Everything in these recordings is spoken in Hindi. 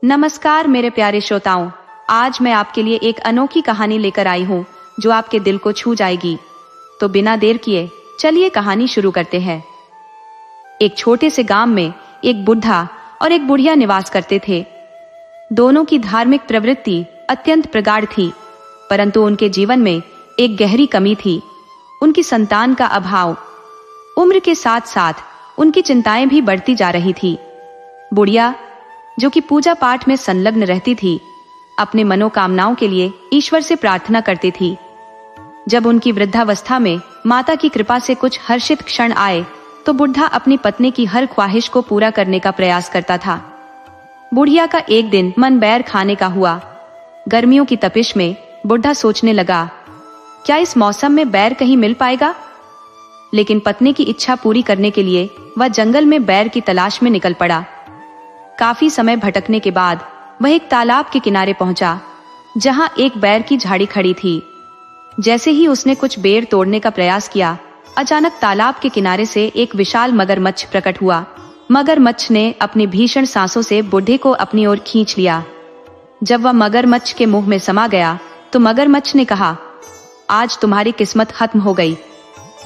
नमस्कार मेरे प्यारे श्रोताओं, आज मैं आपके लिए एक अनोखी कहानी लेकर आई हूँ जो आपके दिल को छू जाएगी। तो बिना देर किए चलिए कहानी शुरू करते हैं। एक छोटे से गांव में एक बुढ़ा और एक बुढ़िया निवास करते थे। दोनों की धार्मिक प्रवृत्ति अत्यंत प्रगाढ़ थी, परंतु उनके जीवन में एक गहरी कमी थी, उनकी संतान का अभाव। उम्र के साथ साथ उनकी चिंताएं भी बढ़ती जा रही थी। बुढ़िया, जो कि पूजा पाठ में संलग्न रहती थी, अपने मनोकामनाओं के लिए ईश्वर से प्रार्थना करती थी। जब उनकी वृद्धावस्था में माता की कृपा से कुछ हर्षित क्षण आए तो बुढ़ा अपनी पत्नी की हर ख्वाहिश को पूरा करने का प्रयास करता था। बुढ़िया का एक दिन मन बैर खाने का हुआ। गर्मियों की तपिश में बुढ़ा सोचने लगा, क्या इस मौसम में बैर कहीं मिल पाएगा? लेकिन पत्नी की इच्छा पूरी करने के लिए वह जंगल में बैर की तलाश में निकल पड़ा। काफी समय भटकने के बाद वह एक तालाब के किनारे पहुंचा, जहां एक बैर की झाड़ी खड़ी थी। जैसे ही उसने कुछ बेर तोड़ने का प्रयास किया, अचानक तालाब के किनारे से एक विशाल मगरमच्छ प्रकट हुआ। मगरमच्छ ने अपनी भीषण सांसों से बुढ़े को अपनी ओर खींच लिया। जब वह मगरमच्छ के मुंह में समा गया तो मगरमच्छ ने कहा, आज तुम्हारी किस्मत खत्म हो गई।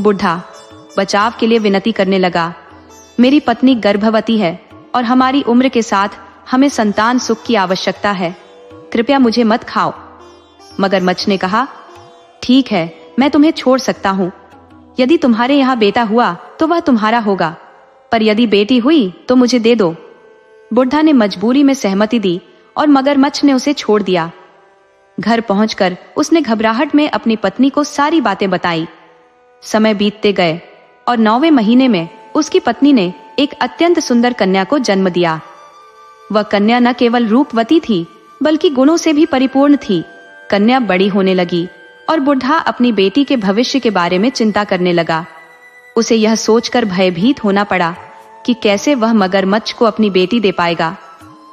बुढ़ा बचाव के लिए विनती करने लगा, मेरी पत्नी गर्भवती है और हमारी उम्र के साथ हमें संतान सुख की आवश्यकता है, कृपया मुझे मत खाओ। मगरमच्छ ने कहा, ठीक है, मैं तुम्हें छोड़ सकता हूँ। यदि तुम्हारे यहाँ बेटा हुआ तो वह तुम्हारा होगा, पर यदि बेटी हुई तो मुझे दे दो। बुढ़ा ने मजबूरी में सहमति दी और मगरमच्छ ने उसे छोड़ दिया। घर पहुंचकर उसने घबराहट में अपनी पत्नी को सारी बातें बताई। समय बीतते गए और 9वें महीने में उसकी पत्नी ने एक अत्यंत सुंदर कन्या को जन्म दिया। वह कन्या न केवल रूपवती थी बल्कि गुणों से भी परिपूर्ण थी। कन्या बड़ी होने लगी और बुढ़ा अपनी बेटी के भविष्य के बारे में चिंता करने लगा। उसे यह सोचकर भयभीत होना पड़ा कि कैसे वह मगरमच्छ को अपनी बेटी दे पाएगा,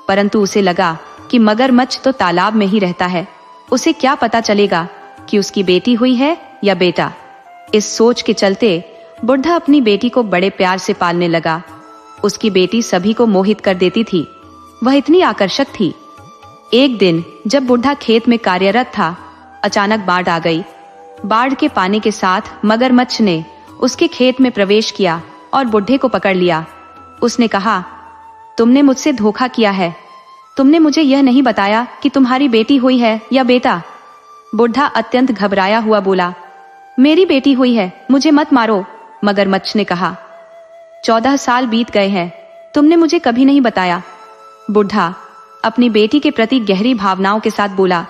परंतु उसे लगा कि मगरमच्छ तो तालाब में ही रहता है, उसे क्या पता चलेगा कि उसकी बेटी हुई है या बेटा। इस सोच के चलते बुढ़ा अपनी बेटी को बड़े प्यार से पालने लगा। उसकी बेटी सभी को मोहित कर देती थी, वह इतनी आकर्षक थी। एक दिन जब बुढ़ा खेत में कार्यरत था, अचानक बाढ़ आ गई। बाढ़ के पानी के साथ मगरमच्छ ने उसके खेत में प्रवेश किया और बुढ़े को पकड़ लिया। उसने कहा, तुमने मुझसे धोखा किया है, तुमने मुझे यह नहीं बताया कि तुम्हारी बेटी हुई है या बेटा। बुढ़ा अत्यंत घबराया हुआ बोला, मेरी बेटी हुई है, मुझे मत मारो। मगरमच्छ ने कहा, 14 साल बीत गए हैं, तुमने मुझे कभी नहीं बताया। बुढ़ा अपनी बेटी के प्रति गहरी भावनाओं के साथ बोला,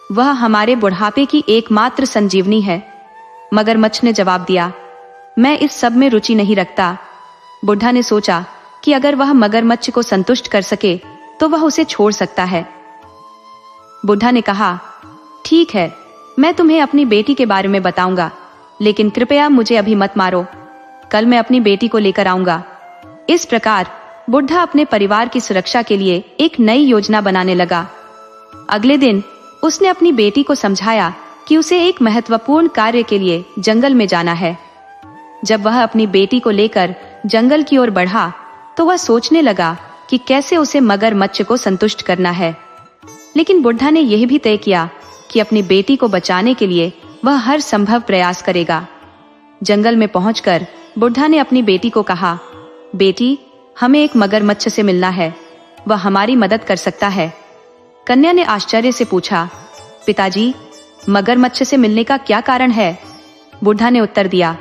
वह हमारे बुढ़ापे की एकमात्र संजीवनी है। मगरमच्छ ने जवाब दिया, मैं इस सब में रुचि नहीं रखता। बुढ़ा ने सोचा कि अगर वह मगरमच्छ को संतुष्ट कर सके तो वह उसे छोड़ सकता है। बुढ़ा ने कहा, ठीक है, मैं तुम्हें अपनी बेटी के बारे में बताऊंगा, लेकिन कृपया मुझे अभी मत मारो, कल मैं अपनी बेटी को लेकर आऊंगा। इस प्रकार बुढ़ा अपने परिवार की सुरक्षा के लिए एक नई योजना बनाने लगा। अगले दिन उसने अपनी बेटी को समझाया कि उसे एक महत्वपूर्ण कार्य के लिए जंगल में जाना है। जब वह अपनी बेटी को लेकर जंगल की ओर बढ़ा तो वह सोचने लगा कि कैसे उसे मगरमच्छ को संतुष्ट करना है। लेकिन बुढ़ा ने यह भी तय किया कि अपनी बेटी को बचाने के लिए वह हर संभव प्रयास करेगा। जंगल में पहुंचकर बुढ़ा ने अपनी बेटी को कहा, बेटी, हमें एक मगरमच्छ से मिलना है, वह हमारी मदद कर सकता है। कन्या ने आश्चर्य से पूछा, पिताजी, मगरमच्छ से मिलने का क्या कारण है? बुढ़ा ने उत्तर दिया,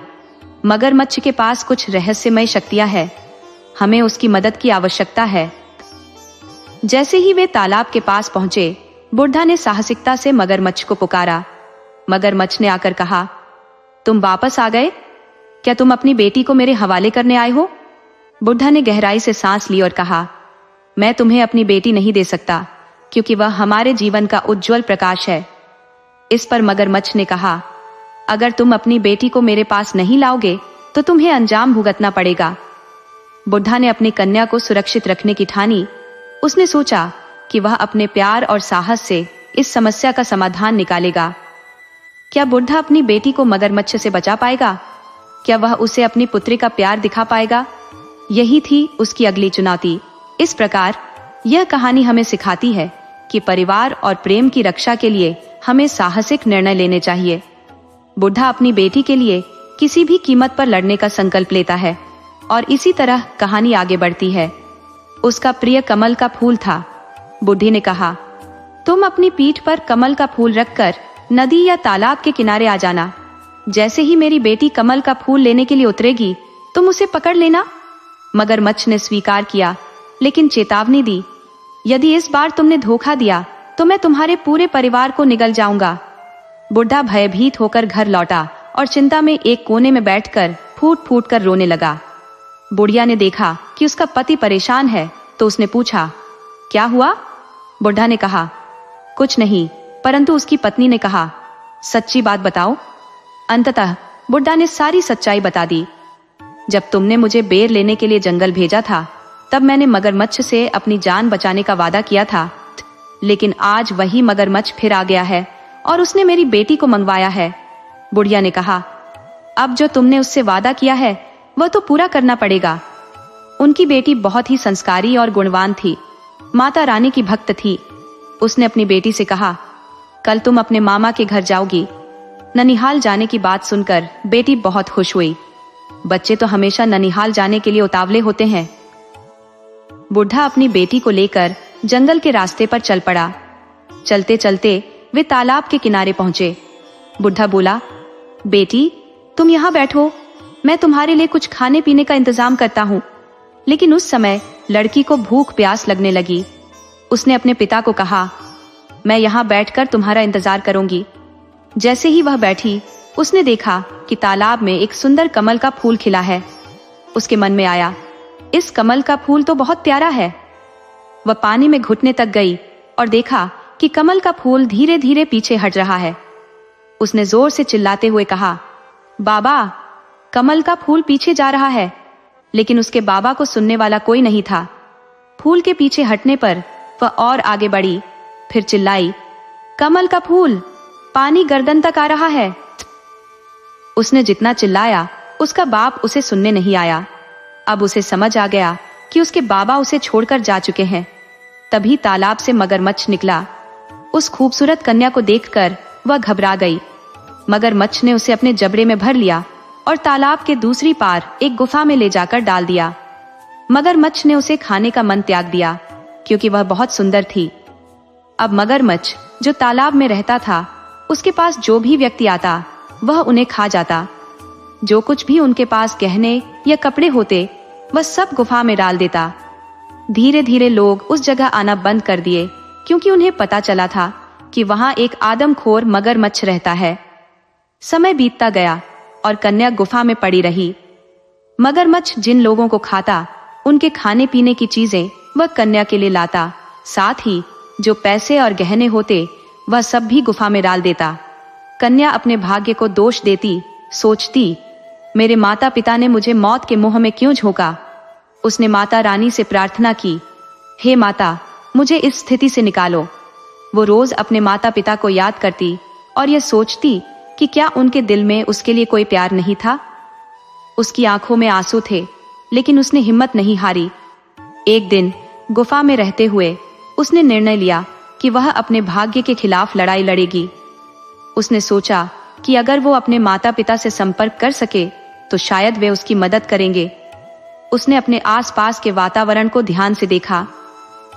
मगरमच्छ के पास कुछ रहस्यमय शक्तियां हैं, हमें उसकी मदद की आवश्यकता है। जैसे ही वे तालाब के पास पहुंचे, बुढ़ा ने साहसिकता से मगरमच्छ को पुकारा। मगरमच्छ ने आकर कहा, तुम वापस आ गए? क्या तुम अपनी बेटी को मेरे हवाले करने आए हो? बुढ़ा ने गहराई से सांस ली और कहा, मैं तुम्हें अपनी बेटी नहीं दे सकता, क्योंकि वह हमारे जीवन का उज्जवल प्रकाश है। इस पर मगरमच्छ ने कहा, अगर तुम अपनी बेटी को मेरे पास नहीं लाओगे तो तुम्हें अंजाम भुगतना पड़ेगा। बुढ़ा ने अपनी कन्या को सुरक्षित रखने की ठानी। उसने सोचा कि वह अपने प्यार और साहस से इस समस्या का समाधान निकालेगा। क्या बुढ़ा अपनी बेटी को मगरमच्छ से बचा पाएगा? क्या वह उसे अपनी पुत्री का प्यार दिखा पाएगा? यही थी उसकी अगली चुनौती। इस प्रकार यह कहानी हमें सिखाती है कि परिवार और प्रेम की रक्षा के लिए हमें साहसिक निर्णय लेने चाहिए। बुढ़ा अपनी बेटी के लिए किसी भी कीमत पर लड़ने का संकल्प लेता है और इसी तरह कहानी आगे बढ़ती है। उसका प्रिय कमल का फूल था। बुढ़ी ने कहा, तुम अपनी पीठ पर कमल का फूल रखकर नदी या तालाब के किनारे आ जाना। जैसे ही मेरी बेटी कमल का फूल लेने के लिए उतरेगी, तुम उसे पकड़ लेना। मगरमच्छ ने स्वीकार किया, लेकिन चेतावनी दी, यदि इस बार तुमने धोखा दिया तो मैं तुम्हारे पूरे परिवार को निगल जाऊंगा। बुढ़ा भयभीत होकर घर लौटा और चिंता में एक कोने में बैठकर फूट फूट कर रोने लगा। बुढ़िया ने देखा कि उसका पति परेशान है, तो उसने पूछा, क्या हुआ? बुढ़ा ने कहा, कुछ नहीं, परंतु उसकी पत्नी ने कहा, सच्ची बात बताओ। अंततः बुढ़ा ने सारी सच्चाई बता दी। जब तुमने मुझे बेर लेने के लिए जंगल भेजा था, तब मैंने मगरमच्छ से अपनी जान बचाने का वादा किया था, लेकिन आज वही मगरमच्छ फिर आ गया है और उसने मेरी बेटी को मंगवाया है। बुढ़िया ने कहा, अब जो तुमने उससे वादा किया है वह तो पूरा करना पड़ेगा। उनकी बेटी बहुत ही संस्कारी और गुणवान थी, माता रानी की भक्त थी। उसने अपनी बेटी से कहा, कल तुम अपने मामा के घर जाओगी। ननिहाल जाने की बात सुनकर बेटी बहुत खुश हुई। बच्चे तो हमेशा ननिहाल जाने के लिए उतावले होते हैं। बुढ़ा अपनी बेटी को लेकर जंगल के रास्ते पर चल पड़ा। चलते चलते वे तालाब के किनारे पहुंचे। बुढ़ा बोला, बेटी तुम यहाँ बैठो, मैं तुम्हारे लिए कुछ खाने पीने का इंतजाम करता हूँ। लेकिन उस समय लड़की को भूख प्यास लगने लगी। उसने अपने पिता को कहा, मैं यहाँ बैठकर तुम्हारा इंतजार करूंगी। जैसे ही वह बैठी, उसने देखा कि तालाब में एक सुंदर कमल का फूल खिला है। उसके मन में आया, इस कमल का फूल तो बहुत प्यारा है। वह पानी में घुटने तक गई और देखा कि कमल का फूल धीरे धीरे पीछे हट रहा है। उसने जोर से चिल्लाते हुए कहा, बाबा, कमल का फूल पीछे जा रहा है। लेकिन उसके बाबा को सुनने वाला कोई नहीं था। फूल के पीछे हटने पर वह और आगे बढ़ी, फिर चिल्लाई, कमल का फूल पानी गर्दन तक आ रहा है। उसने जितना चिल्लाया, उसका बाप उसे सुनने नहीं आया। अब उसे समझ आ गया कि उसके बाबा उसे छोड़कर जा चुके हैं। तभी तालाब से मगरमच्छ निकला। उस खूबसूरत कन्या को देखकर वह घबरा गई। मगरमच्छ ने उसे अपने जबड़े में भर लिया और तालाब के दूसरी पार एक गुफा में ले जाकर डाल दिया। मगरमच्छ ने उसे खाने का मन त्याग दिया, क्योंकि वह बहुत सुंदर थी। अब मगरमच्छ जो तालाब में रहता था, उसके पास जो भी व्यक्ति आता वह उन्हें खा जाता। जो कुछ भी उनके पास गहने या कपड़े होते, वह सब गुफा में डाल देता। धीरे धीरे लोग उस जगह आना बंद कर दिए, क्योंकि उन्हें पता चला था कि वहां एक आदमखोर मगरमच्छ रहता है। समय बीतता गया और कन्या गुफा में पड़ी रही। मगरमच्छ जिन लोगों को खाता, उनके खाने पीने की चीजें वह कन्या के लिए लाता। साथ ही जो पैसे और गहने होते, वह सब भी गुफा में डाल देता। कन्या अपने भाग्य को दोष देती, सोचती, मेरे माता पिता ने मुझे मौत के मुंह में क्यों झोंका। उसने माता रानी से प्रार्थना की, हे माता, मुझे इस स्थिति से निकालो। वो रोज अपने माता पिता को याद करती और यह सोचती कि क्या उनके दिल में उसके लिए कोई प्यार नहीं था। उसकी आंखों में आंसू थे, लेकिन उसने हिम्मत नहीं हारी। एक दिन गुफा में रहते हुए उसने निर्णय लिया कि वह अपने भाग्य के खिलाफ लड़ाई लड़ेगी। उसने सोचा कि अगर वो अपने माता पिता से संपर्क कर सके तो शायद वे उसकी मदद करेंगे। उसने अपने आसपास के वातावरण को ध्यान से देखा।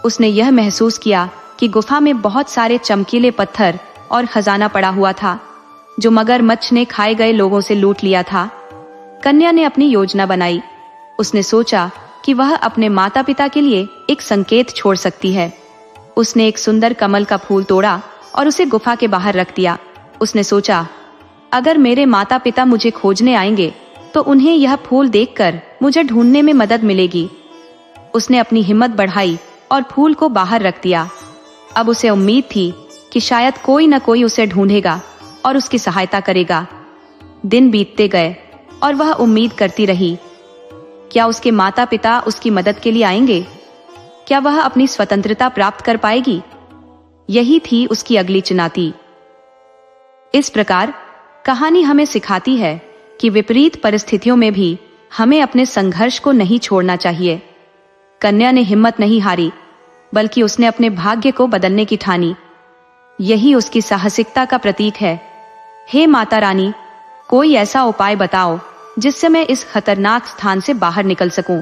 उसने यह महसूस किया कि गुफा में बहुत सारे चमकीले पत्थर और खजाना पड़ा हुआ था, जो मगरमच्छ ने खाए गए लोगों से लूट लिया था। कन्या ने अपनी योजना बनाई। उसने सोचा कि वह अपने माता पिता के लिए एक संकेत छोड़ सकती है। उसने एक सुंदर कमल का फूल तोड़ा और उसे गुफा के बाहर रख दिया। उसने सोचा, अगर मेरे माता पिता मुझे खोजने आएंगे तो उन्हें यह फूल देखकर मुझे ढूंढने में मदद मिलेगी। उसने अपनी हिम्मत बढ़ाई और फूल को बाहर रख दिया। अब उसे उम्मीद थी कि शायद कोई न कोई उसे ढूंढेगा और उसकी सहायता करेगा। दिन बीतते गए और वह उम्मीद करती रही। क्या उसके माता पिता उसकी मदद के लिए आएंगे? क्या वह अपनी स्वतंत्रता प्राप्त कर पाएगी? यही थी उसकी अगली चुनौती। इस प्रकार कहानी हमें सिखाती है कि विपरीत परिस्थितियों में भी हमें अपने संघर्ष को नहीं छोड़ना चाहिए। कन्या ने हिम्मत नहीं हारी। बल्कि उसने अपने भाग्य को बदलने की ठानी। यही उसकी साहसिकता का प्रतीक है। हे माता रानी, कोई ऐसा उपाय बताओ जिससे मैं इस खतरनाक स्थान से बाहर निकल सकूं।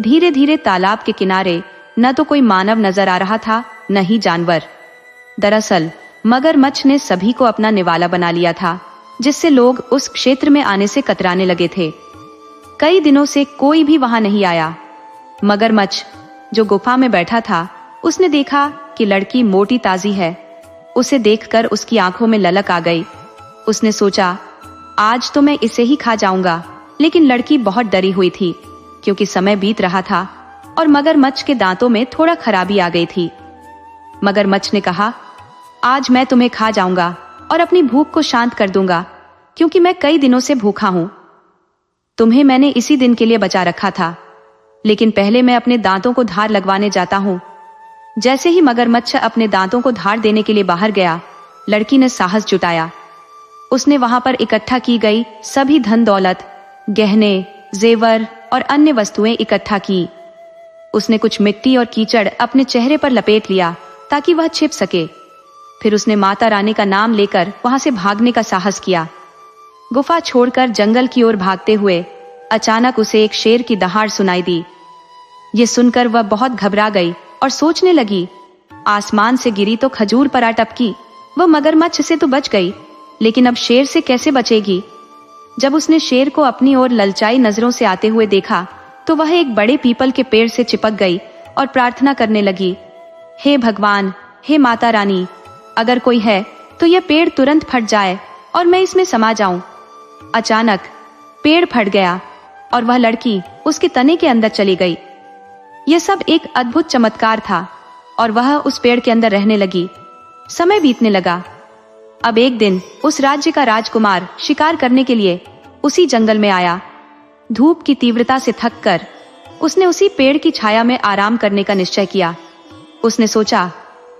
धीरे धीरे तालाब के किनारे न तो कोई मानव नजर आ रहा था, न ही जानवर। दरअसल मगरमच्छ ने सभी को अपना निवाला बना लिया था, जिससे लोग उस क्षेत्र में आने से कतराने लगे थे। कई दिनों से कोई भी वहां नहीं आया। मगरमच्छ जो गुफा में बैठा था, उसने देखा कि लड़की मोटी ताजी है। उसे देखकर उसकी आंखों में ललक आ गई। उसने सोचा, आज तो मैं इसे ही खा जाऊंगा। लेकिन लड़की बहुत डरी हुई थी, क्योंकि समय बीत रहा था और मगरमच्छ के दांतों में थोड़ा खराबी आ गई थी। मगरमच्छ ने कहा, आज मैं तुम्हें खा जाऊंगा और अपनी भूख को शांत कर दूंगा, क्योंकि मैं कई दिनों से भूखा हूं। तुम्हें मैंने इसी दिन के लिए बचा रखा था, लेकिन पहले मैं अपने दांतों को धार लगवाने जाता हूं। जैसे ही मगरमच्छ अपने दांतों को धार देने के लिए बाहर गया, लड़की ने साहस जुटाया। उसने वहां पर इकट्ठा की गई सभी धन दौलत, गहने, जेवर और अन्य वस्तुएं इकट्ठा की। उसने कुछ मिट्टी और कीचड़ अपने चेहरे पर लपेट लिया ताकि वह छिप सके। फिर उसने माता रानी का नाम लेकर वहां से भागने का साहस किया। गुफा छोड़कर जंगल की ओर भागते हुए अचानक उसे एक शेर की दहाड़ सुनाई दी। ये सुनकर वह बहुत घबरा गई और सोचने लगी, आसमान से गिरी तो खजूर पर आ टपकी। वह मगरमच्छ से तो बच गई, लेकिन अब शेर से कैसे बचेगी? जब उसने शेर को अपनी ओर ललचाई नजरों से आते हुए देखा, तो वह एक बड़े पीपल के पेड़ से चिपक गई और प्रार्थना करने लगी, हे भगवान, हे माता रानी, अगर कोई है तो यह पेड़ तुरंत फट जाए और मैं इसमें समा जाऊं। अचानक पेड़ फट गया और वह लड़की उसके तने के अंदर चली गई। यह सब एक अद्भुत चमत्कार था और वह उस पेड़ के अंदर रहने लगी। समय बीतने लगा। अब एक दिन उस राज्य का राजकुमार शिकार करने के लिए उसी जंगल में आया। धूप की तीव्रता से थककर उसने उसी पेड़ की छाया में आराम करने का निश्चय किया। उसने सोचा,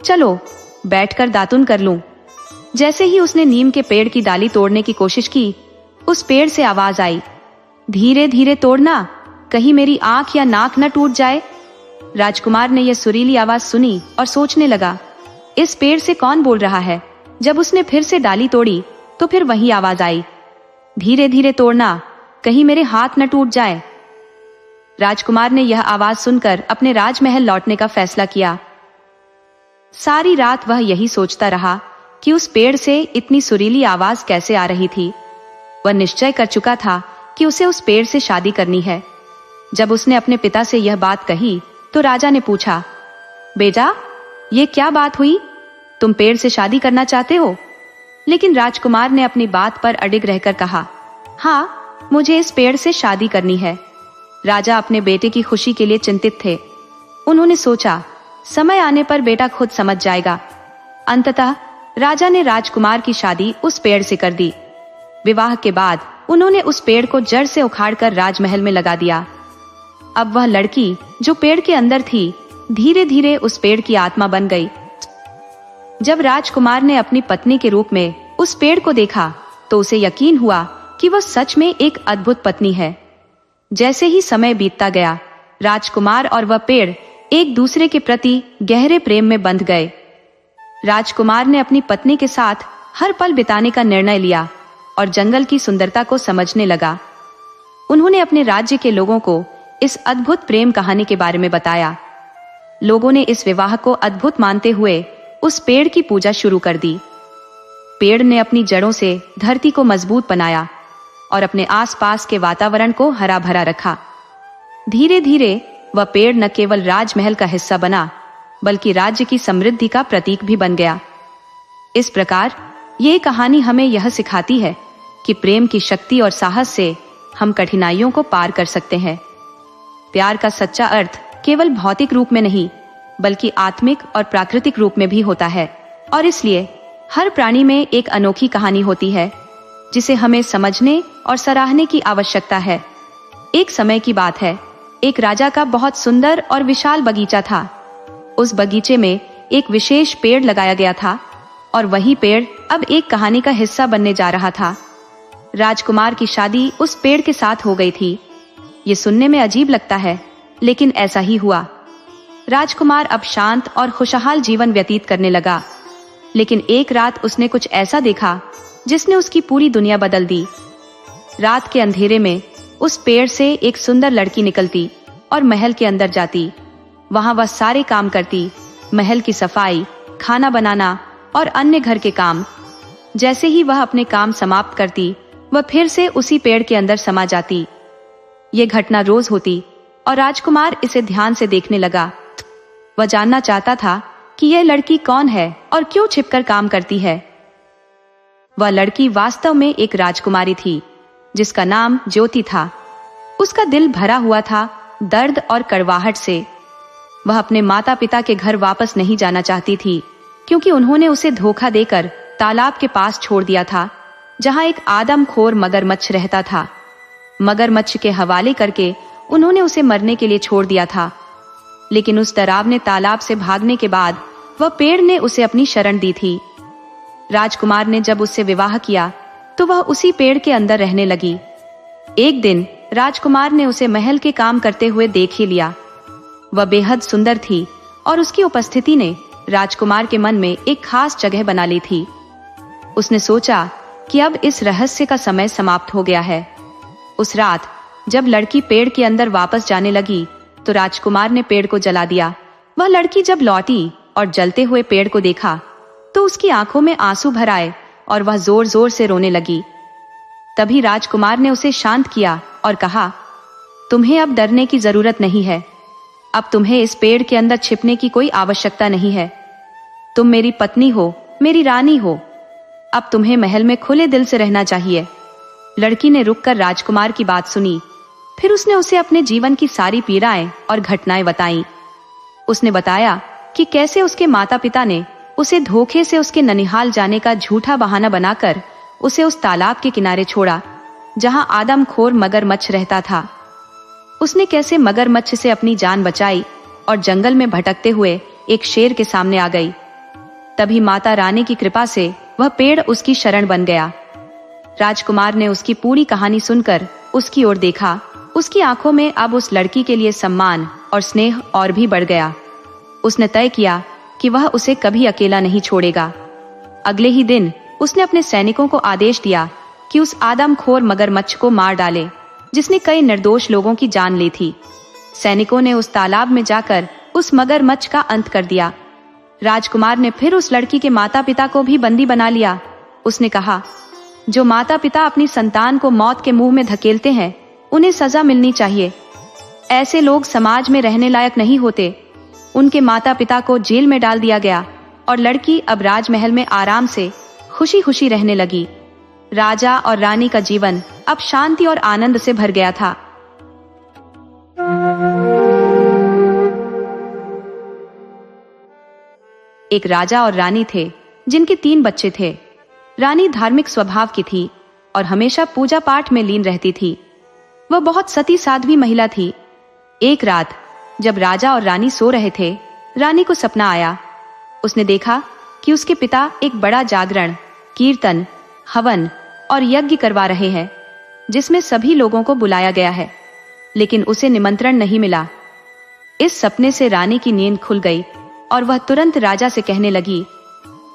चलो बैठकर दातुन कर लूं। जैसे ही उसने नीम के पेड़ की डाली तोड़ने की कोशिश की, उस पेड़ से आवाज आई, धीरे धीरे तोड़ना, कहीं मेरी आंख या नाक न टूट जाए। राजकुमार ने यह सुरीली आवाज सुनी और सोचने लगा, इस पेड़ से कौन बोल रहा है। जब उसने फिर से डाली तोड़ी तो फिर वही आवाज आई, धीरे धीरे तोड़ना, कहीं मेरे हाथ न टूट जाए। राजकुमार ने यह आवाज सुनकर अपने राजमहल लौटने का फैसला किया। सारी रात वह यही सोचता रहा कि उस पेड़ से इतनी सुरीली आवाज कैसे आ रही थी। वह निश्चय कर चुका था कि उसे उस पेड़ से शादी करनी है। जब उसने अपने पिता से यह बात कही तो राजा ने पूछा, बेटा, ये क्या बात हुई? तुम पेड़ से शादी करना चाहते हो? लेकिन राजकुमार ने अपनी बात पर अडिग रहकर कहा, हाँ, मुझे इस पेड़ से शादी करनी है। राजा अपने बेटे की खुशी के लिए चिंतित थे। उन्होंने सोचा, समय आने पर बेटा खुद समझ जाएगा। अंततः राजा ने राजकुमार की शादी उस पेड़ से कर दी। विवाह के बाद उन्होंने उस पेड़ को जड़ से उखाड़कर राजमहल में लगा दिया। अब वह लड़की जो पेड़ के अंदर थी, धीरे धीरे उस पेड़ की आत्मा बन गई। जब राजकुमार ने अपनी पत्नी के रूप में उस पेड़ को देखा तो उसे यकीन हुआ कि वह सच में एक अद्भुत पत्नी है। जैसे ही समय बीतता गया, राजकुमार और वह पेड़ एक दूसरे के प्रति गहरे प्रेम में बंध गए। राजकुमार ने अपनी पत्नी के साथ हर पल बिताने का निर्णय लिया और जंगल की सुंदरता को समझने लगा। उन्होंने अपने राज्य के लोगों को इस अद्भुत प्रेम कहानी के बारे में बताया। लोगों ने इस विवाह को अद्भुत मानते हुए उस पेड़ की पूजा शुरू कर दी। पेड़ ने अपनी जड़ों से धरती को मजबूत बनाया और अपने आसपास के वातावरण को हरा भरा रखा। धीरे धीरे वह पेड़ न केवल राजमहल का हिस्सा बना, बल्कि राज्य की समृद्धि का प्रतीक भी बन गया। इस प्रकार ये कहानी हमें यह सिखाती है कि प्रेम की शक्ति और साहस से हम कठिनाइयों को पार कर सकते हैं। प्यार का सच्चा अर्थ केवल भौतिक रूप में नहीं, बल्कि आत्मिक और प्राकृतिक रूप में भी होता है। और इसलिए हर प्राणी में एक अनोखी कहानी होती है, जिसे हमें समझने और सराहने की आवश्यकता है। एक समय की बात है, एक राजा का बहुत सुंदर और विशाल बगीचा था। उस बगीचे में एक विशेष पेड़ लगाया गया था और वही पेड़ अब एक कहानी का हिस्सा बनने जा रहा था। राजकुमार की शादी उस पेड़ के साथ हो गई थी। ये सुनने में अजीब लगता है, लेकिन ऐसा ही हुआ। राजकुमार अब शांत और खुशहाल जीवन व्यतीत करने लगा। लेकिन एक रात उसने कुछ ऐसा देखा जिसने उसकी पूरी दुनिया बदल दी। रात के अंधेरे में उस पेड़ से एक सुंदर लड़की निकलती और महल के अंदर जाती। वहां वह सारे काम करती, महल की सफाई, खाना बनाना और अन्य घर के काम। जैसे ही वह अपने काम समाप्त करती, वह फिर से उसी पेड़ के अंदर समा जाती। ये घटना रोज होती और राजकुमार इसे ध्यान से देखने लगा। वह जानना चाहता था कि यह लड़की कौन है और क्यों छिपकर काम करती है। वह लड़की वास्तव में एक राजकुमारी थी जिसका नाम ज्योति था। उसका दिल भरा हुआ था दर्द और कड़वाहट से। वह अपने माता पिता के घर वापस नहीं जाना चाहती थी, क्योंकि उन्होंने उसे धोखा देकर तालाब के पास छोड़ दिया था, जहां एक आदमखोर मगरमच्छ रहता था। मगरमच्छ के हवाले करके उन्होंने उसे मरने के लिए छोड़ दिया था। लेकिन उस डरावने तालाब से भागने के बाद वह पेड़ ने उसे अपनी शरण दी थी। राजकुमार ने जब उससे विवाह किया तो वह उसी पेड़ के अंदर रहने लगी। एक दिन राजकुमार ने उसे महल के काम करते हुए देख ही लिया। वह बेहद सुंदर थी और उसकी उपस्थिति ने राजकुमार के मन में एक खास जगह बना ली थी। उसने सोचा कि अब इस रहस्य का समय समाप्त हो गया है। उस रात जब लड़की पेड़ के अंदर वापस जाने लगी तो राजकुमार ने पेड़ को जला दिया। वह लड़की जब लौटी और जलते हुए पेड़ को देखा तो उसकी आंखों में आंसू भर आए और वह जोर जोर से रोने लगी। तभी राजकुमार ने उसे शांत किया और कहा, तुम्हें अब डरने की जरूरत नहीं है। अब तुम्हें इस पेड़ के अंदर छिपने की कोई आवश्यकता नहीं है। तुम मेरी पत्नी हो, मेरी रानी हो। अब तुम्हें महल में खुले दिल से रहना चाहिए। लड़की ने रुककर राजकुमार की बात सुनी। फिर उसने उसे अपने जीवन की सारी पीड़ाएं और घटनाएं बताईं। उसने बताया कि कैसे उसके माता पिता ने उसे धोखे से उसके ननिहाल जाने का झूठा बहाना बनाकर उसे उस तालाब के किनारे छोड़ा, जहां आदमखोर मगरमच्छ रहता था। उसने कैसे मगरमच्छ से अपनी जान बचाई और जंगल में भटकते हुए एक शेर के सामने आ गई। तभी माता रानी की कृपा से वह पेड़ उसकी शरण बन गया। राजकुमार ने उसकी पूरी कहानी सुनकर उसकी ओर देखा। उसकी आंखों में अब उस लड़की के लिए सम्मान और स्नेह और भी बढ़ गया। उसने तय किया कि वह उसे कभी अकेला नहीं छोड़ेगा। अगले ही दिन उसने अपने सैनिकों को आदेश दिया कि उस आदमखोर मगरमच्छ को मार डाले, जिसने कई निर्दोष लोगों की जान ली थी। सैनिकों ने उस तालाब में जाकर उस मगरमच्छ का अंत कर दिया। राजकुमार ने फिर उस लड़की के माता पिता को भी बंदी बना लिया। उसने कहा, जो माता पिता अपनी संतान को मौत के मुंह में धकेलते हैं, उन्हें सजा मिलनी चाहिए। ऐसे लोग समाज में रहने लायक नहीं होते। उनके माता पिता को जेल में डाल दिया गया और लड़की अब राजमहल में आराम से खुशी खुशी रहने लगी। राजा और रानी का जीवन अब शांति और आनंद से भर गया था। एक राजा और रानी थे जिनके 3 बच्चे थे। रानी धार्मिक स्वभाव की थी और हमेशा पूजा पाठ में लीन रहती थी। वह बहुत सती साध्वी महिला थी। एक रात जब राजा और रानी सो रहे थे, रानी को सपना आया। उसने देखा कि उसके पिता एक बड़ा जागरण, कीर्तन, हवन और यज्ञ करवा रहे हैं, जिसमें सभी लोगों को बुलाया गया है, लेकिन उसे निमंत्रण नहीं मिला। इस सपने से रानी की नींद खुल गई और वह तुरंत राजा से कहने लगी,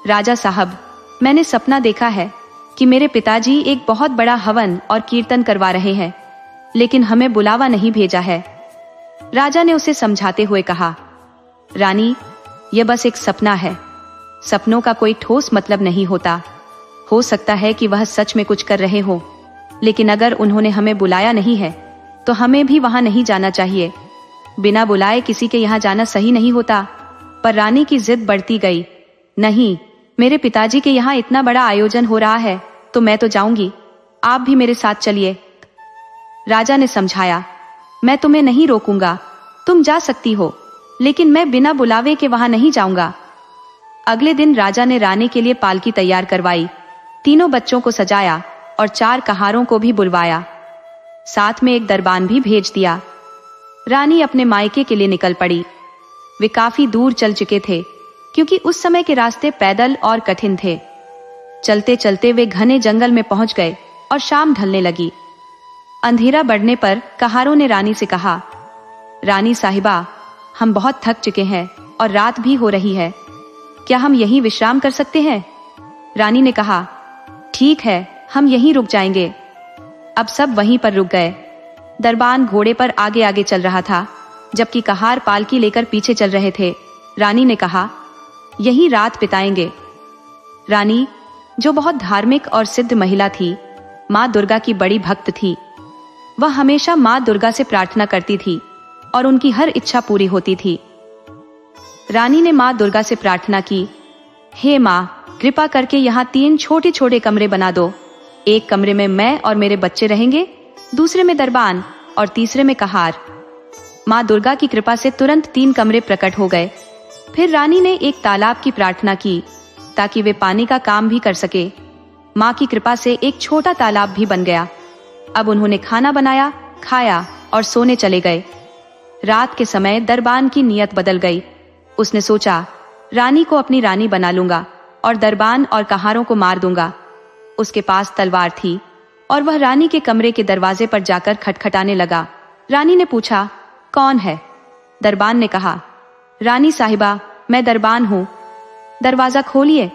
राजा साहब, मैंने सपना देखा है कि मेरे पिताजी एक बहुत बड़ा हवन और कीर्तन करवा रहे हैं, लेकिन हमें बुलावा नहीं भेजा है। राजा ने उसे समझाते हुए कहा, रानी, यह बस एक सपना है। सपनों का कोई ठोस मतलब नहीं होता। हो सकता है कि वह सच में कुछ कर रहे हो, लेकिन अगर उन्होंने हमें बुलाया नहीं है तो हमें भी वहां नहीं जाना चाहिए। बिना बुलाए किसी के यहाँ जाना सही नहीं होता। पर रानी की जिद बढ़ती गई। नहीं, मेरे पिताजी के यहाँ इतना बड़ा आयोजन हो रहा है तो मैं तो जाऊंगी, आप भी मेरे साथ चलिए। राजा ने समझाया, मैं तुम्हें नहीं रोकूंगा, तुम जा सकती हो, लेकिन मैं बिना बुलावे के वहां नहीं जाऊंगा। अगले दिन राजा ने रानी के लिए पालकी तैयार करवाई, तीनों बच्चों को सजाया और 4 कहारों को भी बुलवाया। साथ में एक दरबान भी भेज दिया। रानी अपने मायके के लिए निकल पड़ी। वे काफी दूर चल चुके थे, क्योंकि उस समय के रास्ते पैदल और कठिन थे। चलते चलते वे घने जंगल में पहुंच गए और शाम ढलने लगी। अंधेरा बढ़ने पर कहारों ने रानी से कहा, रानी साहिबा, हम बहुत थक चुके हैं और रात भी हो रही है। क्या हम यहीं विश्राम कर सकते हैं? रानी ने कहा, ठीक है, हम यहीं रुक जाएंगे। अब सब वहीं पर रुक गए। दरबान घोड़े पर आगे आगे चल रहा था, जबकि कहार पालकी लेकर पीछे चल रहे थे। रानी ने कहा, यहीं रात बिताएंगे। रानी, जो बहुत धार्मिक और सिद्ध महिला थी, माँ दुर्गा की बड़ी भक्त थी। वह हमेशा माँ दुर्गा से प्रार्थना करती थी और उनकी हर इच्छा पूरी होती थी। रानी ने माँ दुर्गा से प्रार्थना की, हे माँ, कृपा करके यहाँ 3 छोटे छोटे कमरे बना दो। एक कमरे में मैं और मेरे बच्चे रहेंगे, दूसरे में दरबान और तीसरे में कहार। माँ दुर्गा की कृपा से तुरंत 3 कमरे प्रकट हो गए। फिर रानी ने एक तालाब की प्रार्थना की ताकि वे पानी का काम भी कर सके। माँ की कृपा से एक छोटा तालाब भी बन गया। अब उन्होंने खाना बनाया, खाया और सोने चले गए। रात के समय दरबान की नीयत बदल गई। उसने सोचा, रानी को अपनी रानी बना लूंगा और दरबान और कहारों को मार दूंगा। उसके पास तलवार थी और वह रानी के कमरे के दरवाजे पर जाकर खटखटाने लगा। रानी ने पूछा, कौन है? दरबान ने कहा, रानी साहिबा, मैं दरबान हूं, दरवाजा खोलिए।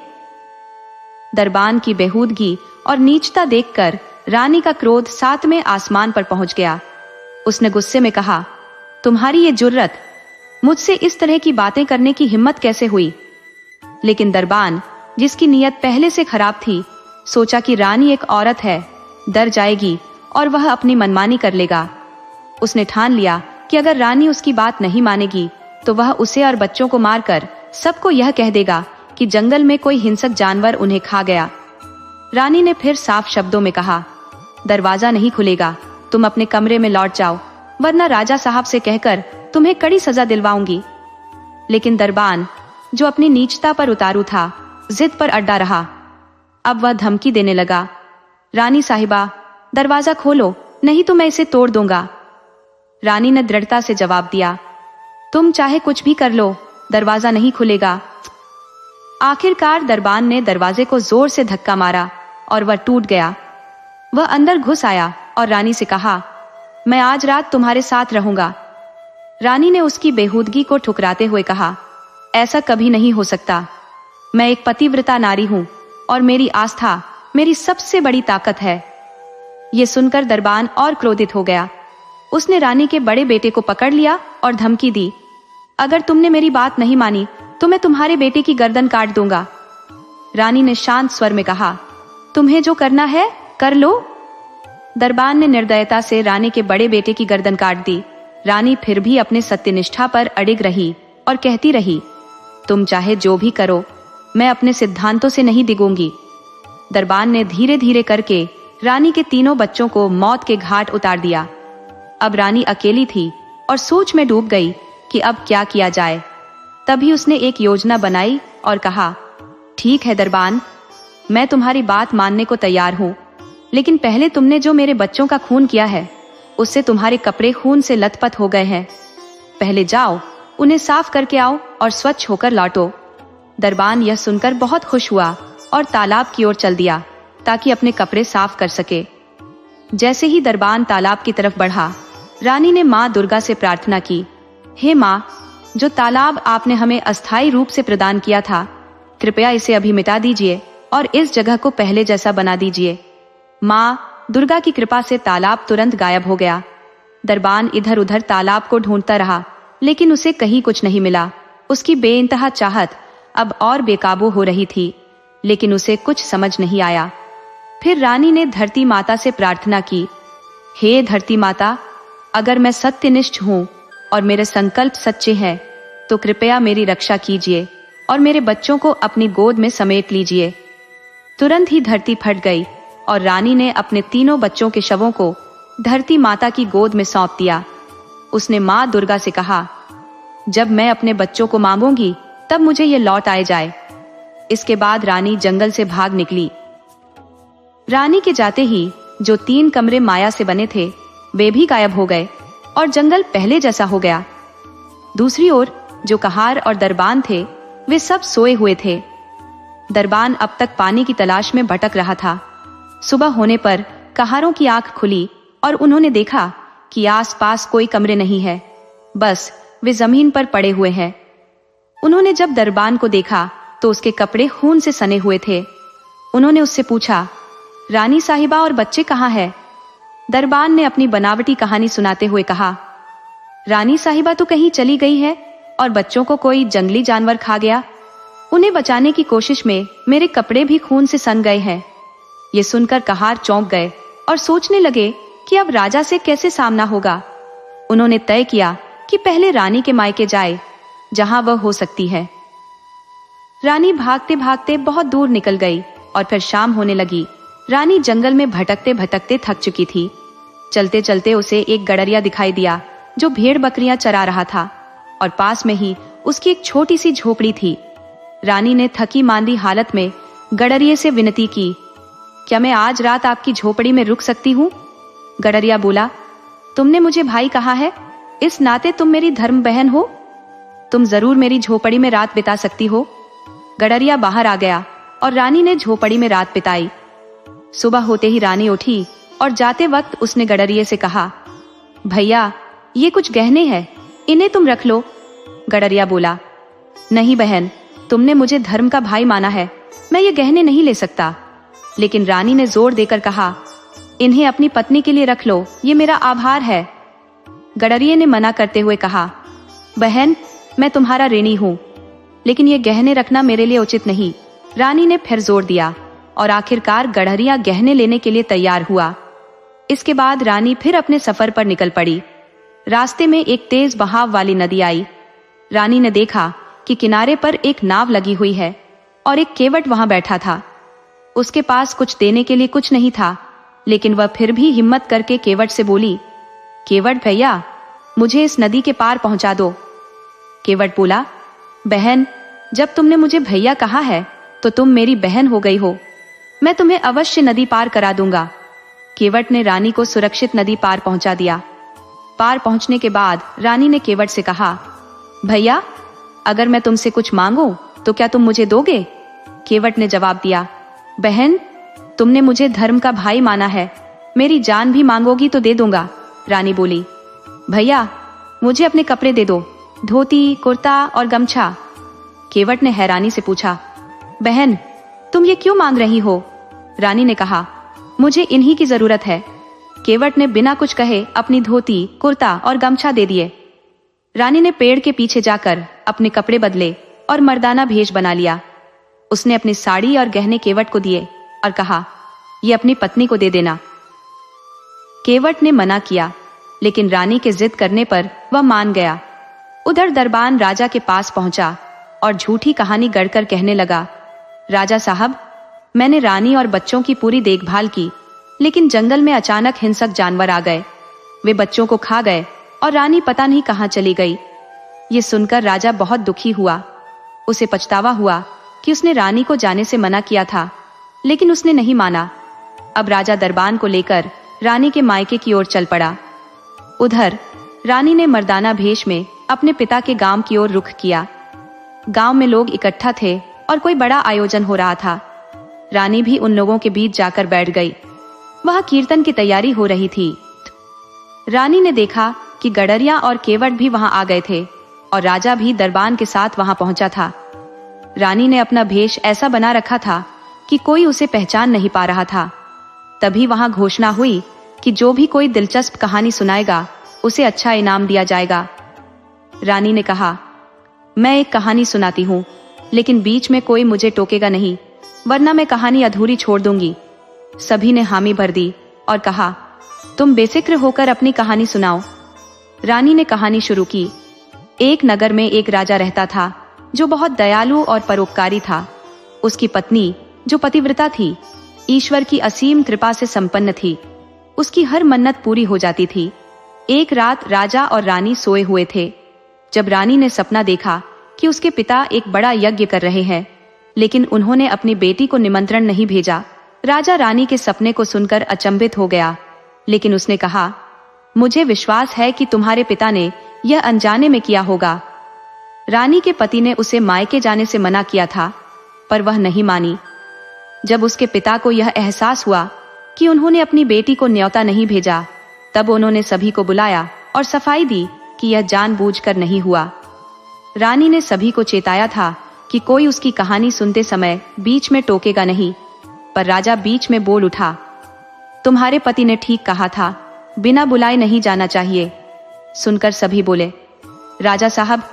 दरबान की बेहूदगी और नीचता देखकर रानी का क्रोध 7वें आसमान पर पहुंच गया। उसने गुस्से में कहा, तुम्हारी ये जुर्रत, मुझसे इस तरह की बातें करने की हिम्मत कैसे हुई? लेकिन दरबान, जिसकी नीयत पहले से खराब थी, सोचा कि रानी एक औरत है, डर जाएगी और वह अपनी मनमानी कर लेगा। उसने ठान लिया कि अगर रानी उसकी बात नहीं मानेगी तो वह उसे और बच्चों को मारकर सबको यह कह देगा कि जंगल में कोई हिंसक जानवर उन्हें खा गया। रानी ने फिर साफ शब्दों में कहा, दरवाजा नहीं खुलेगा, तुम अपने कमरे में लौट जाओ, वरना राजा साहब से कहकर तुम्हें कड़ी सजा दिलवाऊंगी। लेकिन दरबान, जो अपनी नीचता पर उतारू था, जिद पर अड्डा रहा। अब वह धमकी देने लगा, रानी साहिबा, दरवाजा खोलो, नहीं तो मैं इसे तोड़ दूंगा। रानी ने दृढ़ता से जवाब दिया, तुम चाहे कुछ भी कर लो, दरवाजा नहीं खुलेगा। आखिरकार दरबान ने दरवाजे को जोर से धक्का मारा और वह टूट गया। वह अंदर घुस आया और रानी से कहा, मैं आज रात तुम्हारे साथ रहूंगा। रानी ने उसकी बेहूदगी को ठुकराते हुए कहा, ऐसा कभी नहीं हो सकता। मैं एक पतिव्रता नारी हूं और मेरी आस्था मेरी सबसे बड़ी ताकत है। ये सुनकर दरबान और क्रोधित हो गया। उसने रानी के बड़े बेटे को पकड़ लिया और धमकी दी, अगर तुमने मेरी बात नहीं मानी तो मैं तुम्हारे बेटे की गर्दन काट दूंगा। रानी ने शांत स्वर में कहा, तुम्हें जो करना है कर लो। दरबान ने निर्दयता से रानी के बड़े बेटे की गर्दन काट दी। रानी फिर भी अपने सत्यनिष्ठा पर अडिग रही और कहती रही, तुम चाहे जो भी करो, मैं अपने सिद्धांतों से नहीं डिगूंगी। दरबान ने धीरे धीरे करके रानी के 3 बच्चों को मौत के घाट उतार दिया। अब रानी अकेली थी और सोच में डूब गई कि अब क्या किया जाए। तभी उसने एक योजना बनाई और कहा, ठीक है दरबान, मैं तुम्हारी बात मानने को तैयार हूं, लेकिन पहले तुमने जो मेरे बच्चों का खून किया है, उससे तुम्हारे कपड़े खून से लथपथ हो गए हैं। पहले जाओ, उन्हें साफ करके आओ और स्वच्छ होकर लौटो। दरबान यह सुनकर बहुत खुश हुआ और तालाब की ओर चल दिया ताकि अपने कपड़े साफ कर सके। जैसे ही दरबान तालाब की तरफ बढ़ा, रानी ने माँ दुर्गा से प्रार्थना की, हे माँ, जो तालाब आपने हमें अस्थायी रूप से प्रदान किया था, कृपया इसे अभी मिटा दीजिए और इस जगह को पहले जैसा बना दीजिए। माँ दुर्गा की कृपा से तालाब तुरंत गायब हो गया। दरबान इधर उधर तालाब को ढूंढता रहा, लेकिन उसे कहीं कुछ नहीं मिला। उसकी बेइंतहा चाहत अब और बेकाबू हो रही थी, लेकिन उसे कुछ समझ नहीं आया। फिर रानी ने धरती माता से प्रार्थना की, हे धरती माता, अगर मैं सत्यनिष्ठ हूँ और मेरे संकल्प सच्चे हैं, तो कृपया मेरी रक्षा कीजिए और मेरे बच्चों को अपनी गोद में समेट लीजिए। तुरंत ही धरती फट गई और रानी ने अपने 3 बच्चों के शवों को धरती माता की गोद में सौंप दिया। उसने माँ दुर्गा से कहा, जब मैं अपने बच्चों को मांगूंगी तब मुझे ये लौट आए जाए। इसके बाद रानी जंगल से भाग निकली। रानी के जाते ही जो 3 कमरे माया से बने थे, वे भी गायब हो गए और जंगल पहले जैसा हो गया। दूसरी ओर जो कहार और दरबान थे, वे सब सोए हुए थे। दरबान अब तक पानी की तलाश में भटक रहा था। सुबह होने पर कहारों की आंख खुली और उन्होंने देखा कि आसपास कोई कमरे नहीं है, बस वे जमीन पर पड़े हुए हैं। उन्होंने जब दरबान को देखा तो उसके कपड़े खून से सने हुए थे। उन्होंने उससे पूछा, रानी साहिबा और बच्चे कहाँ हैं? दरबान ने अपनी बनावटी कहानी सुनाते हुए कहा, रानी साहिबा तो कहीं चली गई है और बच्चों को कोई जंगली जानवर खा गया। उन्हें बचाने की कोशिश में मेरे कपड़े भी खून से सन गए हैं। ये सुनकर कहार चौंक गए और सोचने लगे कि अब राजा से कैसे सामना होगा। उन्होंने तय किया कि पहले रानी के मायके जाए, जहां वह हो सकती है। रानी भागते भागते बहुत दूर निकल गई और फिर शाम होने लगी। रानी जंगल में भटकते भटकते थक चुकी थी। चलते चलते उसे एक गडरिया दिखाई दिया जो भेड़ बकरियां चरा रहा था और पास में ही उसकी एक छोटी सी झोपड़ी थी। रानी ने थकी मांदी हालत में गडरिये से विनती की, क्या मैं आज रात आपकी झोपड़ी में रुक सकती हूँ? गडरिया बोला, तुमने मुझे भाई कहा है, इस नाते तुम मेरी धर्म बहन हो। तुम जरूर मेरी झोपड़ी में रात बिता सकती हो। गडरिया बाहर आ गया और रानी ने झोपड़ी में रात बिताई। सुबह होते ही रानी उठी और जाते वक्त उसने गडरिये से कहा, भैया ये कुछ गहने हैं, इन्हें तुम रख लो। गडरिया बोला, नहीं बहन, तुमने मुझे धर्म का भाई माना है, मैं ये गहने नहीं ले सकता। लेकिन रानी ने जोर देकर कहा, इन्हें अपनी पत्नी के लिए रख लो, ये मेरा आभार है। गडरिये ने मना करते हुए कहा, बहन मैं तुम्हारा ऋणी हूं, लेकिन ये गहने रखना मेरे लिए उचित नहीं। रानी ने फिर जोर दिया और आखिरकार गडरिया गहने लेने के लिए तैयार हुआ। इसके बाद रानी फिर अपने सफर पर निकल पड़ी। रास्ते में एक तेज बहाव वाली नदी आई। रानी ने देखा कि किनारे पर एक नाव लगी हुई है और एक केवट वहां बैठा था। उसके पास कुछ देने के लिए कुछ नहीं था, लेकिन वह फिर भी हिम्मत करके केवट से बोली, केवट भैया मुझे इस नदी के पार पहुंचा दो। केवट बोला, बहन जब तुमने मुझे भैया कहा है तो तुम मेरी बहन हो गई हो, मैं तुम्हें अवश्य नदी पार करा दूंगा। केवट ने रानी को सुरक्षित नदी पार पहुंचा दिया। पार पहुंचने के बाद रानी ने केवट से कहा, भैया अगर मैं तुमसे कुछ मांगूं तो क्या तुम मुझे दोगे? केवट ने जवाब दिया, बहन तुमने मुझे धर्म का भाई माना है, मेरी जान भी मांगोगी तो दे दूंगा। रानी बोली, भैया मुझे अपने कपड़े दे दो, धोती कुर्ता और गमछा। केवट ने हैरानी से पूछा, बहन तुम ये क्यों मांग रही हो? रानी ने कहा, मुझे इन्हीं की जरूरत है। केवट ने बिना कुछ कहे अपनी धोती कुर्ता और गमछा दे दिए। रानी ने पेड़ के पीछे जाकर अपने कपड़े बदले और मर्दाना भेष बना लिया। उसने अपनी साड़ी और गहने केवट को दिए और कहा, ये अपनी पत्नी को दे देना। केवट ने मना किया, लेकिन रानी के जिद करने पर वह मान गया। उधर दरबान राजा के पास पहुंचा और झूठी कहानी गढ़कर कहने लगा, राजा साहब मैंने रानी और बच्चों की पूरी देखभाल की, लेकिन जंगल में अचानक हिंसक जानवर आ गए, वे बच्चों को खा गए और रानी पता नहीं कहां चली गई। ये सुनकर राजा बहुत दुखी हुआ। उसे पछतावा हुआ कि उसने रानी को जाने से मना किया था, लेकिन उसने नहीं माना। अब राजा दरबान को लेकर रानी के मायके की ओर चल पड़ा। उधर रानी ने मर्दाना भेष में अपने पिता के गांव की ओर रुख किया। गांव में लोग इकट्ठा थे और कोई बड़ा आयोजन हो रहा था। रानी भी उन लोगों के बीच जाकर बैठ गई। वह कीर्तन की तैयारी हो रही थी। रानी ने देखा कि गडरिया और केवट भी वहां आ गए थे और राजा भी दरबान के साथ वहां पहुंचा था। रानी ने अपना भेष ऐसा बना रखा था कि कोई उसे पहचान नहीं पा रहा था। तभी वहां घोषणा हुई कि जो भी कोई दिलचस्प कहानी सुनाएगा उसे अच्छा इनाम दिया जाएगा। रानी ने कहा, मैं एक कहानी सुनाती हूँ, लेकिन बीच में कोई मुझे टोकेगा नहीं, वरना मैं कहानी अधूरी छोड़ दूंगी। सभी ने हामी भर दी और कहा, तुम बेफिक्र होकर अपनी कहानी सुनाओ। रानी ने कहानी शुरू की। एक नगर में एक राजा रहता था जो बहुत दयालु और परोपकारी था। उसकी पत्नी जो पतिव्रता थी, ईश्वर की असीम कृपा से संपन्न थी। उसकी हर मन्नत पूरी हो जाती थी। एक रात राजा और रानी सोए हुए थे जब रानी ने सपना देखा कि उसके पिता एक बड़ा यज्ञ कर रहे हैं, लेकिन उन्होंने अपनी बेटी को निमंत्रण नहीं भेजा। राजा रानी के सपने को सुनकर अचंभित हो गया, लेकिन उसने कहा, मुझे विश्वास है कि तुम्हारे पिता ने यह अनजाने में किया होगा। रानी के पति ने उसे मायके जाने से मना किया था, पर वह नहीं मानी। जब उसके पिता को यह एहसास हुआ कि उन्होंने अपनी बेटी को न्योता नहीं भेजा, तब उन्होंने सभी को बुलाया और सफाई दी कि यह जानबूझकर नहीं हुआ। रानी ने सभी को चेताया था कि कोई उसकी कहानी सुनते समय बीच में टोकेगा नहीं, पर राजा बीच में बोल उठा, तुम्हारे पति ने ठीक कहा था, बिना बुलाए नहीं जाना चाहिए। सुनकर सभी बोले, राजा साहब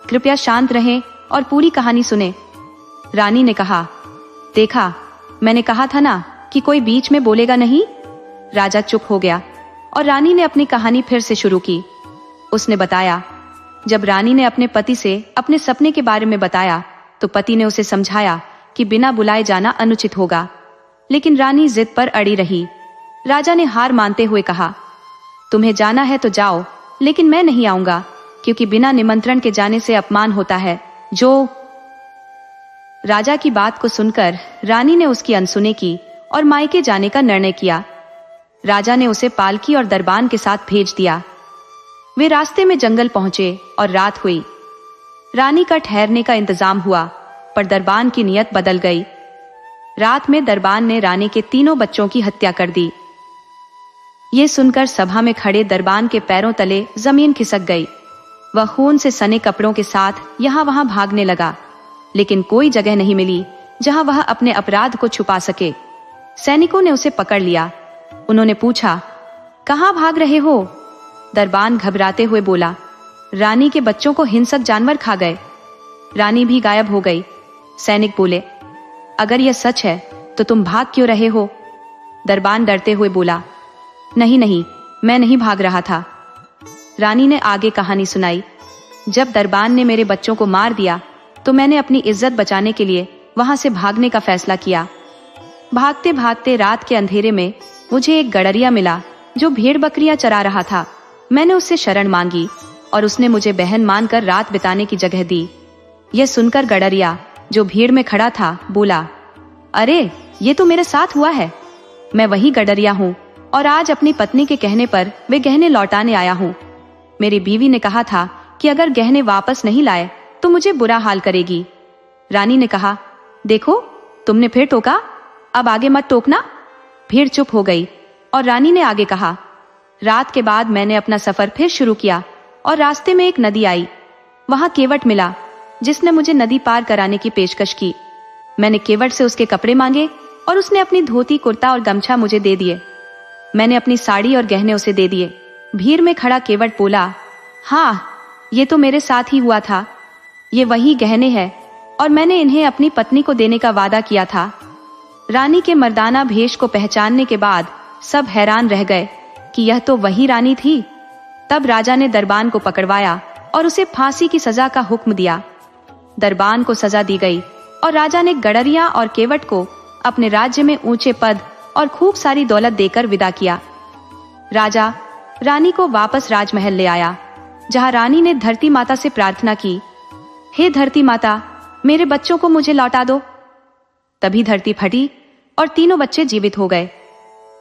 कृपया शांत रहें और पूरी कहानी सुने। रानी ने कहा, देखा, मैंने कहा था ना कि कोई बीच में बोलेगा नहीं। राजा चुप हो गया और रानी ने अपनी कहानी फिर से शुरू की। उसने बताया, जब रानी ने अपने पति से अपने सपने के बारे में बताया तो पति ने उसे समझाया कि बिना बुलाए जाना अनुचित होगा, लेकिन रानी जिद पर अड़ी रही। राजा ने हार मानते हुए कहा, तुम्हें जाना है तो जाओ, लेकिन मैं नहीं आऊंगा, क्योंकि बिना निमंत्रण के जाने से अपमान होता है। जो राजा की बात को सुनकर रानी ने उसकी अनसुनी की और मायके जाने का निर्णय किया। राजा ने उसे पालकी और दरबान के साथ भेज दिया। वे रास्ते में जंगल पहुंचे और रात हुई। रानी का ठहरने का इंतजाम हुआ, पर दरबान की नीयत बदल गई। रात में दरबान ने रानी के 3 बच्चों की हत्या कर दी। ये सुनकर सभा में खड़े दरबान के पैरों तले जमीन खिसक गई। वह खून से सने कपड़ों के साथ यहाँ वहां भागने लगा, लेकिन कोई जगह नहीं मिली जहां वह अपने अपराध को छुपा सके। सैनिकों ने उसे पकड़ लिया। उन्होंने पूछा, कहां भाग रहे हो? दरबान घबराते हुए बोला, रानी के बच्चों को हिंसक जानवर खा गए। रानी भी गायब हो गई। सैनिक बोले, अगर यह सच है तो तुम भाग क्यों रहे हो? दरबान डरते हुए बोला, नहीं नहीं, मैं नहीं भाग रहा था। रानी ने आगे कहानी सुनाई। जब दरबान ने मेरे बच्चों को मार दिया तो मैंने अपनी इज्जत बचाने के लिए वहां से भागने का फैसला किया। भागते भागते रात के अंधेरे में मुझे एक गडरिया मिला जो भेड़ बकरियां चरा रहा था। मैंने उससे शरण मांगी और उसने मुझे बहन मानकर रात बिताने की जगह दी। यह सुनकर गडरिया, जो भीड़ में खड़ा था, बोला, अरे ये तो मेरे साथ हुआ है। मैं वही गडरिया हूँ और आज अपनी पत्नी के कहने पर वे गहने लौटाने आया हूँ। मेरी बीवी ने कहा था कि अगर गहने वापस नहीं लाए तो मुझे बुरा हाल करेगी। रानी ने कहा, देखो तुमने फिर टोका, अब आगे मत टोकना। भीड़ चुप हो गई और रानी ने आगे कहा, रात के बाद मैंने अपना सफर फिर शुरू किया और रास्ते में एक नदी आई। वहां केवट मिला जिसने मुझे नदी पार कराने की पेशकश की। मैंने केवट से उसके कपड़े मांगे और उसने अपनी धोती, कुर्ता और गमछा मुझे दे दिए। मैंने अपनी साड़ी और गहने उसे दे दिए। भीड़ में खड़ा केवट बोला, हाँ ये तो मेरे साथ ही हुआ था। ये वही गहने हैं और मैंने इन्हें अपनी पत्नी को देने का वादा किया था। रानी के मर्दाना भेष को पहचानने के बाद सब हैरान रह गए कि यह तो वही रानी थी। तब राजा ने दरबान को पकड़वाया और उसे फांसी की सजा का हुक्म दिया। दरबान को सजा दी गई और राजा ने गडरिया और केवट को अपने राज्य में ऊंचे पद और खूब सारी दौलत देकर विदा किया। राजा रानी को वापस राजमहल ले आया, जहां रानी ने धरती माता से प्रार्थना की, हे धरती माता, मेरे बच्चों को मुझे लौटा दो। तभी धरती फटी और 3 बच्चे जीवित हो गए।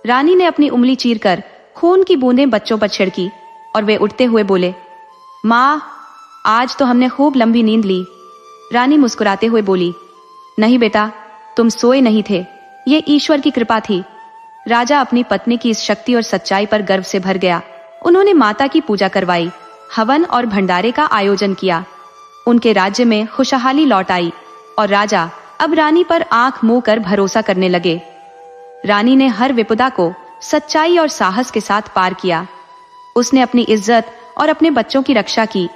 रानी ने अपनी उंगली चीरकर खून की बूंदें बच्चों पर छिड़की और वे उठते हुए बोले, माँ आज तो हमने खूब लंबी नींद ली। रानी मुस्कुराते हुए बोली, नहीं बेटा, तुम सोए नहीं थे, ये ईश्वर की कृपा थी। राजा अपनी पत्नी की इस शक्ति और सच्चाई पर गर्व से भर गया। उन्होंने माता की पूजा करवाई, हवन और भंडारे का आयोजन किया। उनके राज्य में खुशहाली लौट आई और राजा अब रानी पर आंख मूंद कर भरोसा करने लगे। रानी ने हर विपदा को सच्चाई और साहस के साथ पार किया। उसने अपनी इज्जत और अपने बच्चों की रक्षा की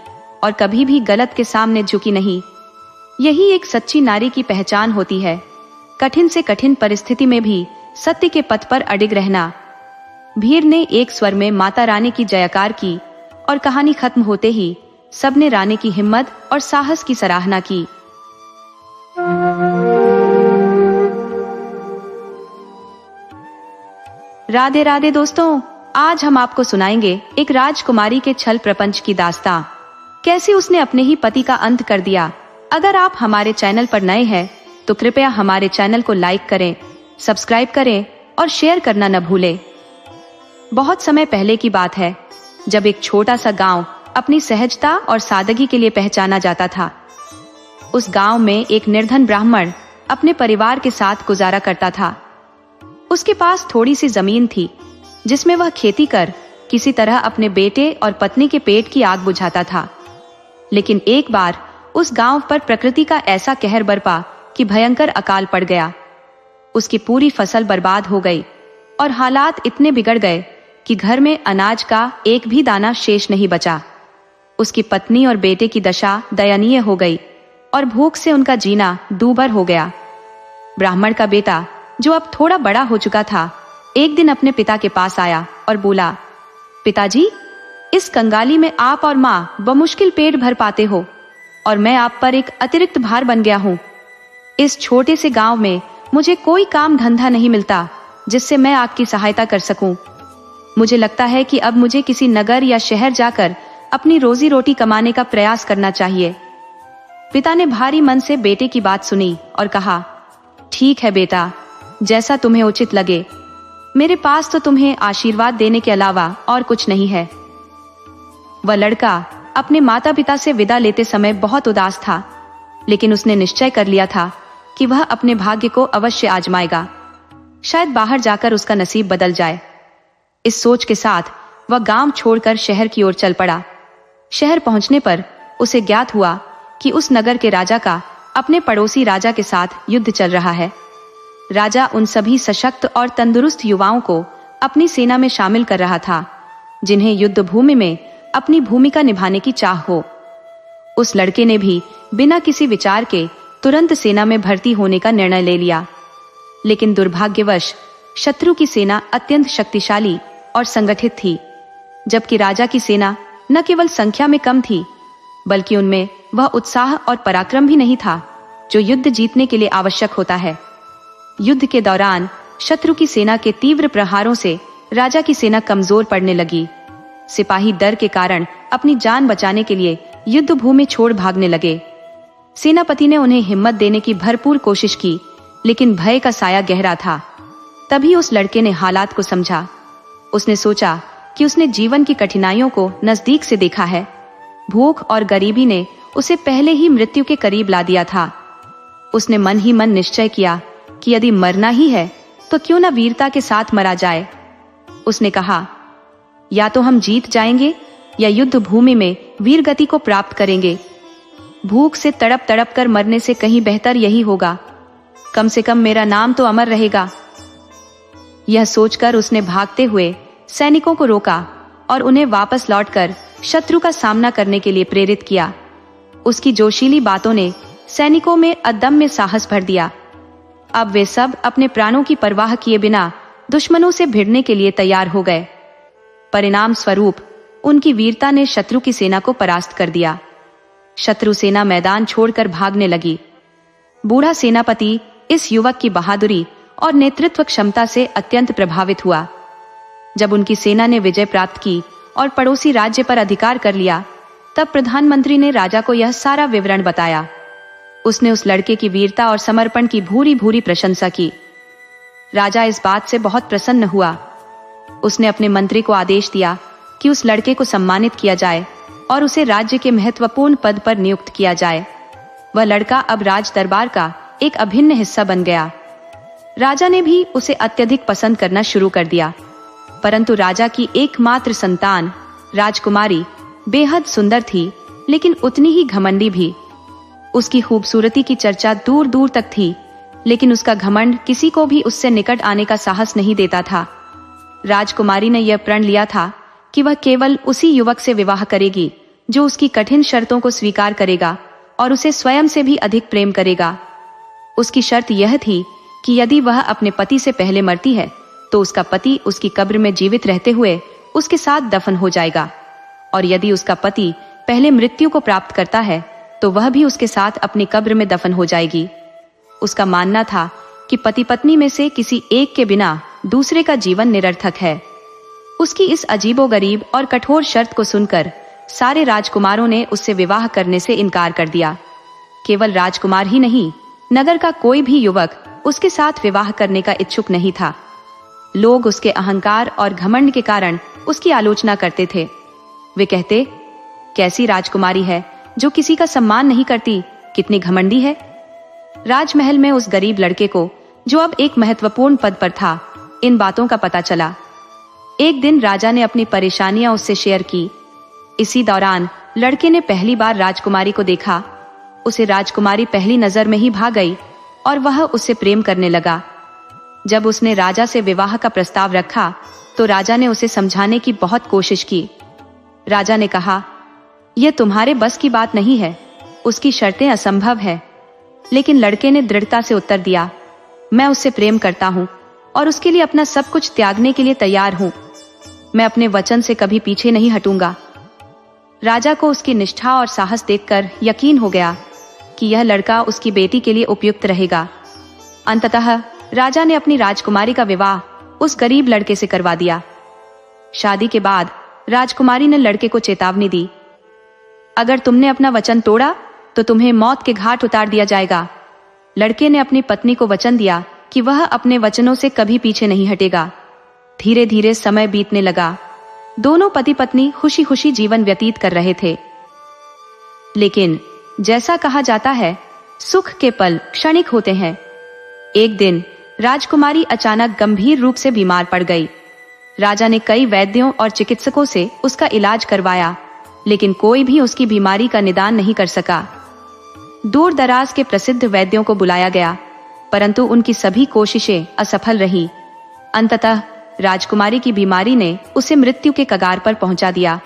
और कभी भी गलत के सामने झुकी नहीं। यही एक सच्ची नारी की पहचान होती है, कठिन से कठिन परिस्थिति में भी सत्य के पथ पर अडिग रहना। भीड़ ने एक स्वर में माता रानी की जयकार की और कहानी खत्म होते ही सबने रानी की हिम्मत और साहस की सराहना की। राधे राधे दोस्तों, आज हम आपको सुनाएंगे एक राजकुमारी के छल प्रपंच की दास्तां, कैसे उसने अपने ही पति का अंत कर दिया। अगर आप हमारे चैनल पर नए हैं तो कृपया हमारे चैनल को लाइक करें, सब्सक्राइब करें और शेयर करना न भूलें। बहुत समय पहले की बात है, जब एक छोटा सा गांव अपनी सहजता और सादगी के लिए पहचाना जाता था। उस गांव में एक निर्धन ब्राह्मण अपने परिवार के साथ गुजारा करता था। उसके पास थोड़ी सी जमीन थी जिसमें वह खेती कर किसी तरह अपने बेटे और पत्नी के पेट की आग बुझाता था। लेकिन एक बार उस गांव पर प्रकृति का ऐसा कहर बरपा कि भयंकर अकाल पड़ गया। उसकी पूरी फसल बर्बाद हो गई और हालात इतने बिगड़ गए कि घर में अनाज का एक भी दाना शेष नहीं बचा। उसकी पत्नी और बेटे की दशा दयनीय हो गई और भूख से उनका जीना दूभर हो गया। ब्राह्मण का बेटा, जो अब थोड़ा बड़ा हो चुका था, एक दिन अपने पिता के पास आया और बोला, पिताजी, इस कंगाली में आप और माँ बमुश्किल पेट भर पाते हो और मैं आप पर एक अतिरिक्त भार बन गया हूँ। इस छोटे से गांव में मुझे कोई काम धंधा नहीं मिलता जिससे मैं आपकी सहायता कर सकूं। मुझे लगता है कि अब मुझे किसी नगर या शहर जाकर अपनी रोजी रोटी कमाने का प्रयास करना चाहिए। पिता ने भारी मन से बेटे की बात सुनी और कहा, ठीक है बेटा, जैसा तुम्हें उचित लगे। मेरे पास तो तुम्हें आशीर्वाद देने के अलावा और कुछ नहीं है। वह लड़का अपने माता पिता से विदा लेते समय बहुत उदास था, लेकिन उसने निश्चय कर लिया था कि वह अपने भाग्य को अवश्य आजमाएगा। शायद बाहर जाकर उसका नसीब बदल जाए। इस सोच के साथ वह गांव छोड़कर शहर की ओर चल पड़ा। शहर पहुंचने पर उसे ज्ञात हुआ कि उस नगर के राजा का अपने पड़ोसी राजा के साथ युद्ध चल रहा है। राजा उन सभी सशक्त और तंदुरुस्त युवाओं को अपनी सेना में शामिल कर रहा था जिन्हें युद्ध भूमि में अपनी भूमिका निभाने की चाह हो। उस लड़के ने भी बिना किसी विचार के तुरंत सेना में भर्ती होने का निर्णय ले लिया। लेकिन दुर्भाग्यवश शत्रु की सेना अत्यंत शक्तिशाली और संगठित थी, जबकि राजा की सेना न केवल संख्या में कम थी, बल्कि उनमें वह उत्साह और पराक्रम भी नहीं था जो युद्ध जीतने के लिए आवश्यक होता है। युद्ध के दौरान शत्रु की सेना के तीव्र प्रहारों से राजा की सेना कमजोर पड़ने लगी। सिपाही डर के कारण अपनी जान बचाने के लिए युद्ध भूमि छोड़ भागने लगे। सेनापति ने उन्हें हिम्मत देने की भरपूर कोशिश की, लेकिन भय का साया गहरा था। तभी उस लड़के ने हालात को समझा। उसने सोचा कि उसने जीवन की कठिनाइयों को नजदीक से देखा है। भूख और गरीबी ने उसे पहले ही मृत्यु के करीब ला दिया था। उसने मन ही मन निश्चय किया कि यदि मरना ही है तो क्यों न वीरता के साथ मरा जाए। उसने कहा, या तो हम जीत जाएंगे या युद्ध भूमि में वीर गति को प्राप्त करेंगे। भूख से तड़प तड़प कर मरने से कहीं बेहतर यही होगा। कम से कम मेरा नाम तो अमर रहेगा। यह सोचकर उसने भागते हुए सैनिकों को रोका और उन्हें वापस लौटकर शत्रु का सामना करने के लिए प्रेरित किया। उसकी जोशीली बातों ने सैनिकों में अदम्य साहस भर दिया। अब वे सब अपने प्राणों की परवाह किए बिना दुश्मनों से भिड़ने के लिए तैयार हो गए। परिणाम स्वरूप उनकी वीरता ने शत्रु की सेना को परास्त कर दिया। शत्रु सेना मैदान छोड़कर भागने लगी। बूढ़ा सेनापति इस युवक की बहादुरी और नेतृत्व क्षमता से अत्यंत प्रभावित हुआ। जब उनकी सेना ने विजय प्राप्त की और पड़ोसी राज्य पर अधिकार कर लिया, तब प्रधानमंत्री ने राजा को यह सारा विवरण बताया। उसने उस लड़के की वीरता और समर्पण की भूरी भूरी प्रशंसा की। राजा इस बात से बहुत प्रसन्न हुआ। उसने अपने मंत्री को आदेश दिया कि उस लड़के को सम्मानित किया जाए और उसे राज्य के महत्वपूर्ण पद पर नियुक्त किया जाए। वह लड़का अब राज दरबार का एक अभिन्न हिस्सा बन गया। राजा ने भी उसे अत्यधिक पसंद करना शुरू कर दिया। परंतु राजा की एकमात्र संतान राजकुमारी बेहद सुंदर थी, लेकिन उतनी ही घमंडी भी। उसकी खूबसूरती की चर्चा दूर दूर तक थी, लेकिन उसका घमंड किसी को भी उससे निकट आने का साहस नहीं देता था। राजकुमारी ने यह प्रण लिया था कि वह केवल उसी युवक से विवाह करेगी जो उसकी कठिन शर्तों को स्वीकार करेगा और उसे स्वयं से भी अधिक प्रेम करेगा। उसकी शर्त यह थी कि यदि वह अपने पति से पहले मरती है तो उसका पति उसकी कब्र में जीवित रहते हुए उसके साथ दफन हो जाएगा, और यदि उसका पति पहले मृत्यु को प्राप्त करता है तो वह भी उसके साथ अपनी कब्र में दफन हो जाएगी। उसका मानना था कि पति पत्नी में से किसी एक के बिना दूसरे का जीवन निरर्थक है। उसकी इस अजीबोगरीब और कठोर शर्त को सुनकर सारे राजकुमारों ने उससे विवाह करने से इनकार कर दिया। केवल राजकुमार ही नहीं, नगर का कोई भी युवक उसके साथ विवाह करने का इच्छुक नहीं था। लोग उसके अहंकार और घमंड के कारण उसकी आलोचना करते थे। वे कहते, कैसी राजकुमारी है जो किसी का सम्मान नहीं करती, कितनी घमंडी है। राजमहल में उस गरीब लड़के को, जो अब एक महत्वपूर्ण पद पर था, इन बातों का पता चला। एक दिन राजा ने अपनी परेशानियां उससे शेयर की। इसी दौरान लड़के ने पहली बार राजकुमारी को देखा। उसे राजकुमारी पहली नजर में ही भा गई और वह उससे प्रेम करने लगा। जब उसने राजा से विवाह का प्रस्ताव रखा तो राजा ने उसे समझाने की बहुत कोशिश की। राजा ने कहा, यह तुम्हारे बस की बात नहीं है, उसकी शर्तें असंभव है। लेकिन लड़के ने दृढ़ता से उत्तर दिया, मैं उससे प्रेम करता हूँ और उसके लिए अपना सब कुछ त्यागने के लिए तैयार हूँ। मैं अपने वचन से कभी पीछे नहीं हटूंगा। राजा को उसकी निष्ठा और साहस देखकर यकीन हो गया कि यह लड़का उसकी बेटी के लिए उपयुक्त रहेगा। अंततः राजा ने अपनी राजकुमारी का विवाह उस गरीब लड़के से करवा दिया। शादी के बाद राजकुमारी ने लड़के को चेतावनी दी, अगर तुमने अपना वचन तोड़ा तो तुम्हें मौत के घाट उतार दिया जाएगा। लड़के ने अपनी पत्नी को वचन दिया कि वह अपने वचनों से कभी पीछे नहीं हटेगा। धीरे धीरे समय बीतने लगा। दोनों पति पत्नी खुशी खुशी जीवन व्यतीत कर रहे थे। लेकिन जैसा कहा जाता है, सुख के पल क्षणिक होते हैं। एक दिन राजकुमारी अचानक गंभीर रूप से बीमार पड़ गई। राजा ने कई वैद्यों और चिकित्सकों से उसका इलाज करवाया, लेकिन कोई भी उसकी बीमारी का निदान नहीं कर सका। दूर दराज के प्रसिद्ध वैद्यों को बुलाया गया, परंतु उनकी सभी कोशिशें असफल रहीं। अंततः राजकुमारी की बीमारी ने उसे मृत्यु के कगार पर पहुंचा दिया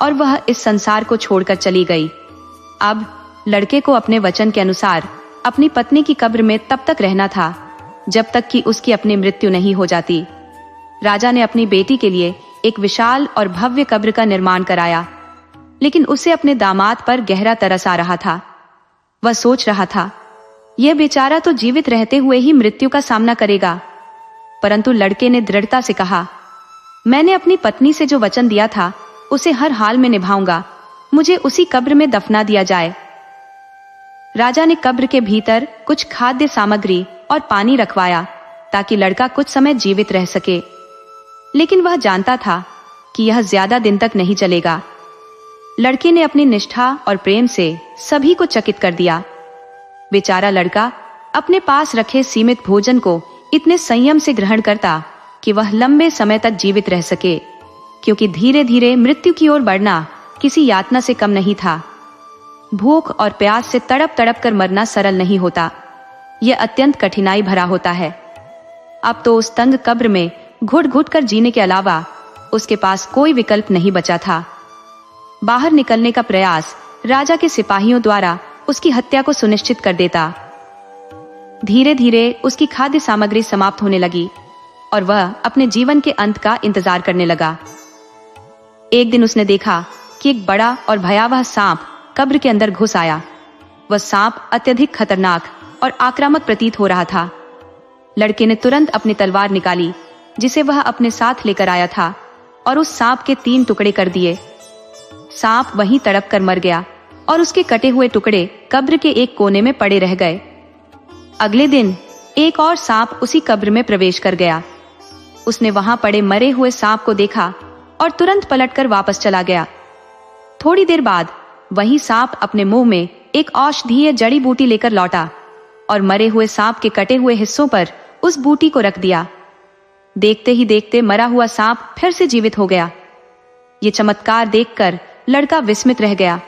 और वह इस संसार को छोड़कर चली गई। अब लड़के को अपने वचन के अनुसार अपनी पत्नी की कब्र में तब तक रहना था जब तक कि उसकी अपनी मृत्यु नहीं हो जाती। राजा ने अपनी बेटी के लिए एक विशाल और भव्य कब्र का निर्माण कराया, लेकिन उसे अपने दामाद पर गहरा तरस आ रहा था। वह सोच रहा था, यह बेचारा तो जीवित रहते हुए ही मृत्यु का सामना करेगा। परंतु लड़के ने दृढ़ता से कहा, मैंने अपनी पत्नी से जो वचन दिया था उसे हर हाल में निभाऊंगा। मुझे उसी कब्र में दफना दिया जाए। राजा ने कब्र के भीतर कुछ खाद्य सामग्री और पानी रखवाया ताकि लड़का कुछ समय जीवित रह सके। लेकिन वह जानता था कि यह ज्यादा दिन तक नहीं चलेगा। लड़के ने अपनी निष्ठा और प्रेम से सभी को चकित कर दिया। बेचारा लड़का अपने पास रखे सीमित भोजन को इतने संयम से ग्रहण करता कि वह लंबे समय तक जीवित रह सके, क्योंकि धीरे धीरे मृत्यु की ओर बढ़ना किसी यातना से कम नहीं था। भूख और प्यास से तड़प तड़प कर मरना सरल नहीं होता, यह अत्यंत कठिनाई भरा होता है। अब तो उस तंग कब्र में घुट घुट कर जीने के अलावा उसके पास कोई विकल्प नहीं बचा था। बाहर निकलने का प्रयास राजा के सिपाहियों द्वारा उसकी हत्या को सुनिश्चित कर देता। धीरे धीरे उसकी खाद्य सामग्री समाप्त होने लगी और वह अपने जीवन के अंत का इंतजार करने लगा। एक दिन उसने देखा कि एक बड़ा और भयावह सांप कब्र के अंदर घुस आया। वह सांप अत्यधिक खतरनाक और आक्रामक प्रतीत हो रहा था। लड़के ने तुरंत अपनी तलवार निकाली, जिसे वह अपने साथ लेकर आया था, और उस सांप के 3 टुकड़े कर दिए। सांप वहीं तड़प कर मर गया और उसके कटे हुए टुकड़े कब्र के एक कोने में पड़े रह गए। अगले दिन एक और सांप उसी कब्र में प्रवेश कर गया। उसने वहां पड़े मरे हुए सांप को देखा और तुरंत पलटकर वापस चला गया। थोड़ी देर बाद वही सांप अपने मुंह में एक औषधीय जड़ी बूटी लेकर लौटा और मरे हुए सांप के कटे हुए हिस्सों पर उस बूटी को रख दिया। देखते ही देखते मरा हुआ सांप फिर से जीवित हो गया। ये चमत्कार देखकर लड़का विस्मित रह गया।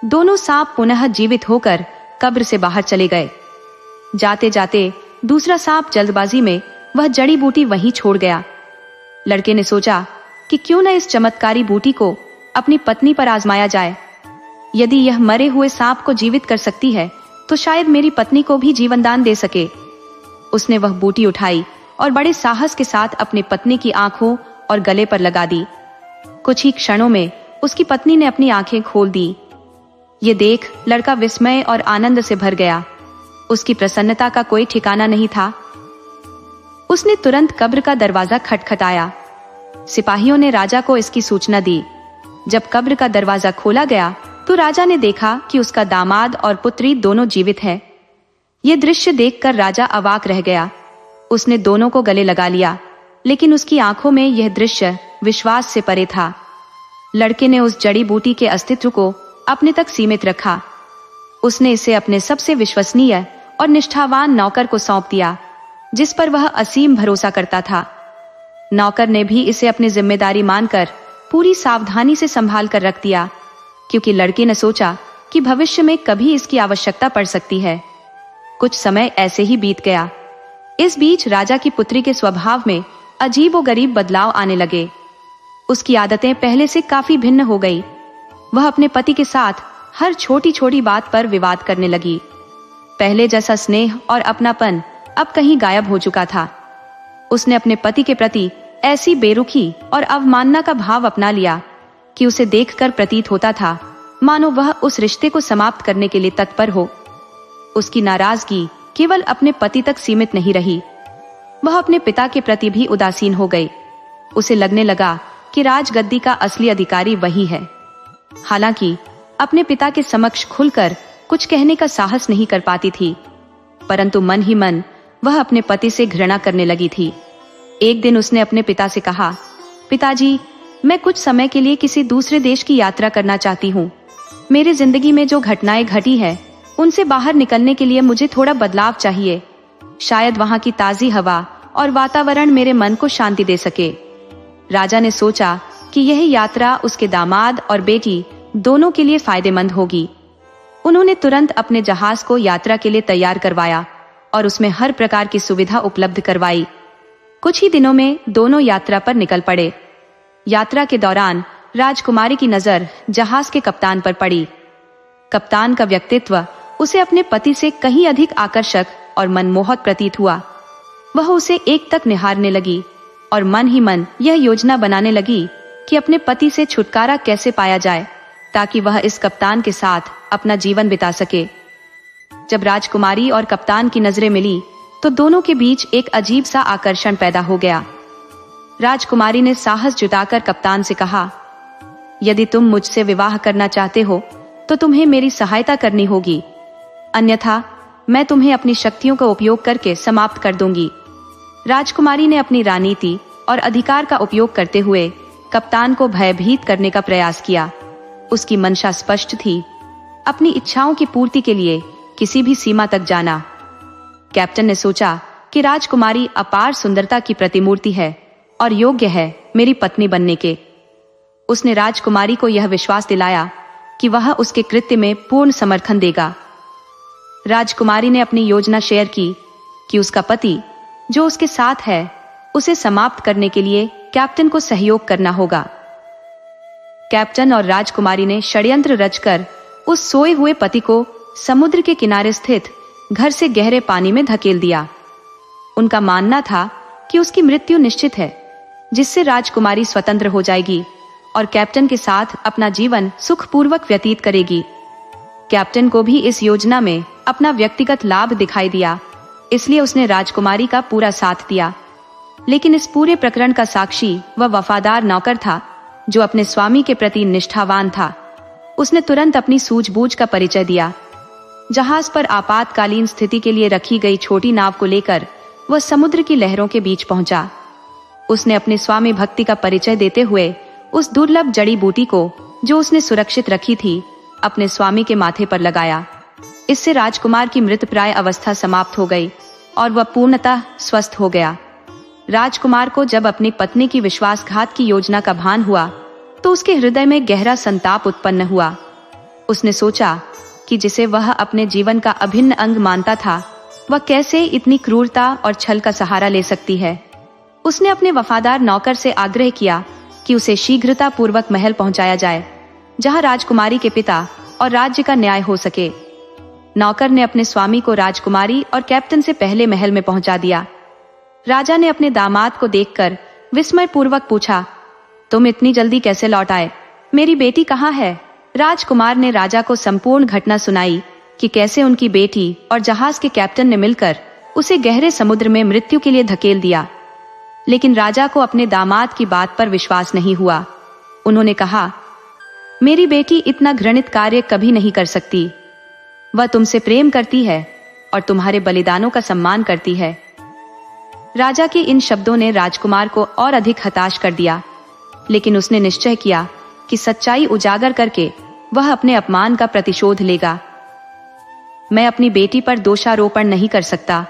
दोनों सांप पुनः जीवित होकर कब्र से बाहर चले गए। जाते जाते दूसरा सांप जल्दबाजी में वह जड़ी बूटी वहीं छोड़ गया। लड़के ने सोचा कि क्यों न इस चमत्कारी बूटी को अपनी पत्नी पर आजमाया जाए। यदि यह मरे हुए सांप को जीवित कर सकती है तो शायद मेरी पत्नी को भी जीवन दान दे सके। उसने वह बूटी उठाई और बड़े साहस के साथ अपनी पत्नी की आंखों और गले पर लगा दी। कुछ ही क्षणों में उसकी पत्नी ने अपनी आंखें खोल दी। ये देख लड़का विस्मय और आनंद से भर गया। उसकी प्रसन्नता का कोई ठिकाना नहीं था। उसने तुरंत कब्र का दरवाजा खटखटाया। सिपाहियों ने राजा को इसकी सूचना दी। जब कब्र का दरवाजा खोला गया तो राजा ने देखा कि उसका दामाद और पुत्री दोनों जीवित हैं। यह दृश्य देखकर राजा अवाक रह गया। उसने दोनों को गले लगा लिया, लेकिन उसकी आंखों में यह दृश्य विश्वास से परे था। लड़के ने उस जड़ी बूटी के अस्तित्व को अपने तक सीमित रखा। उसने इसे अपने सबसे विश्वसनीय और निष्ठावान नौकर को सौंप दिया, जिस पर वह असीम भरोसा करता था। नौकर ने भी इसे अपनी जिम्मेदारी मानकर पूरी सावधानी से संभाल कर रख दिया, क्योंकि लड़के ने सोचा कि भविष्य में कभी इसकी आवश्यकता पड़ सकती है। कुछ समय ऐसे ही बीत गया। इस बीच राजा की पुत्री के स्वभाव में अजीबोगरीब बदलाव आने लगे। उसकी आदतें पहले से काफी भिन्न हो गई। वह अपने पति के साथ हर छोटी छोटी बात पर विवाद करने लगी। पहले जैसा स्नेह और अपनापन अब कहीं गायब हो चुका था। उसने अपने पति के प्रति ऐसी बेरुखी और अवमानना का भाव अपना लिया कि उसे देखकर प्रतीत होता था मानो वह उस रिश्ते को समाप्त करने के लिए तत्पर हो। उसकी नाराजगी केवल अपने पति तक सीमित नहीं रही, वह अपने पिता के प्रति भी उदासीन हो गई। उसे लगने लगा कि राजगद्दी का असली अधिकारी वही है। हालांकि अपने पिता के समक्ष खुलकर कुछ कहने का साहस नहीं कर पाती थी, परंतु मन ही मन वह अपने पति से घृणा करने लगी थी। एक दिन उसने अपने पिता से कहा, पिताजी, मैं कुछ समय के लिए किसी दूसरे देश की यात्रा करना चाहती हूँ। मेरी जिंदगी में जो घटनाएं घटी है उनसे बाहर निकलने के लिए मुझे थोड़ा बदलाव चाहिए। शायद वहां की ताजी हवा और वातावरण मेरे मन को शांति दे सके। राजा ने सोचा कि यह यात्रा उसके दामाद और बेटी दोनों के लिए फायदेमंद होगी। उन्होंने तुरंत अपने जहाज को यात्रा के लिए तैयार करवाया और उसमें हर प्रकार की सुविधा उपलब्ध करवाई। कुछ ही दिनों में दोनों यात्रा पर निकल पड़े। यात्रा के दौरान राजकुमारी की नजर जहाज के कप्तान पर पड़ी। कप्तान का व्यक्तित्व उसे अपने पति से कहीं अधिक आकर्षक और मनमोहक प्रतीत हुआ। वह उसे एक तक निहारने लगी और मन ही मन यह योजना बनाने लगी कि अपने पति से छुटकारा कैसे पाया जाए ताकि वह इस कप्तान के साथ अपना जीवन बिता सके। जब राजकुमारी और कप्तान की नजरें मिली तो दोनों के बीच एक अजीब सा आकर्षण पैदा हो गया। राजकुमारी ने साहस जुटाकर कप्तान से कहा, यदि तुम मुझसे विवाह करना चाहते हो तो तुम्हें मेरी सहायता करनी होगी, अन्यथा मैं तुम्हें अपनी शक्तियों का उपयोग करके समाप्त कर दूंगी। राजकुमारी ने अपनी राजनीति और अधिकार का उपयोग करते हुए कप्तान को भयभीत करने का प्रयास किया। उसकी मंशा स्पष्ट थी, अपनी इच्छाओं की पूर्ति के लिए किसी भी सीमा तक जाना। कैप्टन ने सोचा कि राजकुमारी अपार सुंदरता की प्रतिमूर्ति है और योग्य है मेरी पत्नी बनने के। उसने राजकुमारी को यह विश्वास दिलाया कि वह उसके कृत्य में पूर्ण समर्थन देगा। राजकुमारी ने अपनी योजना शेयर की कि उसका पति जो उसके साथ है उसे समाप्त करने के लिए कैप्टन को सहयोग करना होगा। कैप्टन और राजकुमारी ने षड्यंत्र रचकर उस सोए हुए पति को समुद्र के किनारे स्थित घर से गहरे पानी में धकेल दिया। उनका मानना था कि उसकी मृत्यु निश्चित है, जिससे राजकुमारी स्वतंत्र हो जाएगी और कैप्टन के साथ अपना जीवन सुखपूर्वक व्यतीत करेगी। कैप्टन को भी इस योजना में अपना व्यक्तिगत लाभ दिखाई दिया, इसलिए उसने राजकुमारी का पूरा साथ दिया। लेकिन इस पूरे प्रकरण का साक्षी वह वफादार नौकर था जो अपने स्वामी के प्रति निष्ठावान था। उसने तुरंत अपनी सूझबूझ का परिचय दिया। जहाज पर आपातकालीन स्थिति के लिए रखी गई छोटी नाव को लेकर वह समुद्र की लहरों के बीच पहुंचा। उसने अपने स्वामी भक्ति का परिचय देते हुए उस दुर्लभ जड़ी बूटी को जो उसने सुरक्षित रखी थी अपने स्वामी के माथे पर लगाया। इससे राजकुमार की मृतप्राय अवस्था समाप्त हो गई और वह पूर्णतः स्वस्थ हो गया। राजकुमार को जब अपनी पत्नी की विश्वासघात की योजना का भान हुआ तो उसके हृदय में गहरा संताप उत्पन्न हुआ। उसने सोचा कि जिसे वह अपने जीवन का अभिन्न अंग मानता था वह कैसे इतनी क्रूरता और छल का सहारा ले सकती है। उसने अपने वफादार नौकर से आग्रह किया कि उसे शीघ्रता पूर्वक महल पहुंचाया जाए, जहां राजकुमारी के पिता और राज्य का न्याय हो सके। नौकर ने अपने स्वामी को राजकुमारी और कैप्टन से पहले महल में पहुंचा दिया। राजा ने अपने दामाद को देखकर विस्मय पूर्वक पूछा, तुम इतनी जल्दी कैसे लौट आए? मेरी बेटी कहाँ है? राजकुमार ने राजा को संपूर्ण घटना सुनाई कि कैसे उनकी बेटी और जहाज के कैप्टन ने मिलकर उसे गहरे समुद्र में मृत्यु के लिए धकेल दिया। लेकिन राजा को अपने दामाद की बात पर विश्वास नहीं हुआ। उन्होंने कहा, मेरी बेटी इतना घृणित कार्य कभी नहीं कर सकती। वह तुमसे प्रेम करती है और तुम्हारे बलिदानों का सम्मान करती है। राजा के इन शब्दों ने राजकुमार को और अधिक हताश कर दिया, लेकिन उसने निश्चय किया कि सच्चाई उजागर करके वह अपने अपमान का प्रतिशोध लेगा। मैं अपनी बेटी पर दोषारोपण नहीं कर सकता।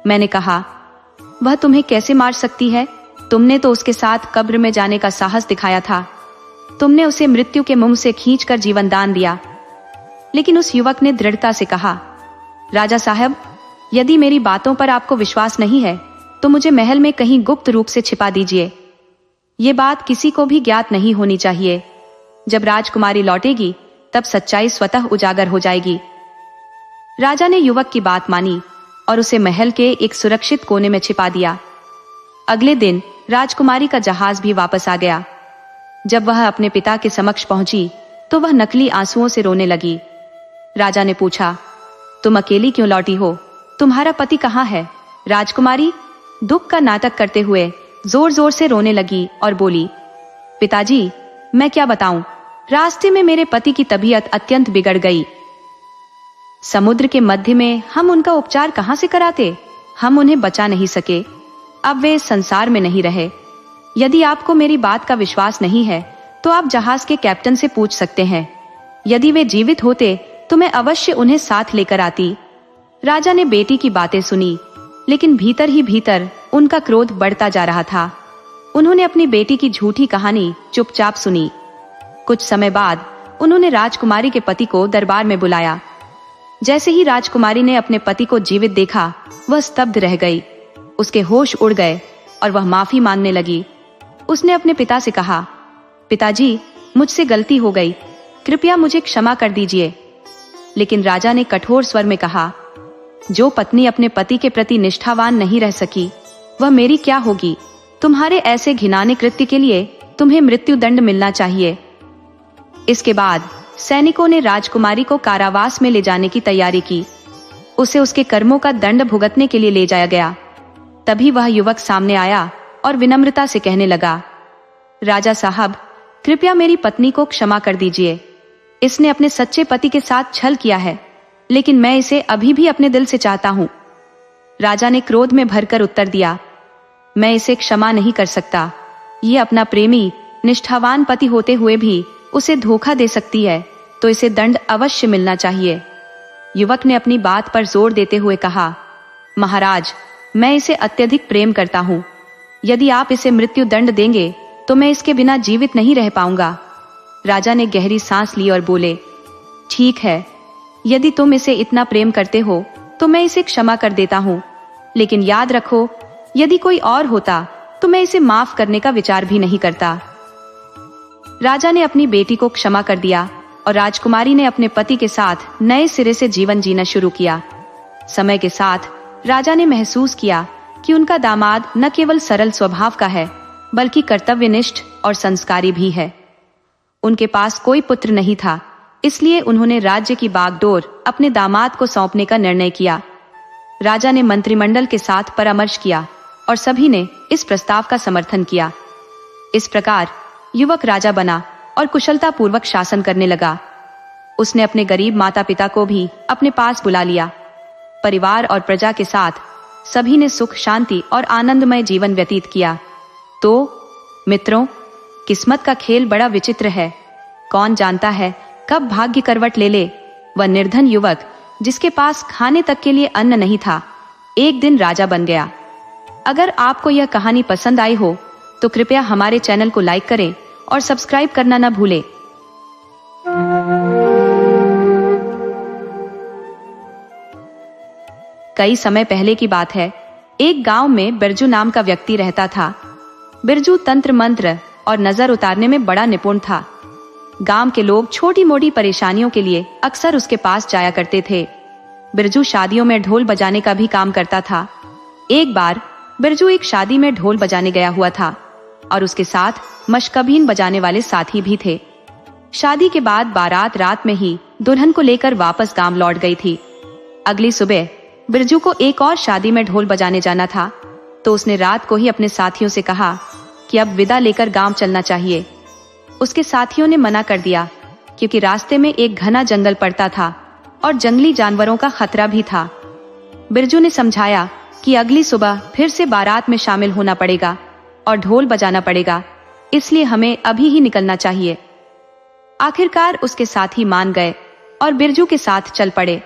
मैंने कहा, वह तुम्हें कैसे मार सकती है? तुमने तो उसके साथ कब्र में जाने का साहस दिखाया था। तुमने उसे मृत्यु के मुंह से खींचकर जीवन दान दिया। लेकिन उस युवक ने दृढ़ता से कहा, राजा साहब, यदि मेरी बातों पर आपको विश्वास नहीं है तो मुझे महल में कहीं गुप्त रूप से छिपा दीजिए। ये बात किसी को भी ज्ञात नहीं होनी चाहिए। जब राजकुमारी लौटेगी तब सच्चाई स्वतः उजागर हो जाएगी। राजा ने युवक की बात मानी और उसे महल के एक सुरक्षित कोने में छिपा दिया। अगले दिन राजकुमारी का जहाज भी वापस आ गया। जब वह अपने पिता के समक्ष पहुंची तो वह नकली आंसुओं से रोने लगी। राजा ने पूछा, तुम अकेली क्यों लौटी हो? तुम्हारा पति कहाँ है? राजकुमारी दुख का नाटक करते हुए जोर जोर से रोने लगी और बोली, पिताजी, मैं क्या बताऊं, रास्ते में मेरे पति की तबीयत अत्यंत बिगड़ गई। समुद्र के मध्य में हम उनका उपचार कहां से कराते? हम उन्हें बचा नहीं सके। अब वे इस संसार में नहीं रहे। यदि आपको मेरी बात का विश्वास नहीं है तो आप जहाज के कैप्टन से पूछ सकते हैं। यदि वे जीवित होते तो मैं अवश्य उन्हें साथ लेकर आती। राजा ने बेटी की बातें सुनी, लेकिन भीतर ही भीतर उनका क्रोध बढ़ता जा रहा था। उन्होंने अपनी बेटी की झूठी कहानी चुपचाप सुनी। कुछ समय बाद उन्होंने राजकुमारी के पति को दरबार में बुलाया। जैसे ही राजकुमारी ने अपने पति को जीवित देखा, वह स्तब्ध रह गई। उसके होश उड़ गए और वह माफी मांगने लगी। उसने अपने पिता से कहा, पिताजी, मुझसे गलती हो गई, कृपया मुझे क्षमा कर दीजिए। लेकिन राजा ने कठोर स्वर में कहा, जो पत्नी अपने पति के प्रति निष्ठावान नहीं रह सकी, वह मेरी क्या होगी? तुम्हारे ऐसे घिनौने कृत्य के लिए तुम्हें मृत्यु दंड मिलना चाहिए। इसके बाद सैनिकों ने राजकुमारी को कारावास में ले जाने की तैयारी की। उसे उसके कर्मों का दंड भुगतने के लिए ले जाया गया। तभी वह युवक सामने आया और विनम्रता से कहने लगा, राजा साहब, कृपया मेरी पत्नी को क्षमा कर दीजिए। इसने अपने सच्चे पति के साथ छल किया है, लेकिन मैं इसे अभी भी अपने दिल से चाहता हूं। राजा ने क्रोध में भरकर उत्तर दिया, मैं इसे क्षमा नहीं कर सकता। ये अपना प्रेमी निष्ठावान पति होते हुए भी उसे धोखा दे सकती है, तो इसे दंड अवश्य मिलना चाहिए। युवक ने अपनी बात पर जोर देते हुए कहा, महाराज, मैं इसे अत्यधिक प्रेम करता हूं। यदि आप इसे मृत्यु दंड देंगे तो मैं इसके बिना जीवित नहीं रह पाऊंगा। राजा ने गहरी सांस ली और बोले, ठीक है, यदि तुम इसे इतना प्रेम करते हो तो मैं इसे क्षमा कर देता हूं। लेकिन याद रखो, यदि कोई और होता तो मैं इसे माफ करने का विचार भी नहीं करता। राजा ने अपनी बेटी को क्षमा कर दिया और राजकुमारी ने अपने पति के साथ नए सिरे से जीवन जीना शुरू किया। समय के साथ राजा ने महसूस किया कि उनका दामाद न केवल सरल स्वभाव का है, बल्कि कर्तव्यनिष्ठ और संस्कारी भी है। उनके पास कोई पुत्र नहीं था, इसलिए उन्होंने राज्य की बागडोर अपने दामाद को सौंपने का निर्णय किया। राजा ने मंत्रिमंडल के साथ परामर्श किया और सभी ने इस प्रस्ताव का समर्थन किया। इस प्रकार युवक राजा बना और कुशलता पूर्वक शासन करने लगा। उसने अपने गरीब माता पिता को भी अपने पास बुला लिया। परिवार और प्रजा के साथ सभी ने सुख, शांति और आनंदमय जीवन व्यतीत किया। तो मित्रों, किस्मत का खेल बड़ा विचित्र है। कौन जानता है कब भाग्य करवट ले ले। वह निर्धन युवक, जिसके पास खाने तक के लिए अन्न नहीं था, एक दिन राजा बन गया। अगर आपको यह कहानी पसंद आई हो तो कृपया हमारे चैनल को लाइक करें और सब्सक्राइब करना न भूलें। कई समय पहले की बात है। एक गांव में बिरजू नाम का व्यक्ति रहता था। बिरजू तंत्र मंत्र और नजर उतारने में बड़ा निपुण था। गांव के लोग छोटी मोटी परेशानियों के लिए अक्सर उसके पास जाया करते थे। बिरजू शादियों में ढोल बजाने का भी काम करता था। एक बार बिरजू एक शादी में ढोल बजाने गया हुआ था और उसके साथ मशकबीन बजाने वाले साथी भी थे। शादी के बाद बारात रात में ही दुल्हन को लेकर वापस गांव लौट गई थी। अगली सुबह बिरजू को एक और शादी में ढोल बजाने जाना था, तो उसने रात को ही अपने साथियों से कहा कि अब विदा लेकर गांव चलना चाहिए। उसके साथियों ने मना कर दिया, क्योंकि रास्ते में एक घना जंगल पड़ता था और जंगली जानवरों का खतरा भी था। बिरजू ने समझाया कि अगली सुबह फिर से बारात में शामिल होना पड़ेगा और ढोल बजाना पड़ेगा, इसलिए हमें अभी ही निकलना चाहिए। आखिरकार उसके साथी मान गए और बिरजू के साथ चल पड़े।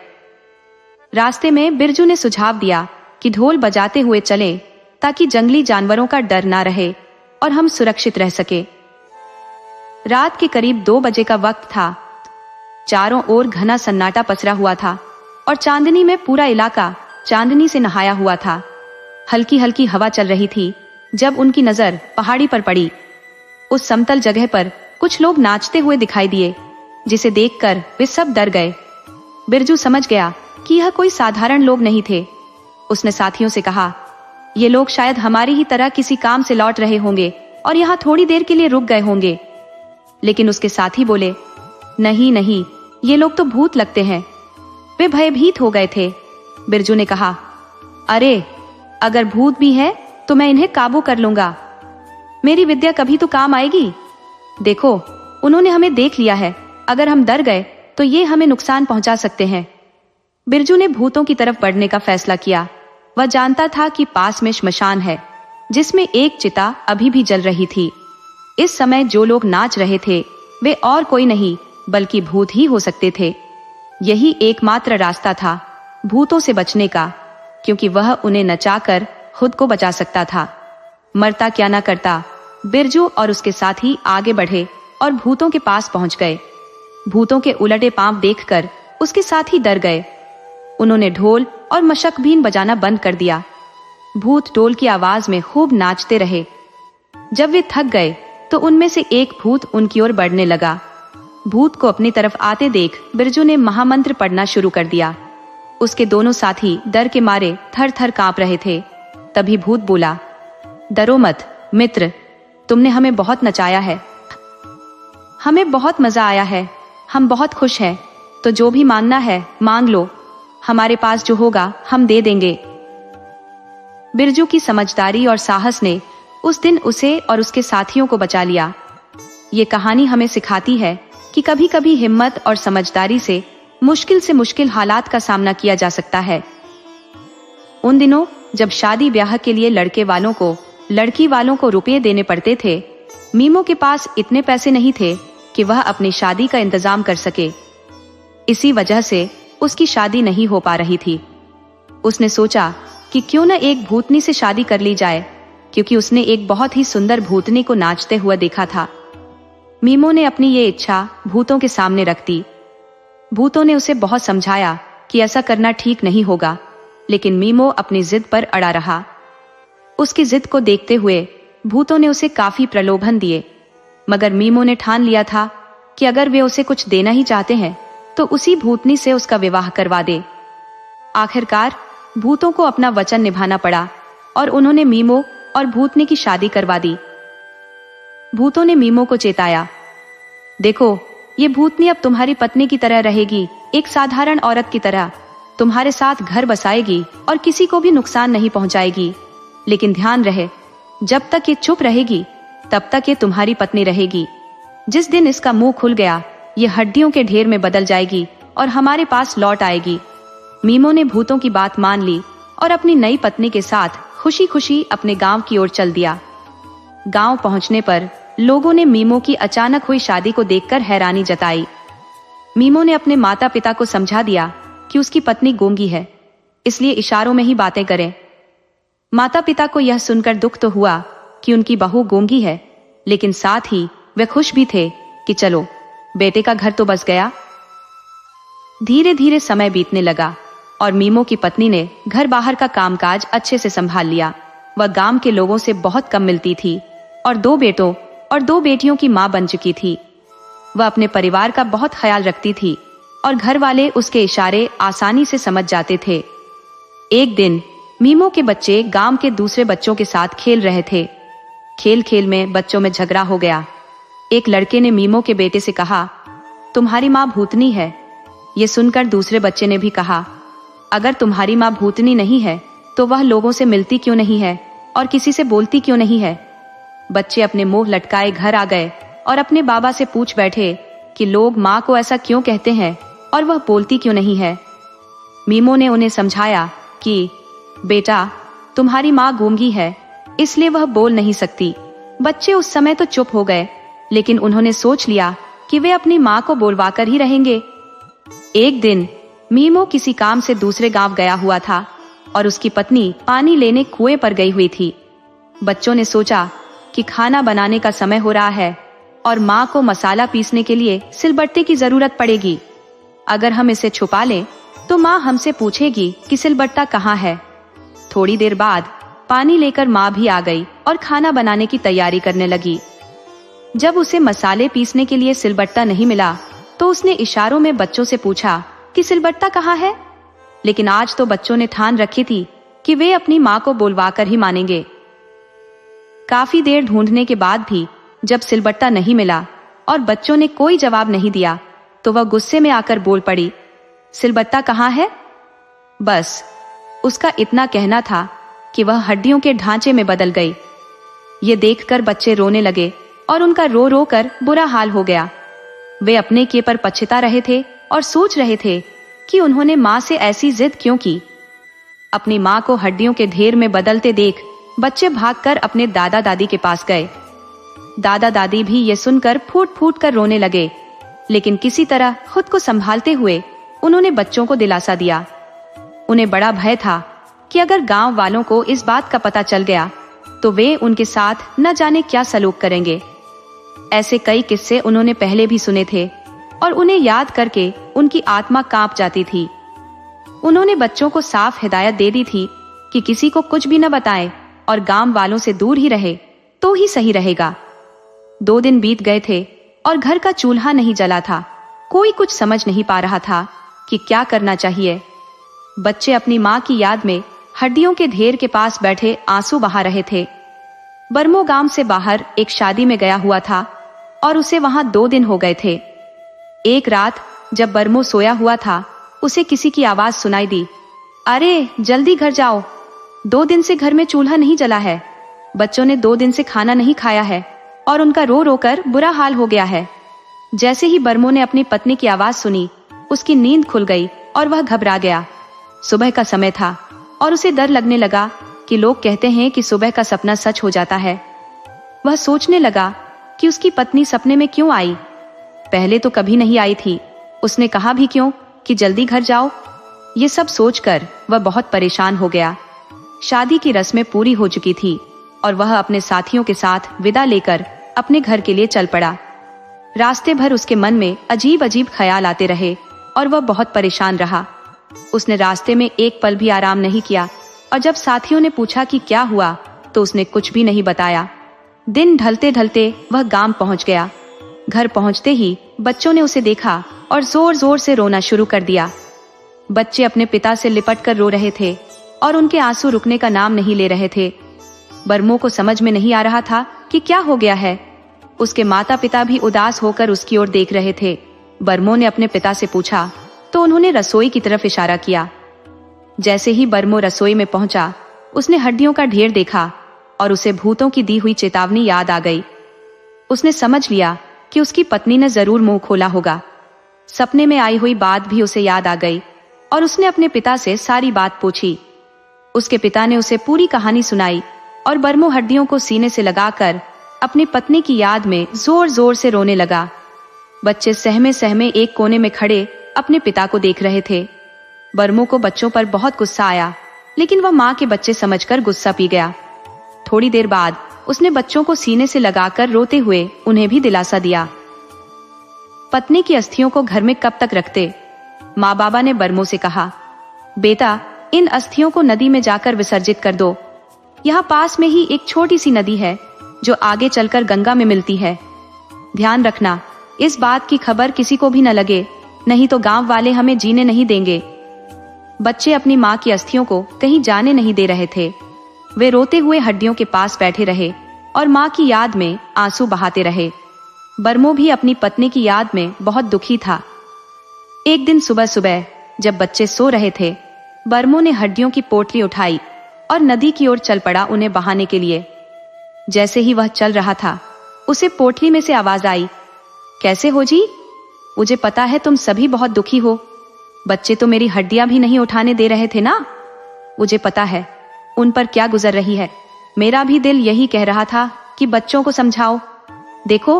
रास्ते में बिरजू ने सुझाव दिया कि ढोल बजाते हुए चलें, ताकि जंगली जानवरों का डर ना रहे और हम सुरक्षित रह सके। रात के करीब 2 बजे का वक्त था। चारों ओर घना सन्नाटा पसरा हुआ था और चांदनी में पूरा इलाका चांदनी से नहाया हुआ था। हल्की हल्की हवा चल रही थी जब उनकी नजर पहाड़ी पर पड़ी। उस समतल जगह पर कुछ लोग नाचते हुए दिखाई दिए, जिसे देखकर वे सब डर गए। बिरजू समझ गया कि यह कोई साधारण लोग नहीं थे। उसने साथियों से कहा, ये लोग शायद हमारी ही तरह किसी काम से लौट रहे होंगे और यहाँ थोड़ी देर के लिए रुक गए होंगे। लेकिन उसके साथी बोले, नहीं नहीं, ये लोग तो भूत लगते हैं। वे भयभीत हो गए थे। बिरजू ने कहा, अरे अगर भूत भी है तो मैं इन्हें काबू कर लूंगा। मेरी विद्या कभी तो काम आएगी। देखो, उन्होंने हमें देख लिया है। अगर हम डर गए तो ये हमें नुकसान पहुंचा सकते हैं। बिरजू ने भूतों की तरफ बढ़ने का फैसला किया। वह जानता था कि पास में श्मशान है, जिसमें एक चिता अभी भी जल रही थी। इस समय जो लोग नाच रहे थे वे और कोई नहीं बल्कि भूत ही हो सकते थे। यही एकमात्र रास्ता था भूतों से बचने का, क्योंकि वह उन्हें नचाकर खुद को बचा सकता था। मरता क्या ना करता, बिरजू और उसके साथी आगे बढ़े और भूतों के पास पहुंच गए। भूतों के उलटे पांव देखकर उसके साथी डर गए। उन्होंने ढोल और मशकबीन बजाना बंद कर दिया। भूत ढोल की आवाज में खूब नाचते रहे। जब वे थक गए तो उनमें से एक भूत उनकी ओर बढ़ने लगा। भूत को अपनी तरफ आते देख बिरजू ने महामंत्र पढ़ना शुरू कर दिया। उसके दोनों साथी डर के मारे थर थर कांप रहे थे। तभी भूत बोला, डरो मत मित्र, तुमने हमें बहुत नचाया है। हमें बहुत मजा आया है। हम बहुत खुश हैं। तो जो भी मांगना है मांग लो। हमारे पास जो होगा हम दे देंगे। बिरजू की समझदारी और साहस ने उस दिन उसे और उसके साथियों को बचा लिया। ये कहानी हमें सिखाती है कि कभी कभी हिम्मत और समझदारी से मुश्किल हालात का सामना किया जा सकता है। उन दिनों जब शादी ब्याह के लिए लड़की वालों को रुपये देने पड़ते थे, मीमो के पास इतने पैसे नहीं थे कि वह अपनी शादी का इंतजाम कर सके। इसी वजह से उसकी शादी नहीं हो पा रही थी। उसने सोचा कि क्यों न एक भूतनी से शादी कर ली जाए, क्योंकि उसने एक बहुत ही सुंदर भूतनी को नाचते हुए देखा था। मीमो ने अपनी ये इच्छा भूतों के सामने रख दी। भूतों ने उसे बहुत समझाया कि ऐसा करना ठीक नहीं होगा, लेकिन मीमो अपनी जिद पर अड़ा रहा। उसकी जिद को देखते हुए भूतों ने उसे काफी प्रलोभन दिए, मगर मीमो ने ठान लिया था कि अगर वे उसे कुछ देना ही चाहते हैं तो उसी भूतनी से उसका विवाह करवा दे। आखिरकार भूतों को अपना वचन निभाना पड़ा और उन्होंने मीमो और भूतनी की शादी करवा दी। भूतों ने मीमो को चेताया, देखो, ये भूतनी अब तुम्हारी पत्नी की तरह रहेगी, एक साधारण औरत की तरह। तुम्हारे साथ घर बसाएगी और किसी को भी नुकसान नहीं पहुंचाएगी। लेकिन ध्यान रहे, जब तक ये चुप रहेगी तब तक ये तुम्हारी पत्नी रहेगी। जिस दिन इसका मुंह खुल गया, ये हड्डियों के ढेर में बदल जाएगी और हमारे पास लौट आएगी। मीमो ने भूतों की बात मान ली और अपनी नई पत्नी के साथ खुशी खुशी अपने गांव की ओर चल दिया। गांव पहुंचने पर लोगों ने मीमो की अचानक हुई शादी को देखकर हैरानी जताई। मीमो ने अपने माता पिता को समझा दिया कि उसकी पत्नी गूंगी है, इसलिए इशारों में ही बातें करें। माता पिता को यह सुनकर दुख तो हुआ कि उनकी बहू गूंगी है, लेकिन साथ ही वे खुश भी थे कि चलो, बेटे का घर तो बस गया। धीरे धीरे समय बीतने लगा और मीमो की पत्नी ने घर बाहर का कामकाज अच्छे से संभाल लिया। वह गांव के लोगों से बहुत कम मिलती थी और 2 बेटों और 2 बेटियों की मां बन चुकी थी। वह अपने परिवार का बहुत ख्याल रखती थी और घर वाले उसके इशारे आसानी से समझ जाते थे। एक दिन मीमो के बच्चे गांव के दूसरे बच्चों के साथ खेल रहे थे। खेल खेल में बच्चों में झगड़ा हो गया। एक लड़के ने मीमो के बेटे से कहा, तुम्हारी माँ भूतनी है। ये सुनकर दूसरे बच्चे ने भी कहा, अगर तुम्हारी माँ भूतनी नहीं है तो वह लोगों से मिलती क्यों नहीं है और किसी से बोलती क्यों नहीं है। बच्चे अपने मुंह लटकाए घर आ गए और अपने बाबा से पूछ बैठे कि लोग माँ को ऐसा क्यों कहते हैं और वह बोलती क्यों नहीं है। मीमो ने उन्हें समझाया कि बेटा, तुम्हारी माँ गूंगी है, इसलिए वह बोल नहीं सकती। बच्चे उस समय तो चुप हो गए, लेकिन उन्होंने सोच लिया कि वे अपनी माँ को बोलवाकर ही रहेंगे। एक दिन मीमो किसी काम से दूसरे गांव गया हुआ था। और उसकी पत्नी पानी लेने कुएं पर गई हुई थी। बच्चों ने सोचा कि खाना बनाने का समय हो रहा है और माँ को मसाला पीसने के लिए सिलबट्टे की जरूरत पड़ेगी। अगर हम इसे छुपा लें तो माँ हमसे पूछेगी कि सिलबट्टा कहाँ है। थोड़ी देर बाद पानी लेकर माँ भी आ गई और खाना बनाने की तैयारी करने लगी। जब उसे मसाले पीसने के लिए सिलबट्टा नहीं मिला तो उसने इशारों में बच्चों से पूछा कि सिलबट्टा कहाँ है। लेकिन आज तो बच्चों ने ठान रखी थी कि वे अपनी माँ को बुलवा कर ही मानेंगे। काफी देर ढूंढने के बाद भी जब सिलबट्टा नहीं मिला और बच्चों ने कोई जवाब नहीं दिया तो वह गुस्से में आकर बोल पड़ी, सिलबट्टा कहाँ है? बस उसका इतना कहना था कि वह हड्डियों के ढांचे में बदल गई। ये देखकर बच्चे रोने लगे और उनका रो रो कर बुरा हाल हो गया। वे अपने किए पर पछता रहे थे और सोच रहे थे कि उन्होंने माँ से ऐसी जिद क्यों की। अपनी माँ को हड्डियों के ढेर में बदलते देख बच्चे भागकर अपने दादा दादी के पास गए। दादा दादी भी ये सुनकर फूट फूट कर रोने लगे, लेकिन किसी तरह खुद को संभालते हुए उन्होंने बच्चों को दिलासा दिया। उन्हें बड़ा भय था कि अगर गांव वालों को इस बात का पता चल गया तो वे उनके साथ न जाने क्या सलूक करेंगे। ऐसे कई किस्से उन्होंने पहले भी सुने थे और उन्हें याद करके उनकी आत्मा कांप जाती थी। उन्होंने बच्चों को साफ हिदायत दे दी थी कि किसी को कुछ भी न बताएं और गांव वालों से दूर ही रहे तो ही सही रहेगा। 2 दिन बीत गए थे और घर का चूल्हा नहीं जला था। कोई कुछ समझ नहीं पा रहा था कि क्या करना चाहिए। बच्चे अपनी माँ की याद में हड्डियों के ढेर के पास बैठे आंसू बहा रहे थे। बरमो गांव से बाहर एक शादी में गया हुआ था और उसे वहां 2 दिन हो गए थे। एक रात जब बरमो सोया हुआ था उसे किसी की आवाज सुनाई दी, अरे जल्दी घर जाओ, 2 दिन से घर में चूल्हा नहीं जला है। बच्चों ने 2 दिन से खाना नहीं खाया है और उनका रो रो कर बुरा हाल हो गया है। जैसे ही बरमो ने अपनी पत्नी की आवाज सुनी उसकी नींद खुल गई और वह घबरा गया। सुबह का समय था और उसे डर लगने लगा कि लोग कहते हैं कि सुबह का सपना सच हो जाता है। वह सोचने लगा कि उसकी पत्नी सपने में क्यों आई। पहले तो कभी नहीं आई थी। उसने कहा भी क्यों कि जल्दी घर जाओ। ये सब सोचकर वह बहुत परेशान हो गया। शादी की रस्में पूरी हो चुकी थी और वह अपने साथियों के साथ विदा लेकर अपने घर के लिए चल पड़ा। रास्ते भर उसके मन में अजीब अजीब ख्याल आते रहे और वह बहुत परेशान रहा। उसने रास्ते में एक पल भी आराम नहीं किया और जब साथियों ने पूछा कि क्या हुआ तो उसने कुछ भी नहीं बताया। दिन ढलते ढलते वह गांव पहुंच गया। घर पहुंचते ही बच्चों ने उसे देखा और जोर जोर से रोना शुरू कर दिया। बच्चे अपने पिता से लिपट कर रो रहे थे और उनके आंसू रुकने का नाम नहीं ले रहे थे। बरमो को समझ में नहीं आ रहा था कि क्या हो गया है। उसके माता पिता भी उदास होकर उसकी ओर देख रहे थे। बरमो ने अपने पिता से पूछा तो उन्होंने रसोई की तरफ इशारा किया। जैसे ही बरमो रसोई में पहुंचा उसने हड्डियों का ढेर देखा और उसे भूतों की दी हुई चेतावनी याद आ गई। उसने समझ लिया कि उसकी पत्नी ने जरूर मुंह खोला होगा। सपने में आई हुई बात भी उसे याद आ गई और उसने अपने पिता से सारी बात पूछी। उसके पिता ने उसे पूरी कहानी सुनाई और बरमो हड्डियों को सीने से लगाकर अपनी पत्नी की याद में जोर जोर से रोने लगा। बच्चे सहमे सहमे एक कोने में खड़े अपने पिता को देख रहे थे। बरमो को बच्चों पर बहुत गुस्सा आया, लेकिन वह माँ के बच्चे समझकर गुस्सा पी गया। थोड़ी देर बाद उसने बच्चों को सीने से लगाकर रोते हुए उन्हें भी दिलासा दिया। पत्नी की अस्थियों को घर में कब तक रखते? माँ बाबा ने बरमो से कहा, बेटा इन अस्थियों को नदी में जाकर विसर्जित कर दो। यहाँ पास में ही एक छोटी सी नदी है जो आगे चलकर गंगा में मिलती है। ध्यान रखना इस बात की खबर किसी को भी न लगे, नहीं तो गांव वाले हमें जीने नहीं देंगे। बच्चे अपनी माँ की अस्थियों को कहीं जाने नहीं दे रहे थे। वे रोते हुए हड्डियों के पास बैठे रहे और माँ की याद में आंसू बहाते रहे। बरमो भी अपनी पत्नी की याद में बहुत दुखी था। एक दिन सुबह सुबह जब बच्चे सो रहे थे, बरमो ने हड्डियों की पोटली उठाई और नदी की ओर चल पड़ा उन्हें बहाने के लिए। जैसे ही वह चल रहा था उसे पोटली में से आवाज आई, कैसे हो जी? मुझे पता है तुम सभी बहुत दुखी हो। बच्चे तो मेरी हड्डियां भी नहीं उठाने दे रहे थे ना। मुझे पता है उन पर क्या गुजर रही है। मेरा भी दिल यही कह रहा था कि बच्चों को समझाओ। देखो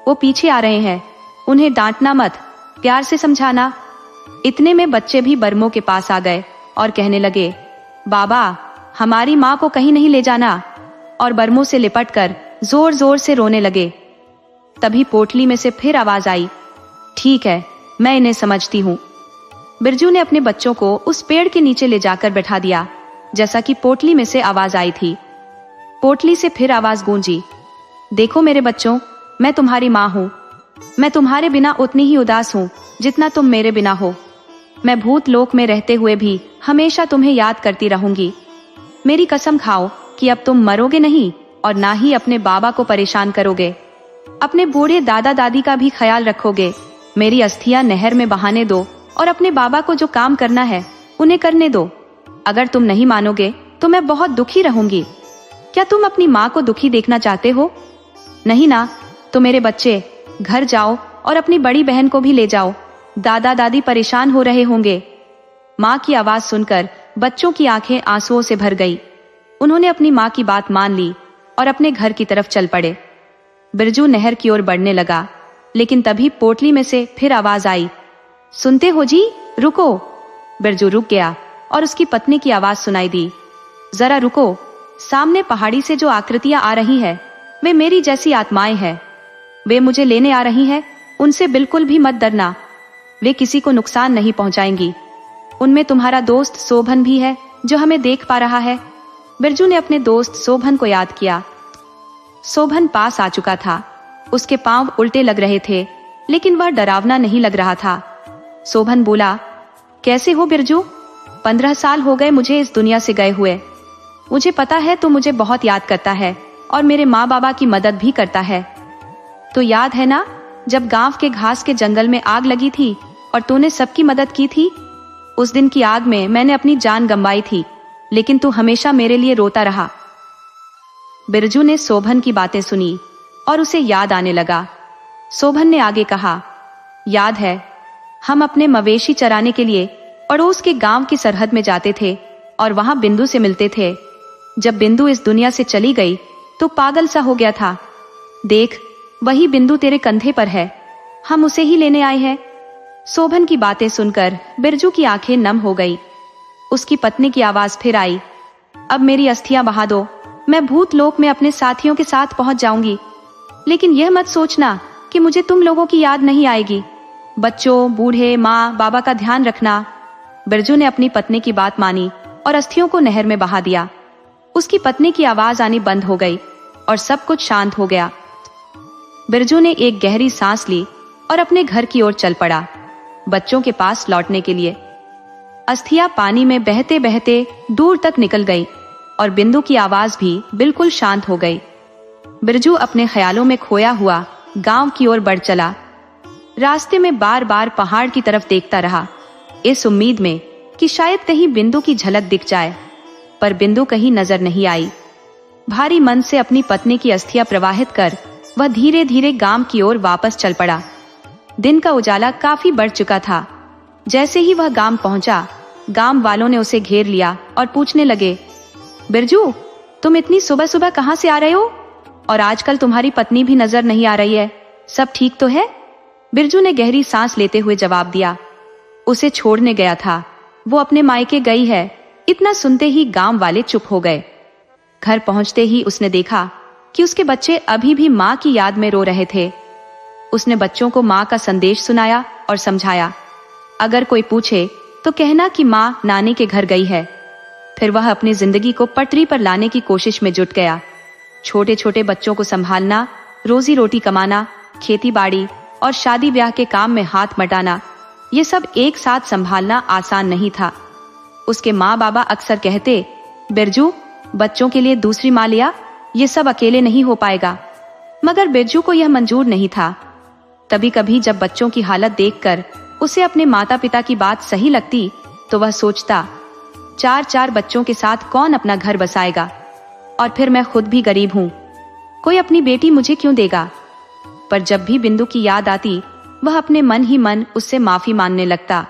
वो पीछे आ रहे हैं, उन्हें डांटना मत, प्यार से समझाना। इतने में बच्चे भी बरमो के पास आ गए और कहने लगे, बाबा, हमारी माँ को कहीं नहीं ले जाना, और बरमों से लिपटकर जोर जोर से रोने लगे। तभी पोटली में से फिर आवाज आई, ठीक है, मैं इन्हें समझती हूँ। बिरजू ने अपने बच्चों को उस पेड़ के नीचे ले जाकर बैठा दिया, जैसा कि पोटली में से आवाज आई थी। पोटली से फिर आवाज गूंजी, देखो मेरे बच्चों, मैं तुम्हारी माँ हूँ। मैं तुम्हारे बिना उतनी ही उदास हूँ जितना तुम मेरे बिना हो। मैं भूत लोक में रहते हुए भी हमेशा तुम्हें याद करती रहूंगी। मेरी कसम खाओ कि अब तुम मरोगे नहीं और ना ही अपने बाबा को परेशान करोगे। अपने बूढ़े दादा दादी का भी ख्याल रखोगे। मेरी अस्थियां नहर में बहाने दो और अपने बाबा को जो काम करना है उन्हें करने दो। अगर तुम नहीं मानोगे तो मैं बहुत दुखी रहूंगी। क्या तुम अपनी माँ को दुखी देखना चाहते हो? नहीं ना? तो मेरे बच्चे, घर जाओ और अपनी बड़ी बहन को भी ले जाओ। दादा दादी परेशान हो रहे होंगे। माँ की आवाज सुनकर बच्चों की आंखें आंसुओं से भर गई। उन्होंने अपनी माँ की बात मान ली और अपने घर की तरफ चल पड़े। बिरजू नहर की ओर बढ़ने लगा, लेकिन तभी पोटली में से फिर आवाज आई, सुनते हो जी, रुको। बिरजू रुक गया और उसकी पत्नी की आवाज सुनाई दी, जरा रुको, सामने पहाड़ी से जो आकृतियां आ रही है वे मेरी जैसी आत्माएं हैं। वे मुझे लेने आ रही हैं, उनसे बिल्कुल भी मत डरना। वे किसी को नुकसान नहीं पहुंचाएंगी। उनमें तुम्हारा दोस्त शोभन भी है जो हमें देख पा रहा है। बिरजू ने अपने दोस्त शोभन को याद किया। शोभन पास आ चुका था। उसके पांव उल्टे लग रहे थे, लेकिन वह डरावना नहीं लग रहा था। शोभन बोला, कैसे हो बिरजू? 15 साल हो गए मुझे इस दुनिया से गए हुए। मुझे पता है तू मुझे बहुत याद करता है और मेरे माँ बाबा की मदद भी करता है। तो याद है ना, जब गांव के घास के जंगल में आग लगी थी और तूने सबकी मदद की थी? उस दिन की आग में मैंने अपनी जान गंवाई थी, लेकिन तू हमेशा मेरे लिए रोता रहा। बिरजू ने शोभन की बातें सुनी और उसे याद आने लगा। शोभन ने आगे कहा, याद है, हम अपने मवेशी चराने के लिए पड़ोस के गांव की सरहद में जाते थे और वहां बिंदु से मिलते थे। जब बिंदु इस दुनिया से चली गई तो पागल सा हो गया था। देख, वही बिंदु तेरे कंधे पर है, हम उसे ही लेने आए हैं। शोभन की बातें सुनकर बिरजू की आंखें नम हो गई। उसकी पत्नी की आवाज फिर आई, अब मेरी अस्थियां बहा दो, मैं भूत लोक में अपने साथियों के साथ पहुंच जाऊंगी। लेकिन यह मत सोचना कि मुझे तुम लोगों की याद नहीं आएगी। बच्चों, बूढ़े, माँ बाबा का ध्यान रखना। बिरजू ने अपनी पत्नी की बात मानी और अस्थियों को नहर में बहा दिया। उसकी पत्नी की आवाज आनी बंद हो गई और सब कुछ शांत हो गया। बिरजू ने एक गहरी सांस ली और अपने घर की ओर चल पड़ा, बच्चों के पास लौटने के लिए। अस्थियां पानी में बहते बहते दूर तक निकल गई और बिंदु की आवाज भी बिल्कुल शांत हो गई। बिरजू अपने ख्यालों में खोया हुआ गांव की ओर बढ़ चला। रास्ते में बार बार पहाड़ की तरफ देखता रहा, इस उम्मीद में कि शायद कहीं बिंदु की झलक दिख जाए, पर बिंदु कहीं नजर नहीं आई। भारी मन से अपनी पत्नी की अस्थियां प्रवाहित कर वह धीरे धीरे गांव की ओर वापस चल पड़ा। दिन का उजाला काफी बढ़ चुका था। जैसे ही वह गांव पहुंचा, गांव वालों ने उसे घेर लिया और पूछने लगे, बिरजू, तुम इतनी सुबह सुबह कहां से आ रहे हो? और आजकल तुम्हारी पत्नी भी नजर नहीं आ रही है, सब ठीक तो है? बिरजू ने गहरी सांस लेते हुए जवाब दिया, उसे छोड़ने गया था, वो अपने मायके गई है। इतना सुनते ही गांव वाले चुप हो गए। घर पहुंचते ही उसने देखा कि उसके बच्चे अभी भी माँ की याद में रो रहे थे। उसने बच्चों को माँ का संदेश सुनाया और समझाया, अगर कोई पूछे तो कहना कि माँ नानी के घर गई है। फिर वह अपनी जिंदगी को पटरी पर लाने की कोशिश में जुट गया। छोटे छोटे बच्चों को संभालना, रोजी रोटी कमाना, खेती बाड़ी और शादी ब्याह के काम में हाथ मटाना, ये सब एक साथ संभालना आसान नहीं था। उसके माँ बाबा अक्सर कहते, बिरजू, बच्चों के लिए दूसरी माँ लिया, ये सब अकेले नहीं हो पाएगा। मगर बिरजू को यह मंजूर नहीं था। कभी कभी जब बच्चों की हालत देखकर उसे अपने माता पिता की बात सही लगती तो वह सोचता, 4 बच्चों के साथ कौन अपना घर बसाएगा, और फिर मैं खुद भी गरीब हूँ, कोई अपनी बेटी मुझे क्यों देगा। पर जब भी बिंदु की याद आती वह अपने मन ही मन उससे माफी मांगने लगता।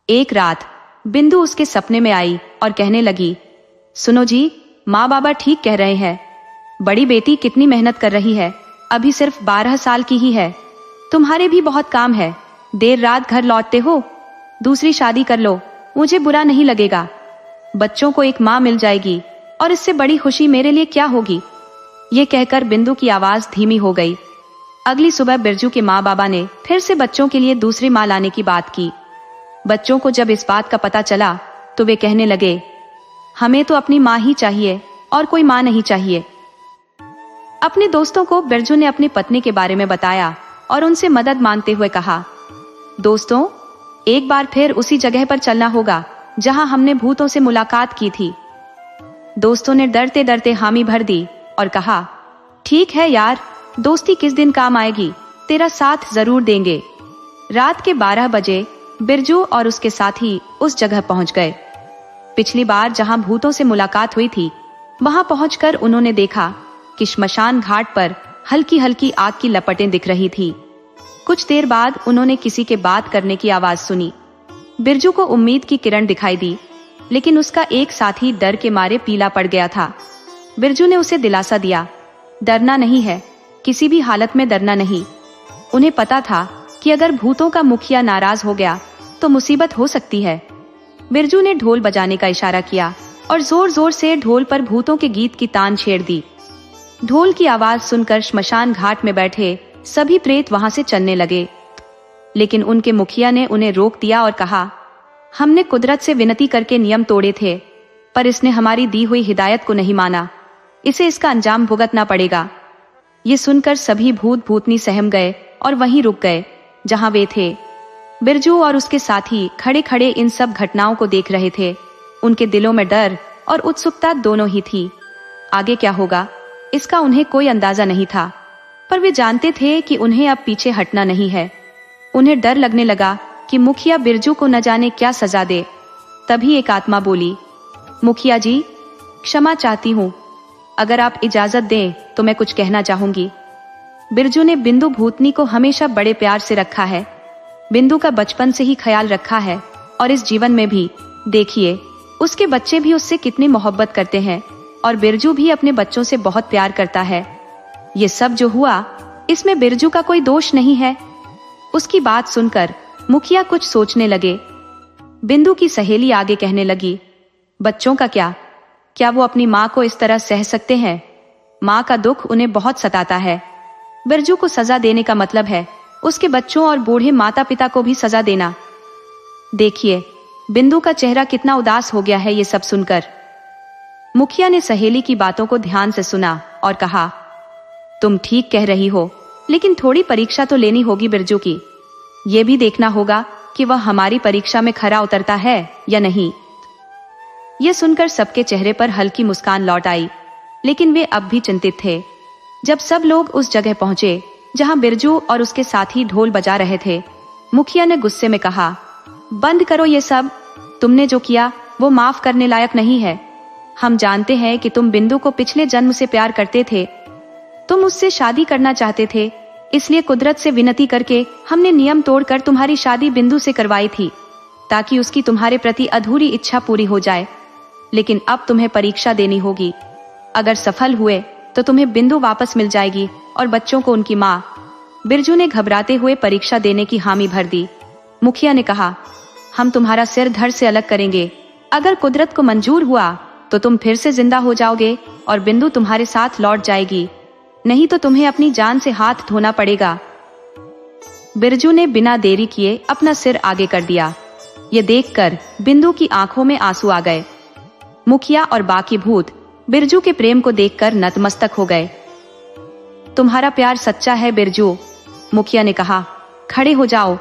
एक रात बिंदु उसके सपने में आई और कहने लगी, सुनो जी, माँ बाबा ठीक कह रहे हैं, बड़ी बेटी कितनी मेहनत कर रही है, अभी सिर्फ 12 साल की ही है। तुम्हारे भी बहुत काम है, देर रात घर लौटते हो, दूसरी शादी कर लो, मुझे बुरा नहीं लगेगा। बच्चों को एक माँ मिल जाएगी और इससे बड़ी खुशी मेरे लिए क्या होगी। ये कहकर बिंदु की आवाज धीमी हो गई। अगली सुबह बिरजू के माँ बाबा ने फिर से बच्चों के लिए दूसरी माँ लाने की बात की। बच्चों को जब इस बात का पता चला तो वे कहने लगे, हमें तो अपनी माँ ही चाहिए और कोई माँ नहीं चाहिए। अपने दोस्तों को बिरजू ने अपनी पत्नी के बारे में बताया और उनसे मदद मांगते हुए कहा, दोस्तों, एक बार फिर उसी जगह पर चलना होगा जहां हमने भूतों से मुलाकात की थी। दोस्तों ने डरते डरते हामी भर दी और कहा, ठीक है यार, दोस्ती किस दिन काम आएगी, तेरा साथ जरूर देंगे। रात के 12 बजे बिरजू और उसके साथी उस जगह पहुंच गए। पिछली बार जहां भूतों से मुलाकात हुई थी वहां पहुंचकर उन्होंने देखा कि श्मशान घाट पर हल्की हल्की आग की लपटें दिख रही थी। कुछ देर बाद उन्होंने किसी के बात करने की आवाज सुनी। बिरजू को उम्मीद की किरण दिखाई दी, लेकिन उसका एक साथी डर के मारे पीला पड़ गया था। बिरजू ने उसे दिलासा दिया, डरना नहीं है, किसी भी हालत में डरना नहीं। उन्हें पता था कि अगर भूतों का मुखिया नाराज हो गया तो मुसीबत हो सकती है। बिरजू ने ढोल बजाने का इशारा किया और जोर जोर से ढोल पर भूतों के गीत की तान छेड़ दी। ढोल की आवाज सुनकर श्मशान घाट में बैठे सभी प्रेत वहां से चलने लगे, लेकिन उनके मुखिया ने उन्हें रोक दिया और कहा, हमने कुदरत से विनती करके नियम तोड़े थे, पर इसने हमारी दी हुई हिदायत को नहीं माना, इसे इसका अंजाम भुगतना पड़ेगा। ये सुनकर सभी भूत भूतनी सहम गए और वहीं रुक गए जहां वे थे। बिरजू और उसके साथी खड़े खड़े इन सब घटनाओं को देख रहे थे। उनके दिलों में डर और उत्सुकता दोनों ही थी। आगे क्या होगा इसका उन्हें कोई अंदाजा नहीं था, पर वे जानते थे कि उन्हें अब पीछे हटना नहीं है। उन्हें डर लगने लगा कि मुखिया बिरजू को न जाने क्या सजा दे। तभी एक आत्मा बोली, मुखिया जी, क्षमा चाहती हूँ, अगर आप इजाजत दें तो मैं कुछ कहना चाहूंगी। बिरजू ने बिंदु भूतनी को हमेशा बड़े प्यार से रखा है, बिंदु का बचपन से ही ख्याल रखा है और इस जीवन में भी। देखिए, उसके बच्चे भी उससे कितनी मोहब्बत करते हैं और बिरजू भी अपने बच्चों से बहुत प्यार करता है। ये सब जो हुआ इसमें बिरजू का कोई दोष नहीं है। उसकी बात सुनकर मुखिया कुछ सोचने लगे। बिंदु की सहेली आगे कहने लगी, बच्चों का क्या वो अपनी माँ को इस तरह सह सकते हैं? माँ का दुख उन्हें बहुत सताता है। बिरजू को सजा देने का मतलब है उसके बच्चों और बूढ़े माता पिता को भी सजा देना। देखिए, बिंदु का चेहरा कितना उदास हो गया है ये सब सुनकर। मुखिया ने सहेली की बातों को ध्यान से सुना और कहा, तुम ठीक कह रही हो, लेकिन थोड़ी परीक्षा तो लेनी होगी बिरजू की। ये भी देखना होगा कि वह हमारी परीक्षा में खरा उतरता है या नहीं। यह सुनकर सबके चेहरे पर हल्की मुस्कान लौट आई, लेकिन वे अब भी चिंतित थे। जब सब लोग उस जगह पहुंचे जहां बिरजू और उसके साथी ढोल बजा रहे थे, मुखिया ने गुस्से में कहा, बंद करो ये सब, तुमने जो किया वो माफ करने लायक नहीं है। हम जानते हैं कि तुम बिंदु को पिछले जन्म से प्यार करते थे, तुम उससे शादी करना चाहते थे, इसलिए कुदरत से विनती करके हमने नियम तोड़कर तुम्हारी शादी बिंदु से करवाई थी, ताकि उसकी तुम्हारे प्रति अधूरी इच्छा पूरी हो जाए। लेकिन अब तुम्हें परीक्षा देनी होगी। अगर सफल हुए तो तुम्हें बिंदु वापस मिल जाएगी और बच्चों को उनकी माँ। बिरजू ने घबराते हुए परीक्षा देने की हामी भर दी। मुखिया ने कहा, हम तुम्हारा सिर धड़ से अलग करेंगे। अगर कुदरत को मंजूर हुआ तो तुम फिर से जिंदा हो जाओगे और बिंदु तुम्हारे साथ लौट जाएगी, नहीं तो तुम्हें अपनी जान से हाथ धोना पड़ेगा। बिरजू ने बिना देरी किए अपना सिर आगे कर दिया। ये देखकर बिंदु की आंखों में आंसू आ गए। मुखिया और बाकी भूत बिरजू के प्रेम को देखकर नतमस्तक हो गए। तुम्हारा प्यार सच्चा है बिरजू, मुखिया ने कहा, खड़े हो जाओ,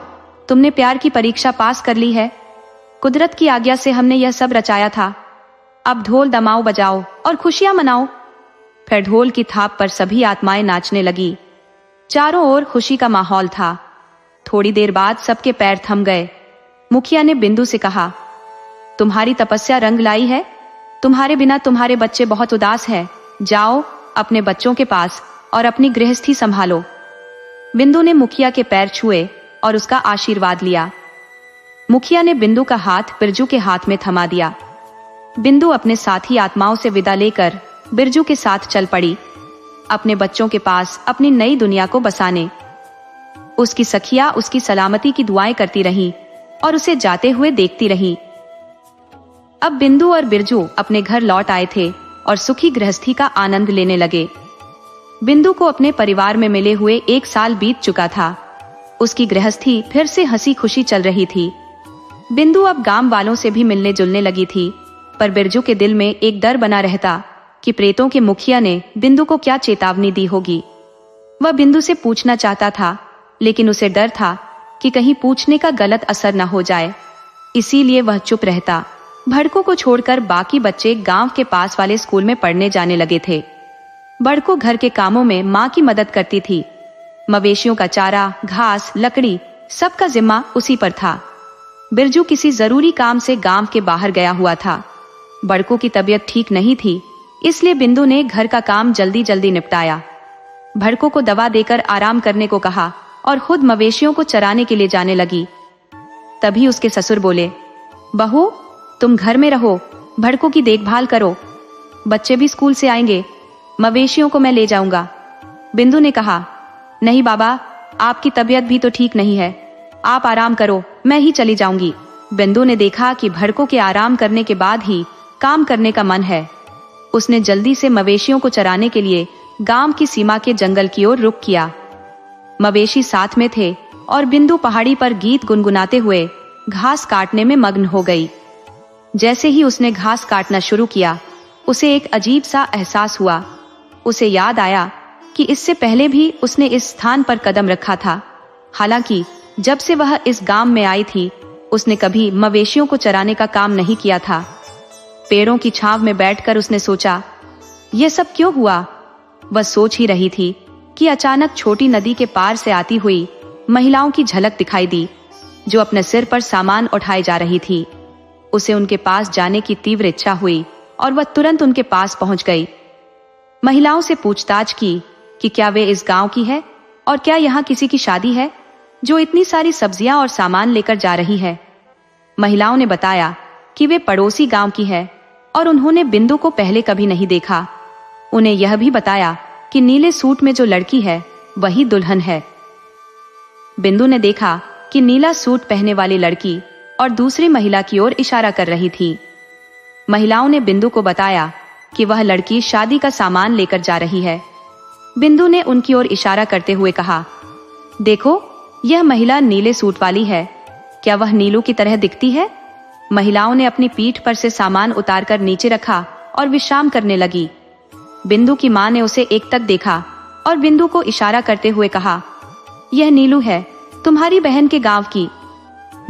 तुमने प्यार की परीक्षा पास कर ली है। कुदरत की आज्ञा से हमने यह सब रचाया था। अब ढोल दमाओ बजाओ और खुशियां मनाओ। फिर ढोल की थाप पर सभी आत्माएं नाचने लगी। चारों ओर खुशी का माहौल था। थोड़ी देर बाद सबके पैर थम गए। मुखिया ने बिंदु से कहा, तुम्हारी तपस्या रंग लाई है, तुम्हारे बिना तुम्हारे बच्चे बहुत उदास हैं। जाओ अपने बच्चों के पास और अपनी गृहस्थी संभालो। बिंदु ने मुखिया के पैर छुए और उसका आशीर्वाद लिया। मुखिया ने बिंदु का हाथ बिरजू के हाथ में थमा दिया। बिंदु अपने साथी आत्माओं से विदा लेकर बिरजू के साथ चल पड़ी, अपने बच्चों के पास अपनी नई दुनिया को बसाने। उसकी सखियां उसकी सलामती की दुआएं करती रहीं और उसे जाते हुए देखती रहीं। अब बिंदु और बिरजू अपने घर लौट आए थे और सुखी गृहस्थी का आनंद लेने लगे। बिंदु को अपने परिवार में मिले हुए 1 साल बीत चुका था। उसकी गृहस्थी फिर से हंसी खुशी चल रही थी। बिंदु अब गांव वालों से भी मिलने जुलने लगी थी, पर बिरजू के दिल में एक डर बना रहता कि प्रेतों के मुखिया ने बिंदु को क्या चेतावनी दी होगी। वह बिंदु से पूछना चाहता था, लेकिन उसे डर था कि कहीं पूछने का गलत असर न हो जाए, इसीलिए वह चुप रहता। भड़को को छोड़कर बाकी बच्चे गांव के पास वाले स्कूल में पढ़ने जाने लगे थे। बड़को घर के कामों में माँ की मदद करती थी। मवेशियों का चारा, घास, लकड़ी, सबका जिम्मा उसी पर था। बिरजू किसी जरूरी काम से गांव के बाहर गया हुआ था। बड़को की तबीयत ठीक नहीं थी, इसलिए बिंदु ने घर का काम जल्दी जल्दी निपटाया। भड़को को दवा देकर आराम करने को कहा और खुद मवेशियों को चराने के लिए जाने लगी। तभी उसके ससुर बोले, बहू तुम घर में रहो, भड़को की देखभाल करो, बच्चे भी स्कूल से आएंगे, मवेशियों को मैं ले जाऊंगा। बिंदु ने कहा, नहीं बाबा, आपकी तबीयत भी तो ठीक नहीं है, आप आराम करो, मैं ही चली जाऊंगी। बिंदु ने देखा कि भड़को के आराम करने के बाद ही काम करने का मन है। उसने जल्दी से मवेशियों को चराने के लिए गांव की सीमा के जंगल की ओर रुख किया। मवेशी साथ में थे और बिंदु पहाड़ी पर गीत गुनगुनाते हुए घास काटने में मग्न हो गई। जैसे ही उसने घास काटना शुरू किया, उसे एक अजीब सा एहसास हुआ। उसे याद आया कि इससे पहले भी उसने इस स्थान पर कदम रखा था। हालांकि जब से वह इस गांव में आई थी, उसने कभी मवेशियों को चराने का काम नहीं किया था। पेड़ों की छांव में बैठकर उसने सोचा, यह सब क्यों हुआ? वह सोच ही रही थी कि अचानक छोटी नदी के पार से आती हुई महिलाओं की झलक दिखाई दी, जो अपने सिर पर सामान उठाए जा रही थी। उसे उनके पास जाने की तीव्र इच्छा हुई और वह तुरंत उनके पास पहुंच गई। महिलाओं से पूछताछ की कि क्या वे इस गांव की है और क्या यहाँ किसी की शादी है जो इतनी सारी सब्जियां और सामान लेकर जा रही है। महिलाओं ने बताया कि वे पड़ोसी गांव की है और उन्होंने बिंदु को पहले कभी नहीं देखा। उन्हें यह भी बताया कि नीले सूट में जो लड़की है वही दुल्हन है। बिंदु ने देखा कि नीला सूट पहने वाली लड़की और दूसरी महिला की ओर इशारा कर रही थी। महिलाओं ने बिंदु को बताया कि वह लड़की शादी का सामान लेकर जा रही है। बिंदु ने उनकी ओर इशारा करते हुए कहा, देखो, यह महिला नीले सूट वाली है, क्या वह नीलू की तरह दिखती है? महिलाओं ने अपनी पीठ पर से सामान उतारकर नीचे रखा और विश्राम करने लगी। बिंदु की मां ने उसे एकटक देखा और बिंदु को इशारा करते हुए कहा, यह नीलू है, तुम्हारी बहन के गांव की।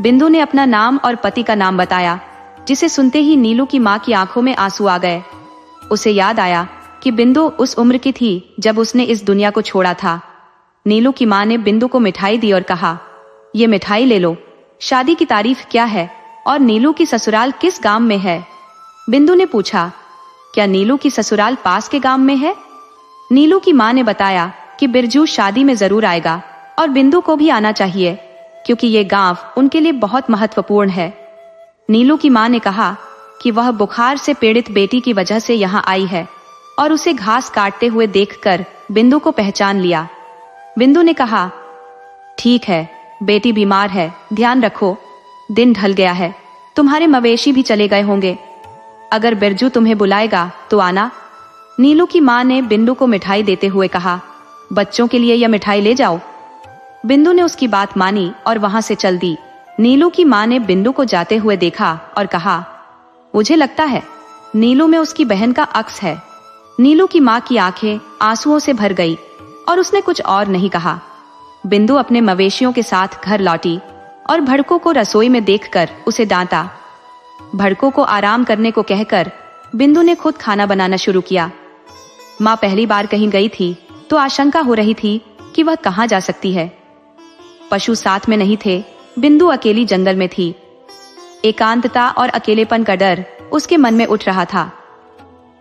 बिंदु ने अपना नाम और पति का नाम बताया, जिसे सुनते ही नीलू की मां की आंखों में आंसू आ गए। उसे याद आया कि बिंदु उस उम्र की थी जब उसने इस दुनिया को छोड़ा था। नीलू की मां ने बिंदु को मिठाई दी और कहा, ये मिठाई ले लो, शादी की तारीफ क्या है और नीलू की ससुराल किस गांव में है? बिंदु ने पूछा, क्या नीलू की ससुराल पास के गांव में है? नीलू की मां ने बताया कि बिरजू शादी में जरूर आएगा और बिंदु को भी आना चाहिए, क्योंकि ये गांव उनके लिए बहुत महत्वपूर्ण है। नीलू की मां ने कहा कि वह बुखार से पीड़ित बेटी की वजह से यहाँ आई है और उसे घास काटते हुए देखकर बिंदु को पहचान लिया। बिंदु ने कहा, ठीक है, बेटी बीमार है, ध्यान रखो, दिन ढल गया है, तुम्हारे मवेशी भी चले गए होंगे, अगर बिरजू तुम्हें बुलाएगा तो आना। नीलू की मां ने बिंदु को मिठाई देते हुए कहा, बच्चों के लिए यह मिठाई ले जाओ। बिंदु ने उसकी बात मानी और वहां से चल दी। नीलू की मां ने बिंदु को जाते हुए देखा और कहा, मुझे लगता है नीलू में उसकी बहन का अक्स है। नीलू की मां की आंखें आंसुओं से भर गई और उसने कुछ और नहीं कहा। बिंदु अपने मवेशियों के साथ घर लौटी और भड़को को रसोई में देखकर उसे डांटा। भड़को को आराम करने को कहकर बिंदु ने खुद खाना बनाना शुरू किया। मां पहली बार कहीं गई थी तो आशंका हो रही थी कि वह कहां जा सकती है। पशु साथ में नहीं थे, बिंदु अकेली जंगल में थी। एकांतता और अकेलेपन का डर उसके मन में उठ रहा था।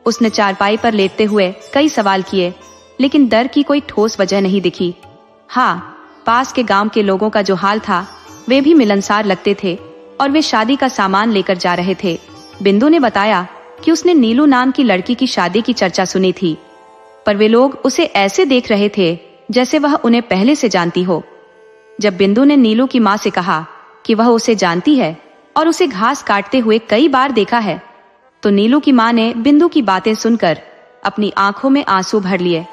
उसने चारपाई पर लेटते हुए कई सवाल किए, लेकिन डर की कोई ठोस वजह नहीं दिखी। हाँ, पास के गांव के लोगों का जो हाल था वे भी मिलनसार लगते थे और वे शादी का सामान लेकर जा रहे थे। बिंदु ने बताया कि उसने नीलू नाम की लड़की की शादी की चर्चा सुनी थी, पर वे लोग उसे ऐसे देख रहे थे जैसे वह उन्हें पहले से जानती हो। जब बिंदु ने नीलू की मां से कहा कि वह उसे जानती है और उसे घास काटते हुए कई बार देखा है। तो नीलू की माँ ने बिंदु की बातें सुनकर अपनी आंखों में आंसू भर लिए।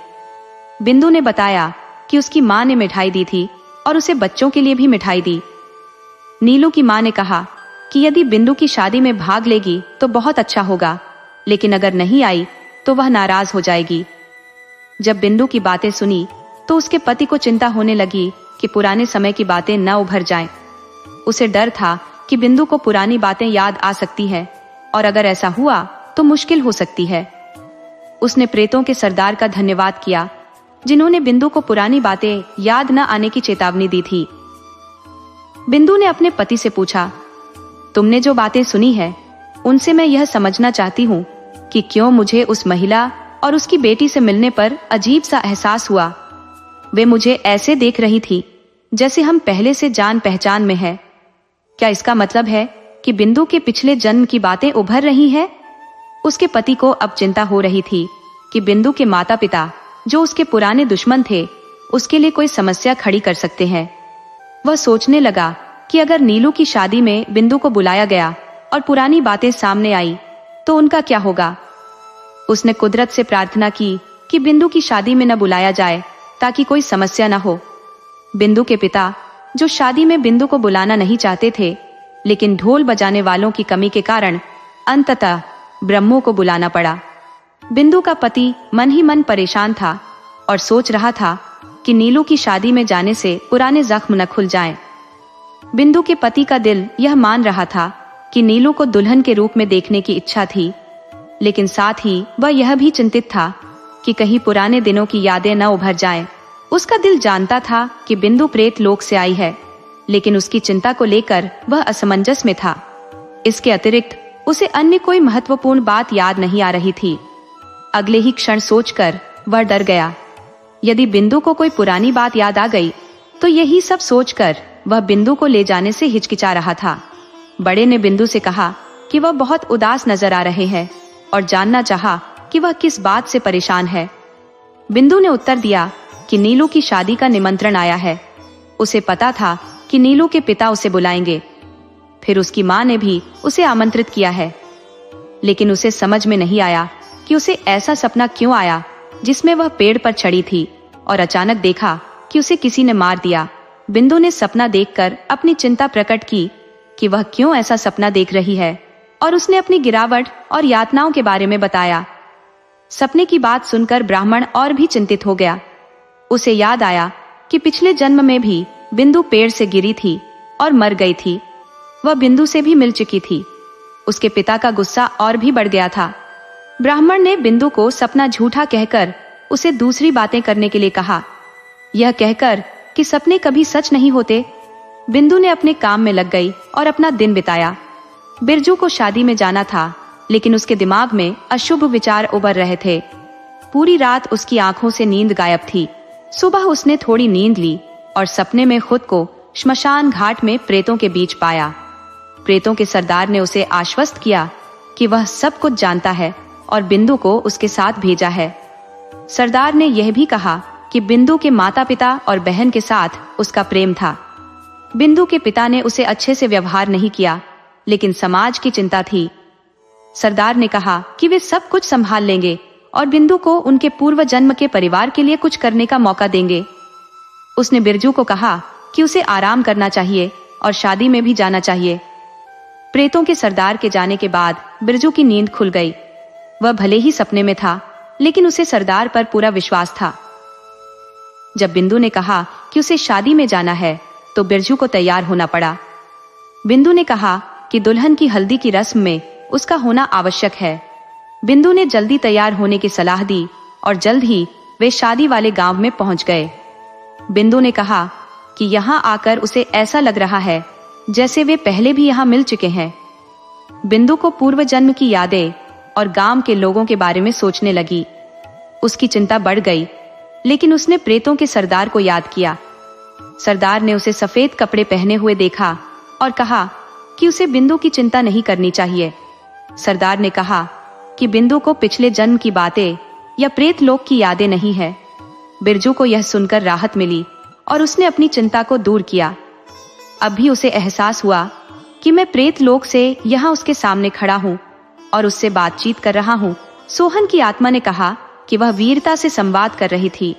बिंदु ने बताया कि उसकी माँ ने मिठाई दी थी और उसे बच्चों के लिए भी मिठाई दी। नीलू की माँ ने कहा कि यदि बिंदु की शादी में भाग लेगी तो बहुत अच्छा होगा, लेकिन अगर नहीं आई तो वह नाराज हो जाएगी। जब बिंदु की बातें सुनी तो उसके पति को चिंता होने लगी कि पुराने समय की बातें न उभर जाएं। उसे डर था कि बिंदु को पुरानी बातें याद आ सकती है और अगर ऐसा हुआ तो मुश्किल हो सकती है। उसने प्रेतों के सरदार का धन्यवाद किया जिन्होंने बिंदु को पुरानी बातें याद न आने की चेतावनी दी थी। बिंदु ने अपने पति से पूछा, तुमने जो बातें सुनी है उनसे मैं यह समझना चाहती हूँ कि क्यों मुझे उस महिला और उसकी बेटी से मिलने पर अजीब सा एहसास हुआ। वे मुझे ऐसे देख रही थी जैसे हम पहले से जान पहचान में है। क्या इसका मतलब है कि बिंदु के पिछले जन्म की बातें उभर रही हैं? उसके पति को अब चिंता हो रही थी कि बिंदु के माता पिता जो उसके पुराने दुश्मन थे उसके लिए कोई समस्या खड़ी कर सकते हैं। वह सोचने लगा कि अगर नीलू की शादी में बिंदु को बुलाया गया और पुरानी बातें सामने आई तो उनका क्या होगा। उसने कुदरत से प्रार्थना की कि बिंदु की शादी में न बुलाया जाए ताकि कोई समस्या न हो। बिंदु के पिता जो शादी में बिंदु को बुलाना नहीं चाहते थे, लेकिन ढोल बजाने वालों की कमी के कारण अंततः ब्रह्मो को बुलाना पड़ा। बिंदु का पति मन ही मन परेशान था और सोच रहा था कि नीलू की शादी में जाने से पुराने जख्म न खुल जाएं। बिंदु के पति का दिल यह मान रहा था कि नीलू को दुल्हन के रूप में देखने की इच्छा थी, लेकिन साथ ही वह यह भी चिंतित था कि कहीं पुराने दिनों की यादें न उभर जाएं। उसका दिल जानता था कि बिंदु प्रेत लोक से आई है, लेकिन उसकी चिंता को लेकर वह असमंजस में था। इसके अतिरिक्त उसे अन्य कोई महत्वपूर्ण बात याद नहीं आ रही थी। अगले ही क्षण सोचकर वह डर गया। यदि बिंदु को कोई पुरानी बात याद आ गई तो यही सब सोचकर वह बिंदु को ले जाने से हिचकिचा रहा था। बड़े ने बिंदु से कहा कि वह बहुत उदास नजर आ रहे हैं और जानना चाहा कि वह किस बात से परेशान है। बिंदु ने उत्तर दिया कि नीलू की शादी का निमंत्रण आया है। उसे पता था कि नीलू के पिता उसे बुलाएंगे, फिर उसकी माँ ने भी उसे आमंत्रित किया है, लेकिन उसे समझ में नहीं आया कि उसे ऐसा सपना क्यों आया जिसमें वह पेड़ पर चढ़ी थी और अचानक देखा कि उसे किसी ने मार दिया। बिंदु ने सपना देखकर अपनी चिंता प्रकट की कि वह क्यों ऐसा सपना देख रही है और उसने अपनी गिरावट और यातनाओं के बारे में बताया। सपने की बात सुनकर ब्राह्मण और भी चिंतित हो गया। उसे याद आया कि पिछले जन्म में भी बिंदु पेड़ से गिरी थी और मर गई थी। वह बिंदु से भी मिल चुकी थी। उसके पिता का गुस्सा और भी बढ़ गया था। ब्राह्मण ने बिंदु को सपना झूठा कहकर उसे दूसरी बातें करने के लिए कहा, यह कहकर कि सपने कभी सच नहीं होते। बिंदु ने अपने काम में लग गई और अपना दिन बिताया। बिरजू को शादी में जाना था, लेकिन उसके दिमाग में अशुभ विचार उभर रहे थे। पूरी रात उसकी आंखों से नींद गायब थी। सुबह उसने थोड़ी नींद ली और सपने में खुद को श्मशान घाट में प्रेतों के बीच पाया। प्रेतों के सरदार ने उसे आश्वस्त किया कि वह सब कुछ जानता है और बिंदु को उसके साथ भेजा है। सरदार ने यह भी कहा कि बिंदु के माता पिता और बहन के साथ उसका प्रेम था। बिंदु के पिता ने उसे अच्छे से व्यवहार नहीं किया, लेकिन समाज की चिंता थी। सरदार ने कहा कि वे सब कुछ संभाल लेंगे और बिंदु को उनके पूर्व जन्म के परिवार के लिए कुछ करने का मौका देंगे। उसने बिरजू को कहा कि उसे आराम करना चाहिए और शादी में भी जाना चाहिए। प्रेतों के सरदार के जाने के बाद बिरजू की नींद खुल गई। वह भले ही सपने में था, लेकिन उसे सरदार पर पूरा विश्वास था। जब बिंदु ने कहा कि उसे शादी में जाना है, तो बिरजू को तैयार होना पड़ा। बिंदु ने कहा कि दुल्हन की हल्दी की रस्म में उसका होना आवश्यक है। बिंदु ने जल्दी तैयार होने की सलाह दी और जल्द ही वे शादी वाले गांव में पहुंच गए। बिंदु ने कहा कि यहाँ आकर उसे ऐसा लग रहा है जैसे वे पहले भी यहाँ मिल चुके हैं। बिंदु को पूर्व जन्म की यादें और गांव के लोगों के बारे में सोचने लगी। उसकी चिंता बढ़ गई, लेकिन उसने प्रेतों के सरदार को याद किया। सरदार ने उसे सफेद कपड़े पहने हुए देखा और कहा कि उसे बिंदु की चिंता नहीं करनी चाहिए। सरदार ने कहा कि बिंदु को पिछले जन्म की बातें या प्रेत लोक की यादें नहीं है। बिरजू को यह सुनकर राहत मिली और उसने अपनी चिंता को दूर किया। अब भी उसे एहसास हुआ कि मैं प्रेत लोक से यहाँ उसके सामने खड़ा हूँ और उससे बातचीत कर रहा हूँ। सोहन की आत्मा ने कहा कि वह वीरता से संवाद कर रही थी।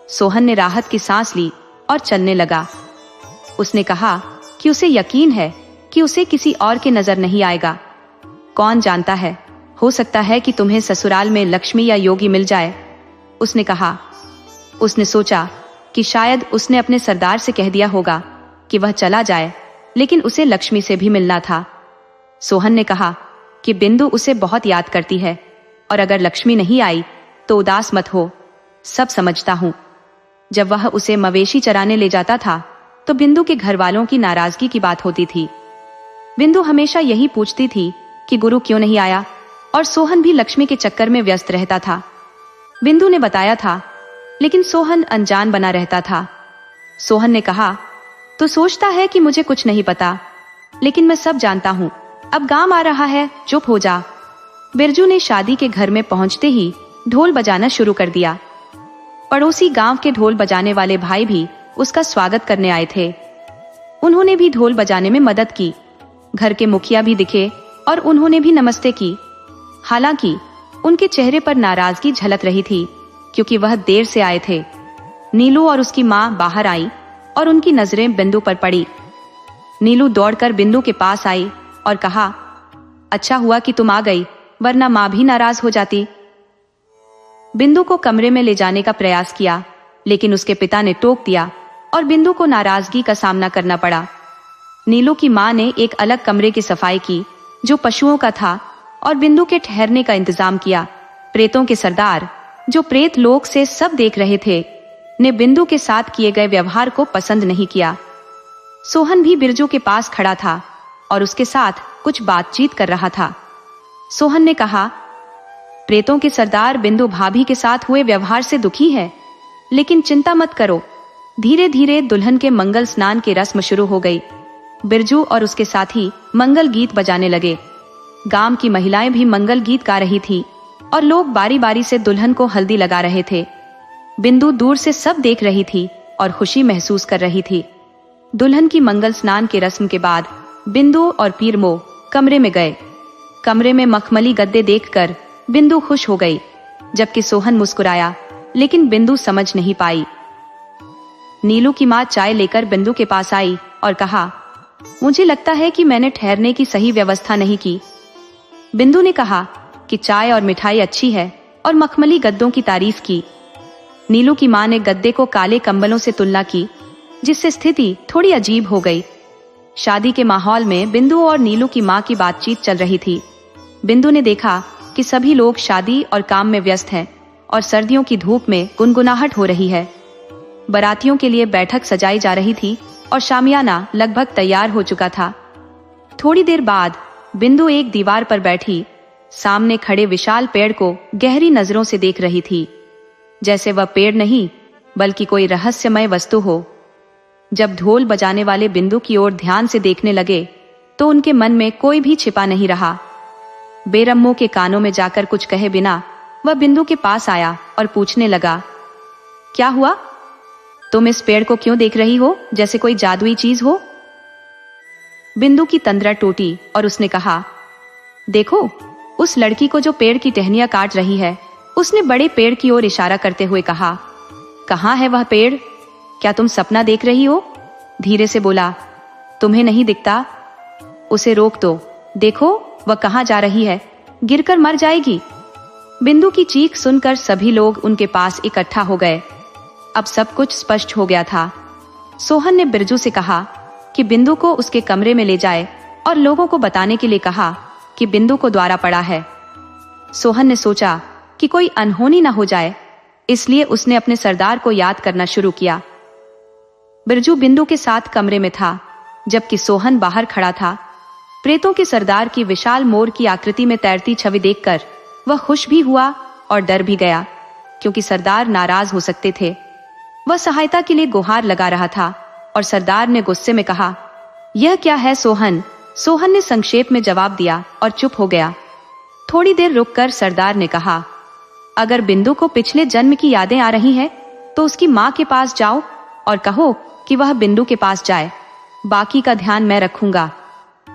सोहन ने राहत की सांस ली और चलने लगा। उसने कहा कि उसे यकीन है कि उसे किसी और की नजर नहीं आएगा। कौन जानता है, हो सकता है कि तुम्हें ससुराल में लक्ष्मी या योगी मिल जाए, उसने कहा। उसने सोचा कि शायद उसने अपने सरदार से कह दिया होगा कि वह चला जाए, लेकिन उसे लक्ष्मी से भी मिलना था। सोहन ने कहा कि बिंदु उसे बहुत याद करती है और अगर लक्ष्मी नहीं आई तो उदास मत हो, सब समझता हूं। जब वह उसे मवेशी चराने ले जाता था तो बिंदु के घर वालों की नाराजगी की बात होती थी। बिंदु हमेशा यही पूछती थी कि गुरु क्यों नहीं आया, और सोहन भी लक्ष्मी के चक्कर में व्यस्त रहता था। बिंदु ने बताया था, लेकिन सोहन अनजान बना रहता था। सोहन ने कहा, तो सोचता है कि मुझे कुछ नहीं पता, लेकिन मैं सब जानता हूँ। अब गांव आ रहा है, चुप हो जा। बिरजू ने शादी के घर में पहुंचते ही ढोल बजाना शुरू कर दिया। पड़ोसी गांव के ढोल बजाने वाले भाई भी उसका स्वागत करने आए थे। उन्होंने भी ढोल बजाने में मदद की। घर के मुखिया भी दिखे और उन्होंने भी नमस्ते की। हालांकि उनके चेहरे पर नाराजगी झलक रही थी, क्योंकि वह देर से आए थे। नीलू और उसकी माँ बाहर आई और उनकी नजरें बिंदु पर पड़ी। नीलू दौड़कर बिंदु के पास आई और कहा, अच्छा हुआ कि तुम आ गई, वरना माँ भी नाराज हो जाती। बिंदु को कमरे में ले जाने का प्रयास किया, लेकिन उसके पिता ने टोक दिया और बिंदु को नाराजगी का सामना करना पड़ा। नीलू की माँ ने एक अलग कमरे की सफाई की जो पशुओं का था और बिंदु के ठहरने का इंतजाम किया। प्रेतों के सरदार, जो प्रेत लोक से सब देख रहे थे, ने बिंदु के साथ किए गए व्यवहार को पसंद नहीं किया। सोहन भी बिरजू के पास खड़ा था और उसके साथ कुछ बातचीत कर रहा था। सोहन ने कहा, प्रेतों के सरदार बिंदु भाभी के साथ हुए व्यवहार से दुखी है, लेकिन चिंता मत करो। धीरे धीरे दुल्हन के मंगल स्नान की रस्म शुरू हो गई। बिरजू और उसके साथी मंगल गीत बजाने लगे। गांव की महिलाएं भी मंगल गीत गा रही थी और लोग बारी बारी से दुल्हन को हल्दी लगा रहे थे। बिंदु दूर से सब देख रही थी और खुशी महसूस कर रही थी। दुल्हन की मंगल स्नान की रस्म के बाद बिंदु और पीरमो कमरे में गए। कमरे में मखमली गद्दे देखकर बिंदु खुश हो गई, जबकि सोहन मुस्कुराया, लेकिन बिंदु समझ नहीं पाई। नीलू की माँ चाय लेकर बिंदु के पास आई और कहा, मुझे लगता है कि मैंने ठहरने की सही व्यवस्था नहीं की। बिंदु ने कहा कि चाय और मिठाई अच्छी है और मखमली गद्दों की तारीफ की। नीलू की माँ ने गद्दे को काले कंबलों से तुलना की, जिससे स्थिति थोड़ी अजीब हो गई। शादी के माहौल में बिंदु और नीलू की माँ की बातचीत चल रही थी। बिंदु ने देखा कि सभी लोग शादी और काम में व्यस्त हैं और सर्दियों की धूप में गुनगुनाहट हो रही है। बारातियों के लिए बैठक सजाई जा रही थी और शामियाना लगभग तैयार हो चुका था। थोड़ी देर बाद बिंदु एक दीवार पर बैठी सामने खड़े विशाल पेड़ को गहरी नजरों से देख रही थी, जैसे वह पेड़ नहीं बल्कि कोई रहस्यमय वस्तु हो। जब ढोल बजाने वाले बिंदु की ओर ध्यान से देखने लगे तो उनके मन में कोई भी छिपा नहीं रहा। बेरम्मो के कानों में जाकर कुछ कहे बिना वह बिंदु के पास आया और पूछने लगा, क्या हुआ? तुम इस पेड़ को क्यों देख रही हो, जैसे कोई जादुई चीज हो? बिंदु की तंद्रा टूटी और उसने कहा, देखो, उस लड़की को जो पेड़ की टहनियां काट रही है। उसने बड़े पेड़ की ओर इशारा करते हुए कहा, कहाँ है वह पेड़? क्या तुम सपना देख रही हो? धीरे से बोला, तुम्हें नहीं दिखता? उसे रोक दो, देखो वह कहाँ जा रही है, गिरकर मर जाएगी। बिंदु की चीख सुनकर सभी लोग उनके पास इकट्ठा हो गए। अब सब कुछ स्पष्ट हो गया था। सोहन ने बिरजू से कहा कि बिंदु को उसके कमरे में ले जाए और लोगों को बताने के लिए कहा कि बिंदु को द्वारा पड़ा है। सोहन ने सोचा कि कोई अनहोनी न हो जाए, इसलिए उसने अपने सरदार को याद करना शुरू किया। बिरजू बिंदु के साथ कमरे में था, जबकि सोहन बाहर खड़ा था। प्रेतों के सरदार की विशाल मोर की आकृति में तैरती छवि देखकर वह खुश भी हुआ और डर भी गया, क्योंकि सरदार नाराज हो सकते थे। वह सहायता के लिए गुहार लगा रहा था और सरदार ने गुस्से में कहा, यह क्या है सोहन? सोहन ने संक्षेप में जवाब दिया और चुप हो गया। थोड़ी देर रुककर सरदार ने कहा, अगर बिंदु को पिछले जन्म की यादें आ रही हैं, तो उसकी माँ के पास जाओ और कहो कि वह बिंदु के पास जाए। बाकी का ध्यान मैं रखूंगा।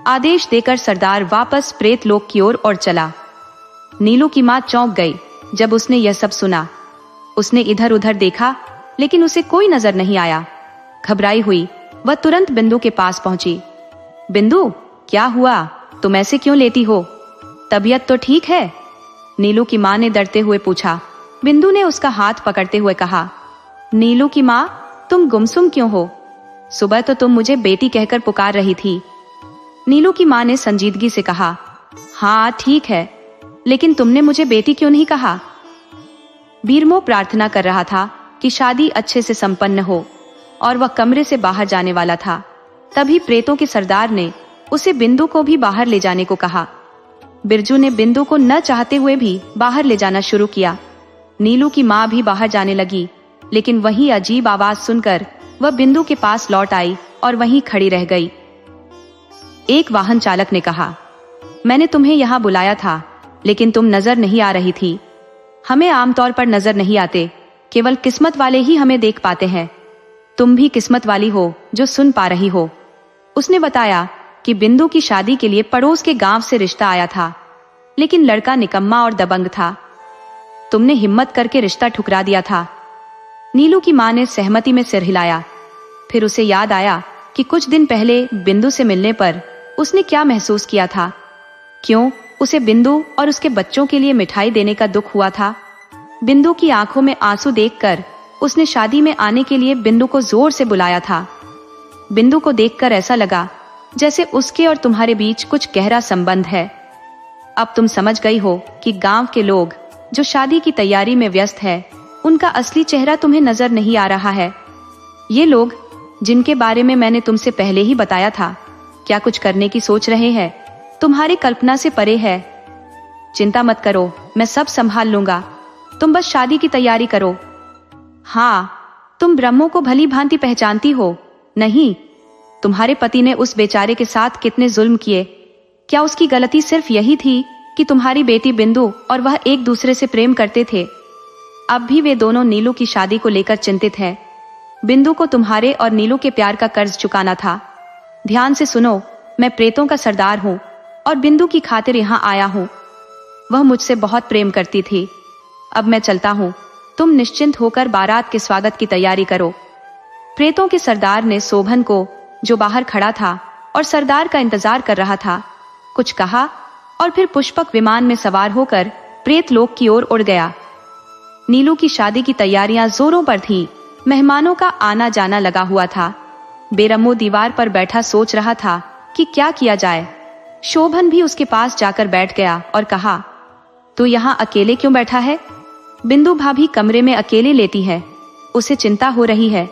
आदेश देकर सरदार वापस प्रेत लोक की ओर चला। नीलू की माँ चौंक गई जब उसने यह सब सुना। उसने इधर उधर देखा लेकिन उसे कोई नजर नहीं आया। घबराई हुई वह तुरंत बिंदु के पास पहुंची। बिंदु, क्या हुआ? तुम ऐसे क्यों लेटी हो? तबीयत तो ठीक है? नीलू की माँ ने डरते हुए पूछा। बिंदु ने उसका हाथ पकड़ते हुए कहा, नीलू की माँ, तुम गुमसुम क्यों हो? सुबह तो तुम मुझे बेटी कहकर पुकार रही थी। नीलू की माँ ने संजीदगी से कहा, हाँ ठीक है, लेकिन तुमने मुझे बेटी क्यों नहीं कहा? बीरमो प्रार्थना कर रहा था कि शादी अच्छे से संपन्न हो और वह कमरे से बाहर जाने वाला था। तभी प्रेतों के सरदार ने उसे बिंदु को भी बाहर ले जाने को कहा। बिरजू ने बिंदु को न चाहते हुए भी बाहर ले जाना शुरू किया। नीलू की माँ भी बाहर जाने लगी, लेकिन वही अजीब आवाज सुनकर वह बिंदु के पास लौट आई और वहीं खड़ी रह गई। एक वाहन चालक ने कहा, मैंने तुम्हें यहाँ बुलाया था, लेकिन तुम नजर नहीं आ रही थी। हमें आमतौर पर नजर नहीं आते, केवल किस्मत वाले ही हमें देख पाते हैं। तुम भी किस्मत वाली हो जो सुन पा रही हो। उसने बताया कि बिंदु की शादी के लिए पड़ोस के गांव से रिश्ता आया था, लेकिन लड़का निकम्मा और दबंग था। तुमने हिम्मत करके रिश्ता ठुकरा दिया था। नीलू की माँ ने सहमति में सिर हिलाया। फिर उसे याद आया कि कुछ दिन पहले बिंदु से मिलने पर उसने क्या महसूस किया था। क्यों उसे बिंदु और उसके बच्चों के लिए मिठाई देने का दुख हुआ था। बिंदु की आंखों में आंसू देखकर उसने शादी में आने के लिए बिंदु को जोर से बुलाया था। बिंदु को देखकर ऐसा लगा जैसे उसके और तुम्हारे बीच कुछ गहरा संबंध है। अब तुम समझ गई हो कि गांव के लोग जो शादी की तैयारी में व्यस्त है, उनका असली चेहरा तुम्हें नजर नहीं आ रहा है। ये लोग जिनके बारे में मैंने तुमसे पहले ही बताया था, क्या कुछ करने की सोच रहे हैं, तुम्हारी कल्पना से परे है। चिंता मत करो, मैं सब संभाल लूंगा। तुम बस शादी की तैयारी करो। हाँ, तुम ब्रह्मों को भली भांति पहचानती हो, नहीं? तुम्हारे पति ने उस बेचारे के साथ कितने जुल्म किए। क्या उसकी गलती सिर्फ यही थी कि तुम्हारी बेटी बिंदु और वह एक दूसरे से प्रेम करते थे? अब भी वे दोनों नीलू की शादी को लेकर चिंतित हैं। बिंदु को तुम्हारे और नीलू के प्यार का कर्ज चुकाना था। ध्यान से सुनो, मैं प्रेतों का सरदार हूँ और बिंदु की खातिर यहाँ आया हूँ। वह मुझसे बहुत प्रेम करती थी। अब मैं चलता हूँ, तुम निश्चिंत होकर बारात के स्वागत की तैयारी करो। प्रेतों के सरदार ने शोभन को, जो बाहर खड़ा था और सरदार का इंतजार कर रहा था, कुछ कहा और फिर पुष्पक विमान में सवार होकर प्रेत लोक की ओर उड़ गया। नीलू की शादी की तैयारियां जोरों पर थीं। मेहमानों का आना जाना लगा हुआ था। बेरमो दीवार पर बैठा सोच रहा था कि क्या किया जाए। शोभन भी उसके पास जाकर बैठ गया और कहा, तू यहाँ अकेले क्यों बैठा है? बिंदु भाभी कमरे में अकेले लेटी है, उसे चिंता हो रही है।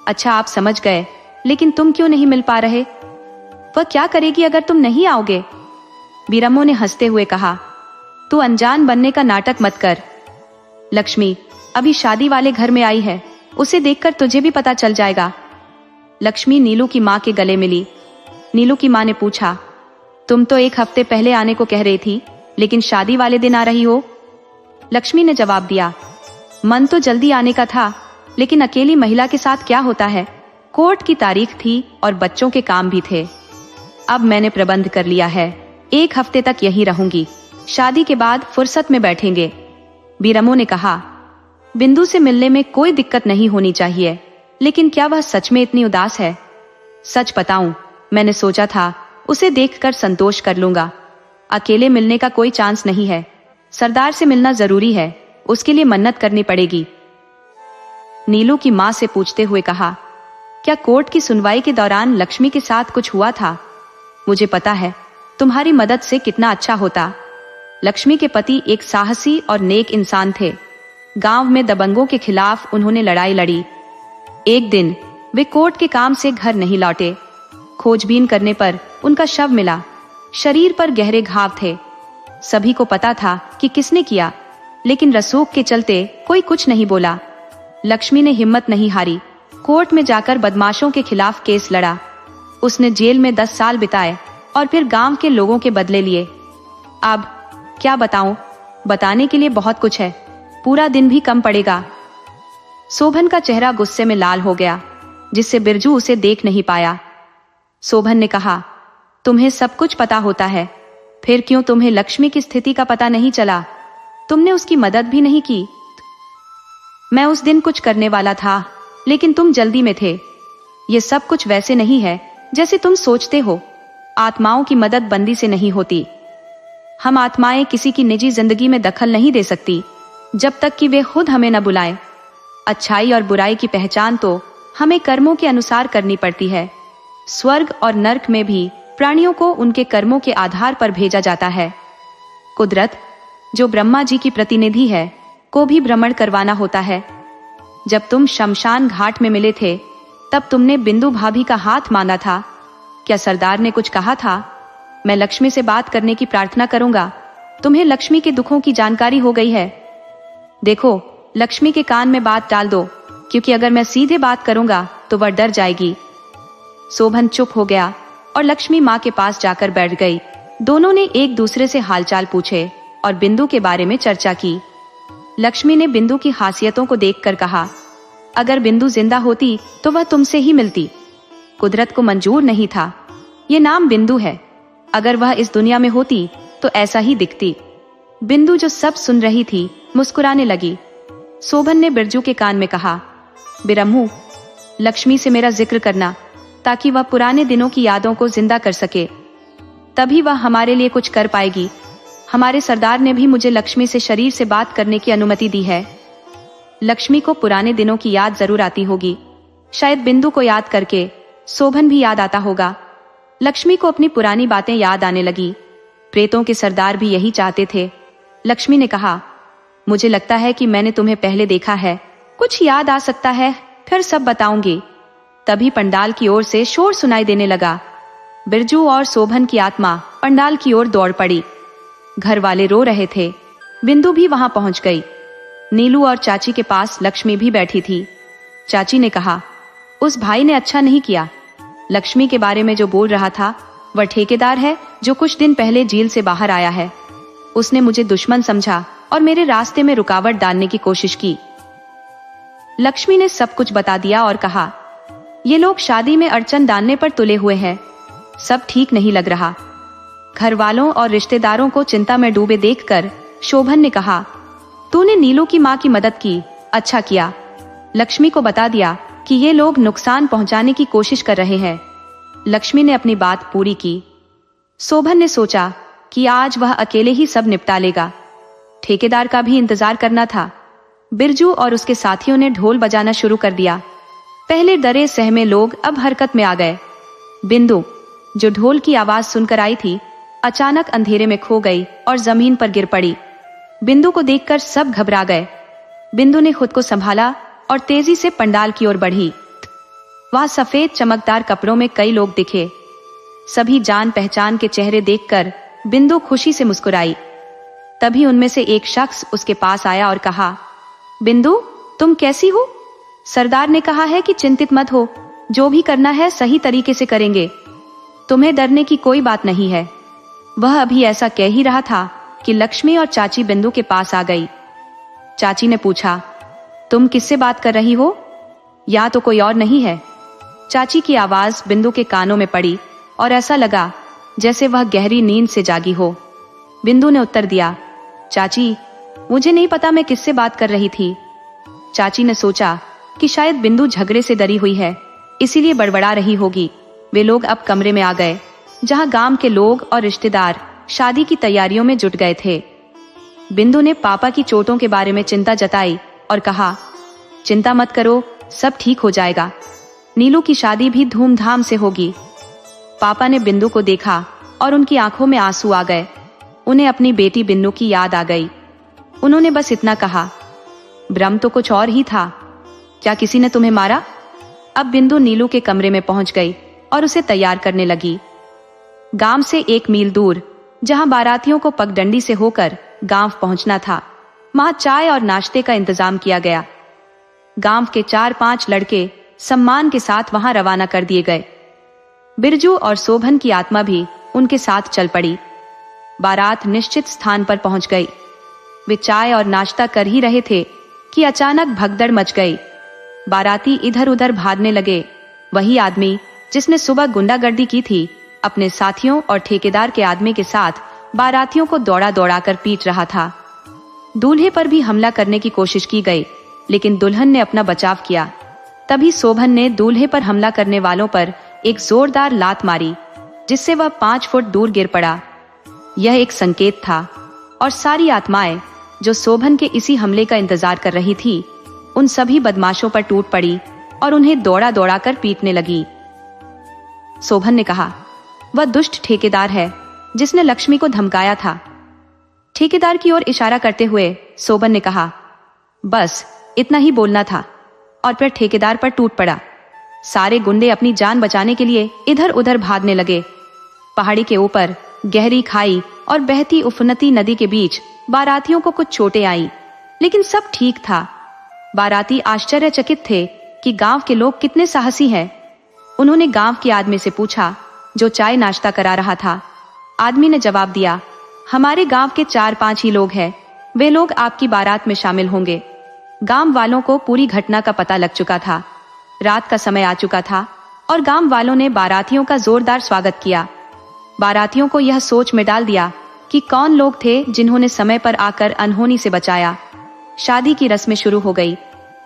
अच्छा, आप समझ गए, लेकिन तुम क्यों नहीं मिल पा रहे? वह क्या करेगी अगर तुम नहीं आओगे? बीरमो ने हंसते हुए कहा, तू अनजान बनने का नाटक मत कर। लक्ष्मी अभी शादी वाले घर में आई है, उसे देखकर तुझे भी पता चल जाएगा। लक्ष्मी नीलू की माँ के गले मिली। नीलू की माँ ने पूछा, तुम तो एक हफ्ते पहले आने को कह रही थी, लेकिन शादी वाले दिन आ रही हो? लक्ष्मी ने जवाब दिया, मन तो जल्दी आने का था, लेकिन अकेली महिला के साथ क्या होता है। कोर्ट की तारीख थी और बच्चों के काम भी थे। अब मैंने प्रबंध कर लिया है, एक हफ्ते तक यहीं रहूंगी। शादी के बाद फुर्सत में बैठेंगे। बीरमो ने कहा, बिंदु से मिलने में कोई दिक्कत नहीं होनी चाहिए, लेकिन क्या वह सच में इतनी उदास है? सच बताऊं, मैंने सोचा था उसे देखकर संतोष कर लूंगा। अकेले मिलने का कोई चांस नहीं है। सरदार से मिलना जरूरी है, उसके लिए मन्नत करनी पड़ेगी। नीलू की माँ से पूछते हुए कहा, क्या कोर्ट की सुनवाई के दौरान लक्ष्मी के साथ कुछ हुआ था? मुझे पता है, तुम्हारी मदद से कितना अच्छा होता। लक्ष्मी के पति एक साहसी और नेक इंसान थे। गांव में दबंगों के खिलाफ उन्होंने लड़ाई लड़ी। एक दिन वे कोर्ट के काम से घर नहीं लौटे। खोजबीन करने पर उनका शव मिला। शरीर पर गहरे घाव थे। सभी को पता था कि किसने किया, लेकिन रसूख के चलते कोई कुछ नहीं बोला। लक्ष्मी ने हिम्मत नहीं हारी। कोर्ट में जाकर बदमाशों के खिलाफ केस लड़ा। उसने जेल में 10 साल बिताए और फिर गांव के लोगों के बदले लिए। अब क्या बताऊं, बताने के लिए बहुत कुछ है, पूरा दिन भी कम पड़ेगा। शोभन का चेहरा गुस्से में लाल हो गया, जिससे बिरजू उसे देख नहीं पाया। शोभन ने कहा, तुम्हें सब कुछ पता होता है, फिर क्यों तुम्हें लक्ष्मी की स्थिति का पता नहीं चला? तुमने उसकी मदद भी नहीं की। मैं उस दिन कुछ करने वाला था, लेकिन तुम जल्दी में थे। ये सब कुछ वैसे नहीं है जैसे तुम सोचते हो। आत्माओं की मदद बंदी से नहीं होती। हम आत्माएं किसी की निजी जिंदगी में दखल नहीं दे सकती जब तक कि वे खुद हमें न बुलाएं। अच्छाई और बुराई की पहचान तो हमें कर्मों के अनुसार करनी पड़ती है। स्वर्ग और नर्क में भी प्राणियों को उनके कर्मों के आधार पर भेजा जाता है। कुदरत, जो ब्रह्मा जी की प्रतिनिधि है, को भी भ्रमण करवाना होता है। जब तुम शमशान घाट में मिले थे, तब तुमने बिंदु भाभी का हाथ मांगा था। क्या सरदार ने कुछ कहा था? मैं लक्ष्मी से बात करने की प्रार्थना करूंगा। तुम्हें लक्ष्मी के दुखों की जानकारी हो गई है। देखो, लक्ष्मी के कान में बात डाल दो, क्योंकि अगर मैं सीधे बात करूंगा तो वह डर जाएगी। शोभन चुप हो गया और लक्ष्मी माँ के पास जाकर बैठ गई। दोनों ने एक दूसरे से हालचाल पूछे और बिंदु के बारे में चर्चा की। लक्ष्मी ने बिंदु की खासियतों को देखकर कहा, अगर बिंदु जिंदा होती तो वह तुमसे ही मिलती। कुदरत को मंजूर नहीं था। ये नाम बिंदु है। अगर वह इस दुनिया में होती तो ऐसा ही दिखती। बिंदु, जो सब सुन रही थी, मुस्कुराने लगी। शोभन ने बिरजू के कान में कहा, बिरम्मू, लक्ष्मी से मेरा जिक्र करना, ताकि वह पुराने दिनों की यादों को जिंदा कर सके। तभी वह हमारे लिए कुछ कर पाएगी। हमारे सरदार ने भी मुझे लक्ष्मी से शरीर से बात करने की अनुमति दी है। लक्ष्मी को पुराने दिनों की याद जरूर आती होगी। शायद बिंदु को याद करके शोभन भी याद आता होगा। लक्ष्मी को अपनी पुरानी बातें याद आने लगी। प्रेतों के सरदार भी यही चाहते थे। लक्ष्मी ने कहा, मुझे लगता है कि मैंने तुम्हें पहले देखा है। कुछ याद आ सकता है, फिर सब बताऊंगी। तभी पंडाल की ओर से शोर सुनाई देने लगा। बिरजू और शोभन की आत्मा पंडाल की ओर दौड़ पड़ी। घर वाले रो रहे थे। बिंदु भी वहां पहुंच गई। नीलू और चाची के पास लक्ष्मी भी बैठी थी। चाची ने कहा, उस भाई ने अच्छा नहीं किया। लक्ष्मी के बारे में जो बोल रहा था, वह ठेकेदार है जो कुछ दिन पहले जेल से बाहर आया है। उसने मुझे दुश्मन समझा और मेरे रास्ते में रुकावट डालने की कोशिश की। लक्ष्मी ने सब कुछ बता दिया और कहा, ये लोग शादी में अड़चन डालने पर तुले हुए हैं। सब ठीक नहीं लग रहा। घर वालों और रिश्तेदारों को चिंता में डूबे देखकर शोभन ने कहा, तूने नीलू की माँ की मदद की, अच्छा किया। लक्ष्मी को बता दिया कि ये लोग नुकसान पहुंचाने की कोशिश कर रहे हैं। लक्ष्मी ने अपनी बात पूरी की। शोभन ने सोचा कि आज वह अकेले ही सब निपटा लेगा। ठेकेदार का भी इंतजार करना था। बिरजू और उसके साथियों ने ढोल बजाना शुरू कर दिया। पहले डरे सहमे लोग अब हरकत में आ गए। बिंदु, जो ढोल की आवाज सुनकर आई थी, अचानक अंधेरे में खो गई और जमीन पर गिर पड़ी। बिंदु को देखकर सब घबरा गए। बिंदु ने खुद को संभाला और तेजी से पंडाल की ओर बढ़ी। वहां सफेद चमकदार कपड़ों में कई लोग दिखे। सभी जान पहचान के चेहरे देखकर बिंदु खुशी से मुस्कुराई। तभी उनमें से एक शख्स उसके पास आया और कहा, बिंदु, तुम कैसी हो? सरदार ने कहा है कि चिंतित मत हो, जो भी करना है सही तरीके से करेंगे। तुम्हें डरने की कोई बात नहीं है। वह अभी ऐसा कह ही रहा था कि लक्ष्मी और चाची बिंदु के पास आ गई। चाची ने पूछा, तुम किससे बात कर रही हो? या तो कोई और नहीं है? चाची की आवाज बिंदु के कानों में पड़ी और ऐसा लगा जैसे वह गहरी नींद से जागी हो। बिंदु ने उत्तर दिया, चाची, मुझे नहीं पता मैं किससे बात कर रही थी। चाची ने सोचा कि शायद बिंदु झगड़े से डरी हुई है, इसीलिए बड़बड़ा रही होगी। वे लोग अब कमरे में आ गए, जहां गांव के लोग और रिश्तेदार शादी की तैयारियों में जुट गए थे। बिंदु ने पापा की चोटों के बारे में चिंता जताई और कहा, चिंता मत करो, सब ठीक हो जाएगा। नीलू की शादी भी धूमधाम से होगी। पापा ने बिंदु को देखा और उनकी आंखों में आंसू आ गए। उन्हें अपनी बेटी बिंदु की याद आ गई। उन्होंने बस इतना कहा, भ्रम तो कुछ और ही था। क्या किसी ने तुम्हें मारा? अब बिंदु नीलू के कमरे में पहुंच गई और उसे तैयार करने लगी। गांव से 1 मील दूर, जहां बारातियों को पगडंडी से होकर गांव पहुंचना था, वहां चाय और नाश्ते का इंतजाम किया गया। गांव के 4-5 लड़के सम्मान के साथ वहां रवाना कर दिए गए। बिरजू और शोभन की आत्मा भी उनके साथ चल पड़ी। बारात निश्चित स्थान पर पहुंच गई। वे चाय और नाश्ता कर ही रहे थे कि अचानक भगदड़ मच गई। बाराती इधर उधर भागने लगे। वही आदमी जिसने सुबह गुंडागर्दी की थी, अपने साथियों और ठेकेदार के आदमी के साथ बारातियों को दौड़ा दौड़ा कर पीट रहा था। दूल्हे पर भी हमला करने की कोशिश की गई, लेकिन दुल्हन ने अपना बचाव किया। तभी शोभन ने दूल्हे पर हमला करने वालों पर एक जोरदार लात मारी, जिससे वह 5 फुट दूर गिर पड़ा। यह एक संकेत था और सारी आत्माएं जो शोभन के इसी हमले का इंतजार कर रही थी, उन सभी बदमाशों पर टूट पड़ी और उन्हें दौड़ा दौड़ा कर पीटने लगी। शोभन ने कहा, वह दुष्ट ठेकेदार है जिसने लक्ष्मी को धमकाया था। ठेकेदार की ओर इशारा करते हुए शोभन ने कहा, बस इतना ही बोलना था, और फिर ठेकेदार पर टूट पड़ा। सारे गुंडे अपनी जान बचाने के लिए इधर उधर भागने लगे। पहाड़ी के ऊपर गहरी खाई और बहती उफनती नदी के बीच बारातियों को कुछ चोटें आई, लेकिन सब ठीक था। बाराती आश्चर्यचकित थे कि गांव के लोग कितने साहसी हैं। उन्होंने गांव के आदमी से पूछा, जो चाय नाश्ता करा रहा था। आदमी ने जवाब दिया, हमारे गांव के 4-5 ही लोग हैं, वे लोग आपकी बारात में शामिल होंगे। गांव वालों को पूरी घटना का पता लग चुका था। रात का समय आ चुका था और गांव वालों ने बारातियों का जोरदार स्वागत किया। बारातियों को यह सोच में डाल दिया कि कौन लोग थे जिन्होंने समय पर आकर अनहोनी से बचाया। शादी की रस्में शुरू हो गई।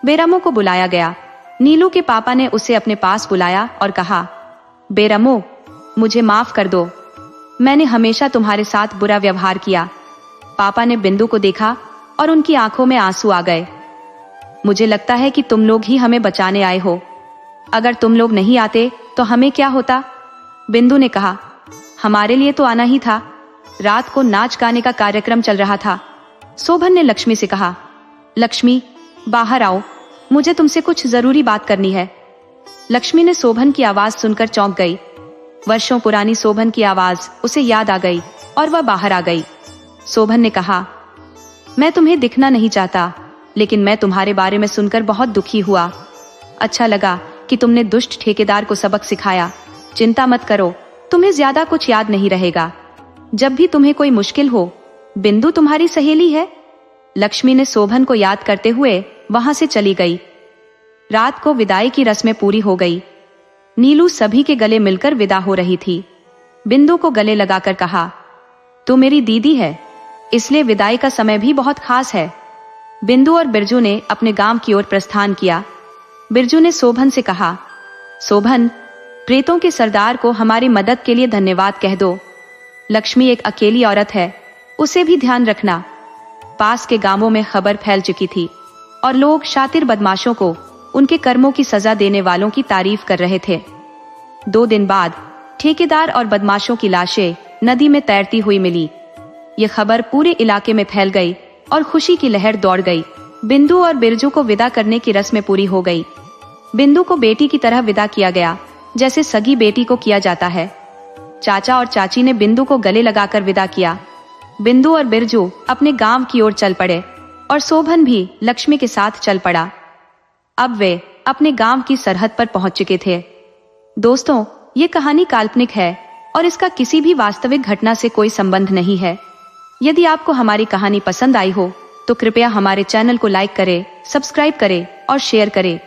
बेरमो को बुलाया गया। नीलू के पापा ने उसे अपने पास बुलाया और कहा, बेरमो, मुझे माफ कर दो, मैंने हमेशा तुम्हारे साथ बुरा व्यवहार किया। पापा ने बिंदु को देखा और उनकी आंखों में आंसू आ गए। मुझे लगता है कि तुम लोग ही हमें बचाने आए हो। अगर तुम लोग नहीं आते तो हमें क्या होता? बिंदु ने कहा, हमारे लिए तो आना ही था। रात को नाच गाने का कार्यक्रम चल रहा था। शोभन ने लक्ष्मी से कहा, लक्ष्मी, बाहर आओ, मुझे तुमसे कुछ जरूरी बात करनी है। लक्ष्मी ने शोभन की आवाज सुनकर चौंक गई। वर्षों पुरानी शोभन की आवाज उसे याद आ गई और वह बाहर आ गई। शोभन ने कहा, मैं तुम्हें दिखना नहीं चाहता, लेकिन मैं तुम्हारे बारे में सुनकर बहुत दुखी हुआ। अच्छा लगा कि तुमने दुष्ट ठेकेदार को सबक सिखाया। चिंता मत करो, तुम्हें ज्यादा कुछ याद नहीं रहेगा। जब भी तुम्हें कोई मुश्किल हो, बिंदु तुम्हारी सहेली है। लक्ष्मी ने शोभन को याद करते हुए वहां से चली गई। रात को विदाई की रस्में पूरी हो गई। नीलू सभी के गले मिलकर विदा हो रही थी। बिंदु को गले लगाकर कहा, तू मेरी दीदी है, इसलिए विदाई का समय भी बहुत खास है। बिंदु और बिरजू ने अपने गांव की ओर प्रस्थान किया। बिरजू ने शोभन से कहा, शोभन, प्रेतों के सरदार को हमारी मदद के लिए धन्यवाद कह दो। लक्ष्मी एक अकेली औरत है, उसे भी ध्यान रखना। पास के गांवों में खबर फैल चुकी थी और लोग शातिर बदमाशों को उनके कर्मों की सजा देने वालों की तारीफ कर रहे थे। 2 दिन बाद ठेकेदार और बदमाशों की लाशें नदी में तैरती हुई मिली। ये खबर पूरे इलाके में फैल गई और खुशी की लहर दौड़ गई। बिंदु और बिरजू को विदा करने की रस्में पूरी हो गई। बिंदु को बेटी की तरह विदा किया गया, जैसे सगी बेटी को किया जाता है। चाचा और चाची ने बिंदु को गले लगाकर विदा किया। बिंदु और बिरजू अपने गांव की ओर चल पड़े और शोभन भी लक्ष्मी के साथ चल पड़ा। अब वे अपने गांव की सरहद पर पहुंच चुके थे। दोस्तों, ये कहानी काल्पनिक है और इसका किसी भी वास्तविक घटना से कोई संबंध नहीं है। यदि आपको हमारी कहानी पसंद आई हो तो कृपया हमारे चैनल को लाइक करें, सब्सक्राइब करें और शेयर करें।